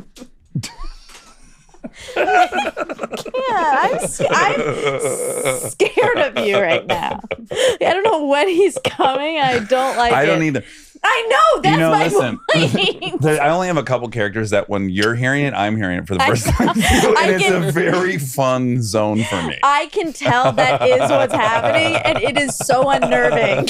Yeah, I'm scared of you right now. I don't know when he's coming. I don't like it.
I don't either.
I know. That's my
listen.
point.
I only have a couple characters that when you're hearing it, I'm hearing it for the
I
first
know.
time. Too,
I
and it's
can-
a very fun zone for me.
I can tell that is what's happening, and it is so unnerving.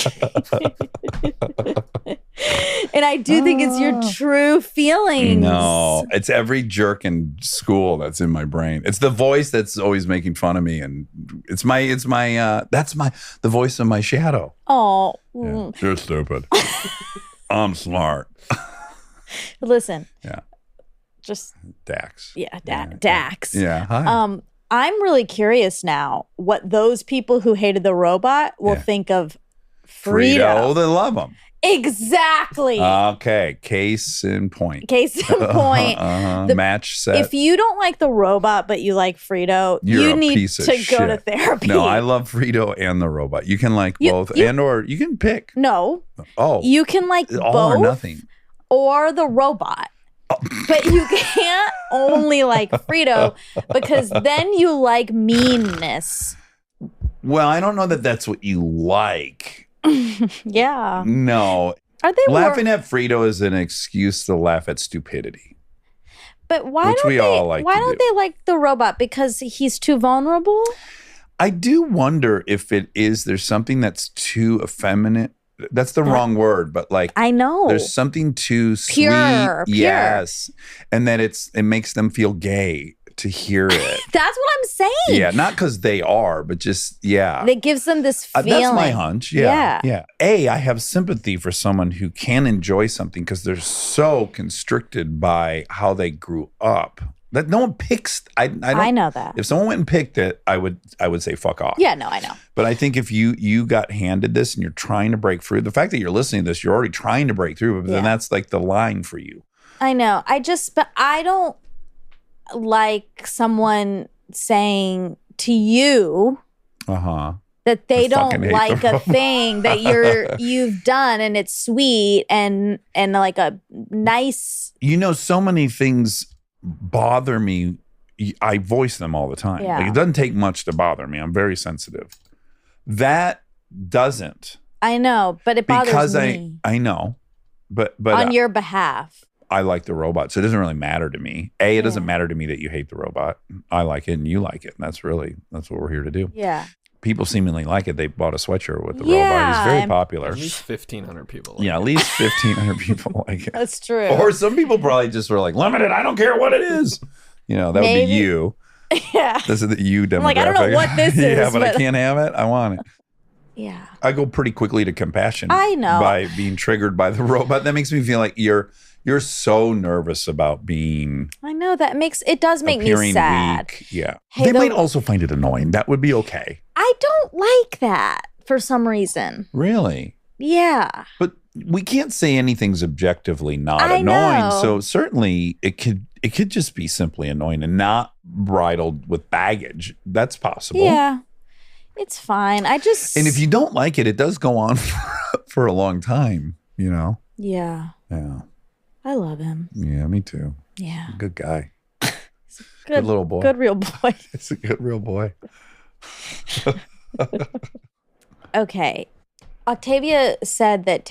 And I do think it's your true feelings.
No, it's every jerk in school that's in my brain. It's the voice that's always making fun of me, and that's the voice of my shadow.
Oh,
Yeah. You're stupid. I'm smart.
listen.
Yeah.
Just
Dax.
Dax.
Yeah. Hi.
I'm really curious now what those people who hated the robot will
Yeah.
think of Frito.
They love him.
Exactly.
Okay. Case in point.
Case in point. The-
Match set.
If you don't like the robot but you like Frito,
You're
you
a
need
piece of
to go to
shit.
therapy.
No, I love Frito and the robot. You can like both, or you can pick.
No,
Oh,
you can like
all
both
or nothing.
or the robot. But you can't only like Frito because then you like meanness.
Well, I don't know that that's what you like.
Yeah.
No.
Are they
Laughing at Frito is an excuse to laugh at stupidity.
But why
which
don't
we
they
all like
why
to
don't
do.
they like the robot? Because he's too vulnerable?
I do wonder if there's something that's too effeminate. That's the wrong word, but like
I know.
there's something too
Pure,
sweet.
pure.
Yes. And that it makes them feel gay to hear it.
That's what I'm saying.
Yeah, not because they are, but just
That gives them this feeling.
That's my hunch. Yeah. I have sympathy for someone who can enjoy something because they're so constricted by how they grew up. That no one picks. I
know that.
If someone went and picked it, I would say fuck off.
Yeah, no, I know.
But I think if you got handed this and you're trying to break through, the fact that you're listening to this, you're already trying to break through. But then that's like the line for you.
I know. But I don't like someone saying to you that they don't
fucking hate
like
the
a thing that you've done and it's sweet and like a nice.
So many things bother me. I voice them all the time.
Yeah.
Like, it doesn't take much to bother me. I'm very sensitive. That doesn't.
I know, but it bothers
Because
me.
I know, but
on your behalf.
I like the robot, so it doesn't really matter to me. It doesn't matter to me that you hate the robot. I like it and you like it, and that's what we're here to do.
Yeah.
People seemingly like it. They bought a sweatshirt with the
Yeah,
robot. He's very
and-
popular.
At least 1,500 people.
Yeah, at least 1,500 people like it.
That's true.
Or some people probably just were like, limited. I don't care what it is. That would be you.
Yeah.
This is the you demographic.
I'm like, I don't know what this
yeah,
is,
but I
but-
can't have it. I want it.
Yeah.
I go pretty quickly to compassion.
I know.
By being triggered by the robot. That makes me feel like you're so nervous about being
I know that it does make me
appearing
sad.
weak. Yeah.
Hey,
they
though-
might also find it annoying. That would be okay.
I don't like that for some reason.
Really?
Yeah.
But we can't say anything's objectively not
I
annoying.
know.
So certainly it could just be simply annoying and not bridled with baggage. That's possible.
Yeah. It's fine.
And if you don't like it, it does go on for a long time,
Yeah.
Yeah.
I love him.
Yeah, me too.
Yeah.
Good guy.
Good
little boy.
Good real boy.
It's a good real boy.
Okay. Octavia said that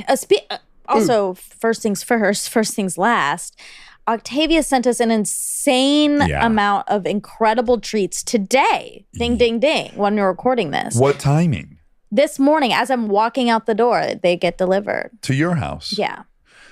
also first things first, first things last. Octavia sent us an insane amount of incredible treats today. Ding, ding, ding. When we're recording this.
What timing?
This morning, as I'm walking out the door, they get delivered.
To your house?
Yeah.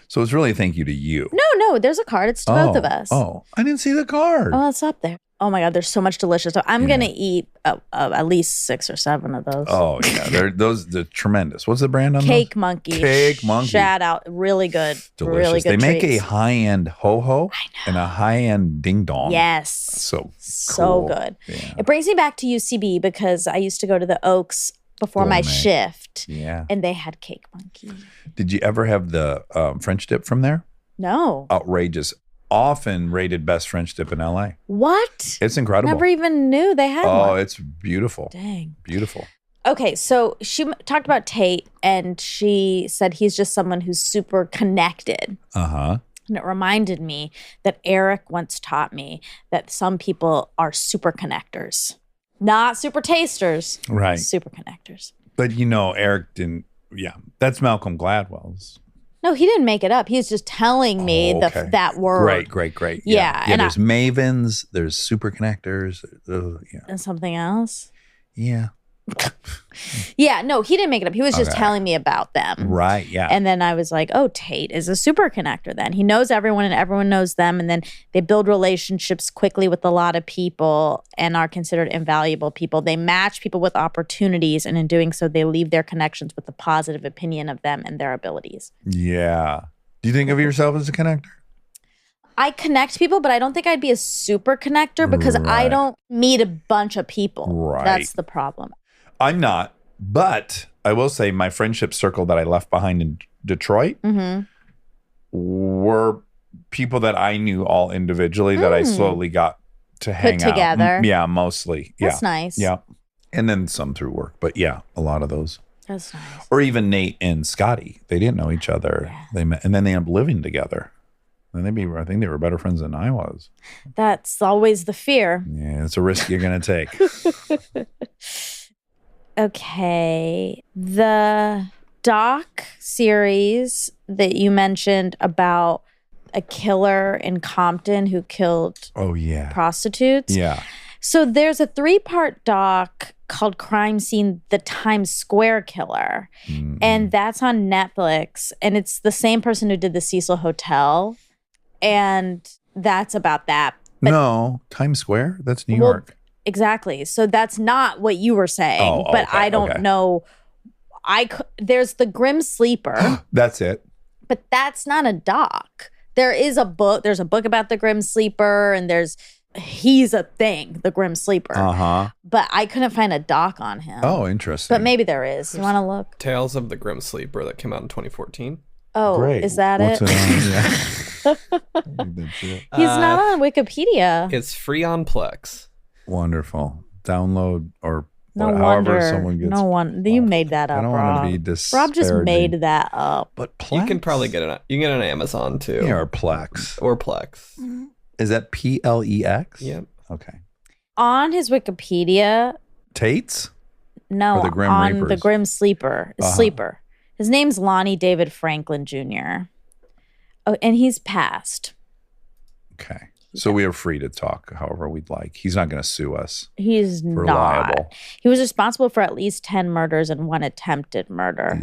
So it's really a thank you to you.
No, there's a card. It's to both of us.
Oh, I didn't see the card.
Oh, it's up there. Oh my God, there's so much delicious stuff. I'm gonna eat at least 6 or 7 of those.
Oh yeah, they're tremendous. What's the brand on
Cake
those?
Monkey.
Cake Monkey.
Shout out, really good.
Delicious.
Really good.
They make a
treats.
high-end ho-ho and a high-end ding-dong.
Yes.
So
So
cool.
good.
Yeah.
It brings me back to UCB because I used to go to the Oaks before my
Gourmet.
shift,
Yeah.
and they had Cake Monkey.
Did you ever have the French dip from there?
No.
Outrageous. Often rated best French dip in LA.
What?
It's incredible.
Never even knew they had
Oh,
one.
it's beautiful.
Dang.
Beautiful.
Okay, so she talked about Tate, and she said he's just someone who's super connected.
Uh-huh.
And it reminded me that Eric once taught me that some people are super connectors, not super tasters,
Right.
super connectors.
But Eric didn't. Yeah, that's Malcolm Gladwell's.
No, he didn't make it up. He was just telling me
Okay.
that word.
Great.
Yeah,
Yeah.
and
There's mavens. There's super connectors. Yeah.
And something else.
Yeah.
Yeah, no, he didn't make it up. He was just
Okay.
telling me about them.
Right. Yeah.
And then I was like, oh, Tate is a super connector then. He knows everyone and everyone knows them. And then they build relationships quickly with a lot of people and are considered invaluable people. They match people with opportunities. And in doing so, they leave their connections with a positive opinion of them and their abilities.
yeah. Do you think of yourself as a connector?
I connect people, but I don't think I'd be a super connector because I
Right.
don't meet a bunch of people.
Right.
That's the problem.
I'm not, but I will say my friendship circle that I left behind in Detroit
Mm-hmm.
were people that I knew all individually that I slowly got to hang out.
together.
Yeah, mostly.
That's
yeah.
nice.
Yeah. And then some through work. But yeah, a lot of those.
That's nice.
Or even Nate and Scotty. They didn't know each other.
Yeah.
They met and then they ended up living together. And I think they were better friends than I was.
That's always the fear.
Yeah, it's a risk you're gonna take.
Okay. The doc series that you mentioned about a killer in Compton who killed
Oh yeah.
prostitutes.
Yeah.
So there's a 3-part doc called Crime Scene, The Times Square Killer.
Mm.
And that's on Netflix. And it's the same person who did the Cecil Hotel. And that's about that. But
no, Times Square? That's New
Well,
York.
exactly. So that's not what you were saying.
Oh,
but
okay,
I don't
okay.
know. There's The Grim Sleeper,
That's it.
but that's not a doc. There is a book. There's a book about the Grim Sleeper, and he's a thing, the Grim Sleeper.
Uh-huh.
But I couldn't find a doc on him.
Oh, interesting.
But maybe there is. You want to look?
Tales of the Grim Sleeper that came out in 2014.
Oh,
Great.
is that
What's
it?
on? Yeah. That's it.
He's not on Wikipedia.
It's free on Plex.
Wonderful. Download or
No
however
wonder.
someone gets.
No one. You made that up,
I don't
Rob.
want to be
Rob just
disparaging.
made that up.
But Plex?
You can probably get it. You can get it on Amazon too.
Yeah, or Plex.
Or Plex.
Is that Plex?
Yep.
Okay.
On his Wikipedia,
Tate's?
no,
Or the Grim
on
Reapers?
the Grim Sleeper.
Uh-huh.
Sleeper. His name's Lonnie David Franklin Jr. Oh, and he's passed.
Okay. So we are free to talk however we'd like. He's not going to sue us.
He's
We're
not.
liable.
He was responsible for at least 10 murders and 1 attempted murder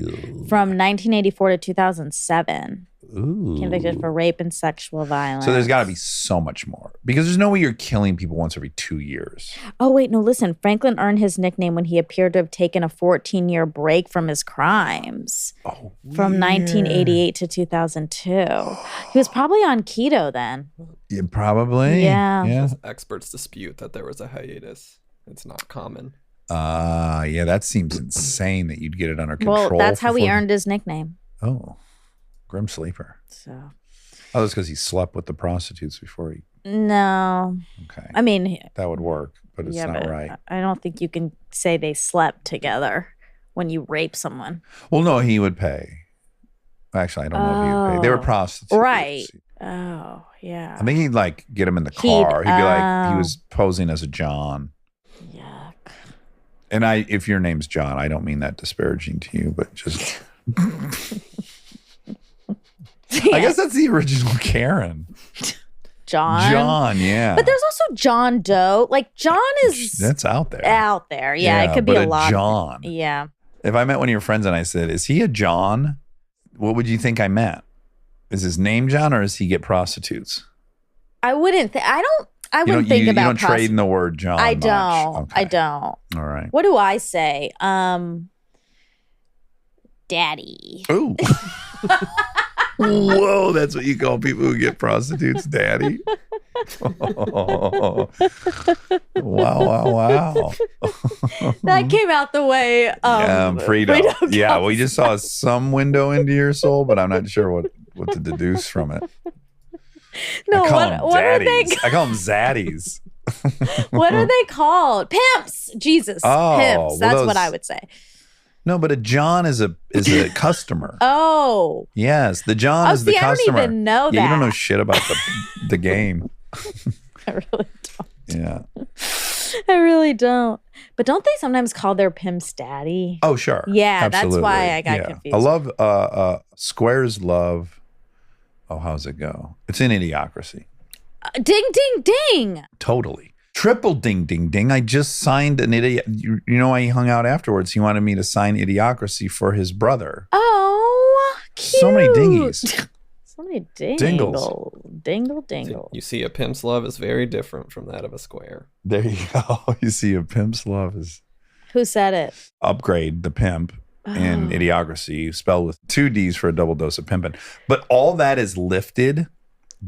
from 1984 to 2007.
Ooh.
Convicted for rape and sexual violence.
So there's got to be so much more because there's no way you're killing people once every 2 years.
Oh, wait, no, listen. Franklin earned his nickname when he appeared to have taken a 14-year break from his crimes
Oh,
from 1988 to 2002. He was probably on keto then.
yeah, probably.
Yeah.
Yeah.
Experts dispute that there was a hiatus. It's not common.
Yeah, that seems insane that you'd get it under control.
Well, that's how
for
he
40
earned his nickname.
Oh, Grim Sleeper.
So,
Oh, that's because he slept with the prostitutes before he.
no.
Okay.
I mean,
That would work, but it's
yeah,
not
but
right.
I don't think you can say they slept together when you rape someone.
Well, no, he would pay. Actually, I don't know if he would pay. They were
Oh.
prostitutes.
Right. Oh, yeah.
I think he'd like get him in the
He'd-
car. He'd be like, he
oh.
was posing as a John.
Yuck.
And if your name's John, I don't mean that disparaging to you, but just. I guess that's the original Karen.
John.
John, yeah.
But there's also John Doe. Like, John is
That's out there.
out there. Yeah, it could be
but
a lot.
John.
Yeah.
If I met one of your friends and I said, "Is he a John?" What would you think I meant? Is his name John, or does he get prostitutes?
I wouldn't. I
You
wouldn't
don't,
think
you
about
don't trade in the word John.
I
much.
don't.
Okay.
I don't.
All right.
What do I say? Daddy.
Ooh. Whoa, that's what you call people who get prostitutes, daddy. Oh. Wow.
That came out the way.
Frito. Yeah, we just saw some window into your soul, but I'm not sure what to deduce from it.
No,
I call them
what are they?
daddies. I call them zaddies.
What are they called? Pimps. Jesus.
Oh,
Pimps.
well,
That's
those-
what I would say.
No, but a John is a customer.
Oh.
Yes, the John
Oh,
is the
see, I don't
customer.
even know
Yeah, you don't
that.
know shit about the game.
I really don't.
Yeah.
I really don't. But don't they sometimes call their pimps daddy?
Oh, sure.
Yeah, that's
Absolutely.
why I got
Yeah.
confused.
I love Squares love. Oh, how's it go? It's in Idiocracy.
Ding, ding, ding.
Totally. Triple ding, ding, ding. I just signed an idiot. You know why he hung out afterwards? He wanted me to sign Idiocracy for his brother.
Oh, cute.
So many dingies.
So many dingle.
Dingles.
Dingle, dingle.
You see, a pimp's love is very different from that of a square.
There you go. You see, a pimp's love is
Who said it?
Upgrade, the pimp, and
Oh.
Idiocracy, spelled with 2 D's for a double dose of pimpin'. But all that is lifted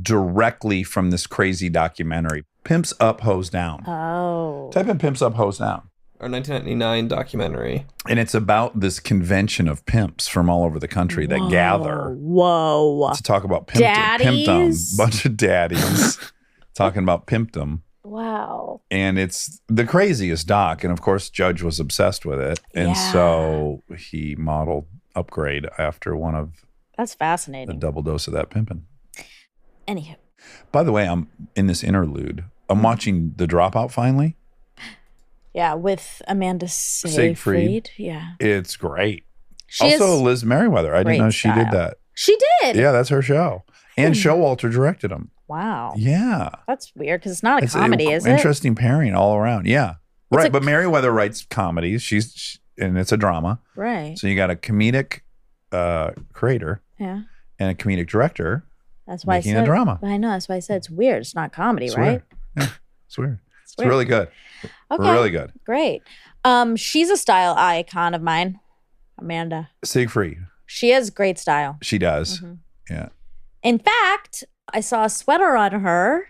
directly from this crazy documentary, Pimps Up, Hoes Down.
Oh.
Type in Pimps Up, Hoes Down.
Our 1999 documentary.
And it's about this convention of pimps from all over the country that gather
Whoa.
to talk about
Daddies?
pimpdom. Bunch of daddies talking about pimpdom.
Wow.
And it's the craziest doc. And of course, Judge was obsessed with it. And
Yeah.
so he modeled Upgrade after one of
That's
the
fascinating.
double dose of that pimping.
Anywho.
By the way, I'm in this interlude. I'm watching The Dropout finally.
Yeah, with Amanda
Siegfried.
Seyfried. Yeah.
It's great.
She
also,
is
Liz Merriweather. I didn't
great
know she did
style.
that.
She did.
Yeah, that's her show. And Showalter directed them.
Wow.
Yeah.
That's weird because it's not a
It's
comedy,
a
is it?
interesting pairing all around. Yeah. Right.
a-
But Merriweather writes comedies. And it's a drama.
Right.
So you got a comedic creator
Yeah.
and a comedic director
That's why
making
I said
a drama.
I know. That's why I said it's weird. It's not comedy,
It's
right?
weird. Yeah, it's weird. It's
weird.
really good.
Okay.
Really good.
Great. She's a style icon of mine, Amanda.
Siegfried.
She has great style.
She does.
Mm-hmm.
Yeah.
In fact, I saw a sweater on her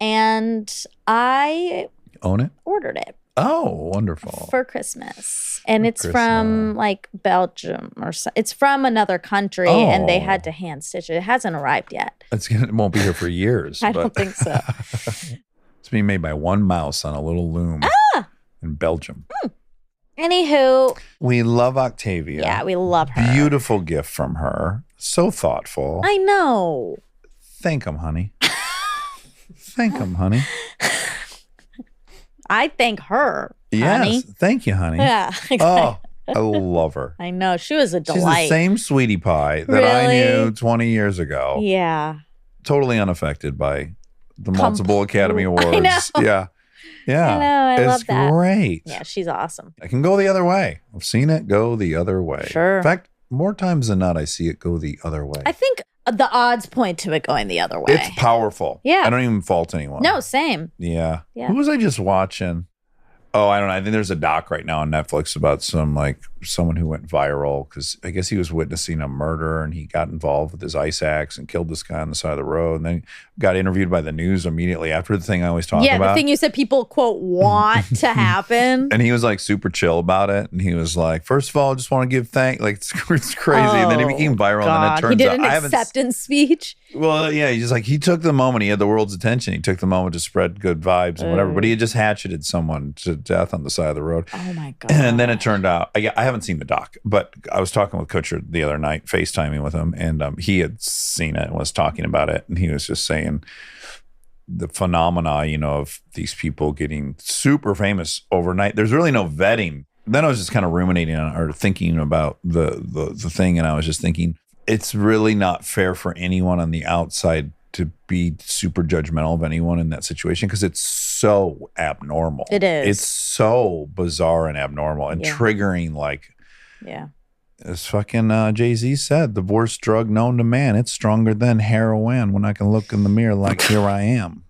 and I
Own it?
ordered it
Oh, wonderful.
for Christmas. And
For
it's from like Belgium or so. It's from another country and they had
Oh.
to hand stitch it. It hasn't arrived yet.
It won't be here for years.
I don't think so.
It's being made by one mouse on a little loom
Ah!
in Belgium.
Anywho,
We love Octavia.
yeah, we love her.
Beautiful gift from her. So thoughtful.
I know.
Thank him, honey. Thank him, honey.
I thank her,
Yes.
honey.
Thank you, honey.
Yeah.
Oh, I love her.
I know. She was a
She's
delight.
the same sweetie pie that I
Really?
knew 20 years ago.
Yeah.
Totally unaffected by the multiple Academy
I
Awards.
know.
Yeah. Yeah.
I know, I
it's
love that.
great.
Yeah, she's awesome.
I can go the other way. I've seen it go the other way.
Sure.
In fact, more times than not, I see it go the other way.
I think the odds point to it going the other way.
It's powerful.
Yeah.
I don't even fault anyone.
No, same.
Yeah.
Yeah.
Who was I just watching? Oh, I don't know. I think there's a doc right now on Netflix about someone who went viral because I guess he was witnessing a murder and he got involved with his ice axe and killed this guy on the side of the road and then got interviewed by the news immediately after the thing I always talk
Yeah,
about.
the thing you said people, quote, want to happen.
And he was like super chill about it. And he was like, first of all, I just want to give thanks. Like, it's crazy. And then he became viral. And then it
God.
turns
He did
out
an
I haven't.
acceptance speech.
Well, yeah, he's just like, he took the moment. He had the world's attention. He took the moment to spread good vibes and whatever. But he had just hatcheted someone to death on the side of the road.
Oh, my God.
And then it turned out, I haven't seen the doc, but I was talking with Kutcher the other night, FaceTiming with him, and he had seen it and was talking about it. And he was just saying the phenomena, of these people getting super famous overnight. There's really no vetting. Then I was just kind of ruminating on or thinking about the thing. And I was just thinking, it's really not fair for anyone on the outside to be super judgmental of anyone in that situation because it's so abnormal.
It is.
It's so bizarre and abnormal and
Yeah.
triggering. Like
Yeah.
as fucking Jay-Z said, the worst drug known to man. It's stronger than heroin when I can look in the mirror like here I am.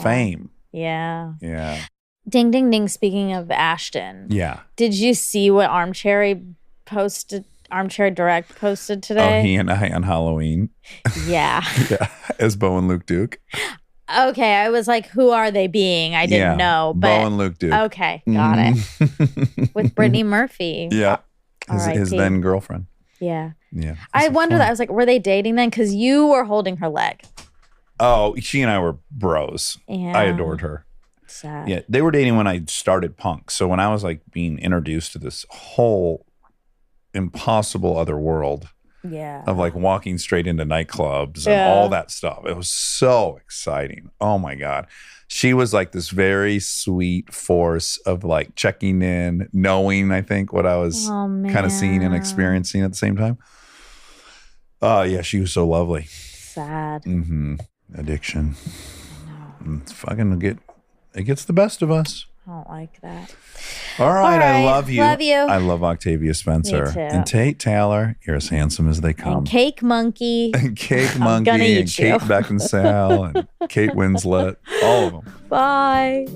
Fame.
Yeah.
Yeah.
Ding, ding, ding. Speaking of Ashton,
Yeah.
did you see what Armchair Direct posted today?
Oh, he and I on Halloween.
Yeah.
Yeah. As Bo and Luke Duke.
Okay. I was like, who are they being? I didn't know. But
Bo and Luke Duke.
okay. Got it. With Brittany Murphy.
Yeah. His
R.I.P.
then girlfriend.
Yeah.
Yeah.
I wonder that. I was like, were they dating then? Because you were holding her leg.
Oh, she and I were bros.
Yeah.
I adored her.
Sad.
Yeah. They were dating when I started punk. So when I was like being introduced to this whole impossible other world
Yeah.
of like walking straight into nightclubs and all that stuff, it was so exciting. Oh my God. She was like this very sweet force of like checking in, knowing, I think, what I was kind of seeing and experiencing at the same time. Yeah, she was so lovely.
Sad.
Addiction. It's fucking it gets the best of us.
I don't like that.
All right, I
right,
love you.
love you.
I love Octavia Spencer.
Me too.
And Tate Taylor, you're as handsome as they come.
And Cake Monkey.
And Cake
I'm gonna
Monkey
eat
and
you.
Kate Beckinsale and Kate Winslet, all of them.
Bye.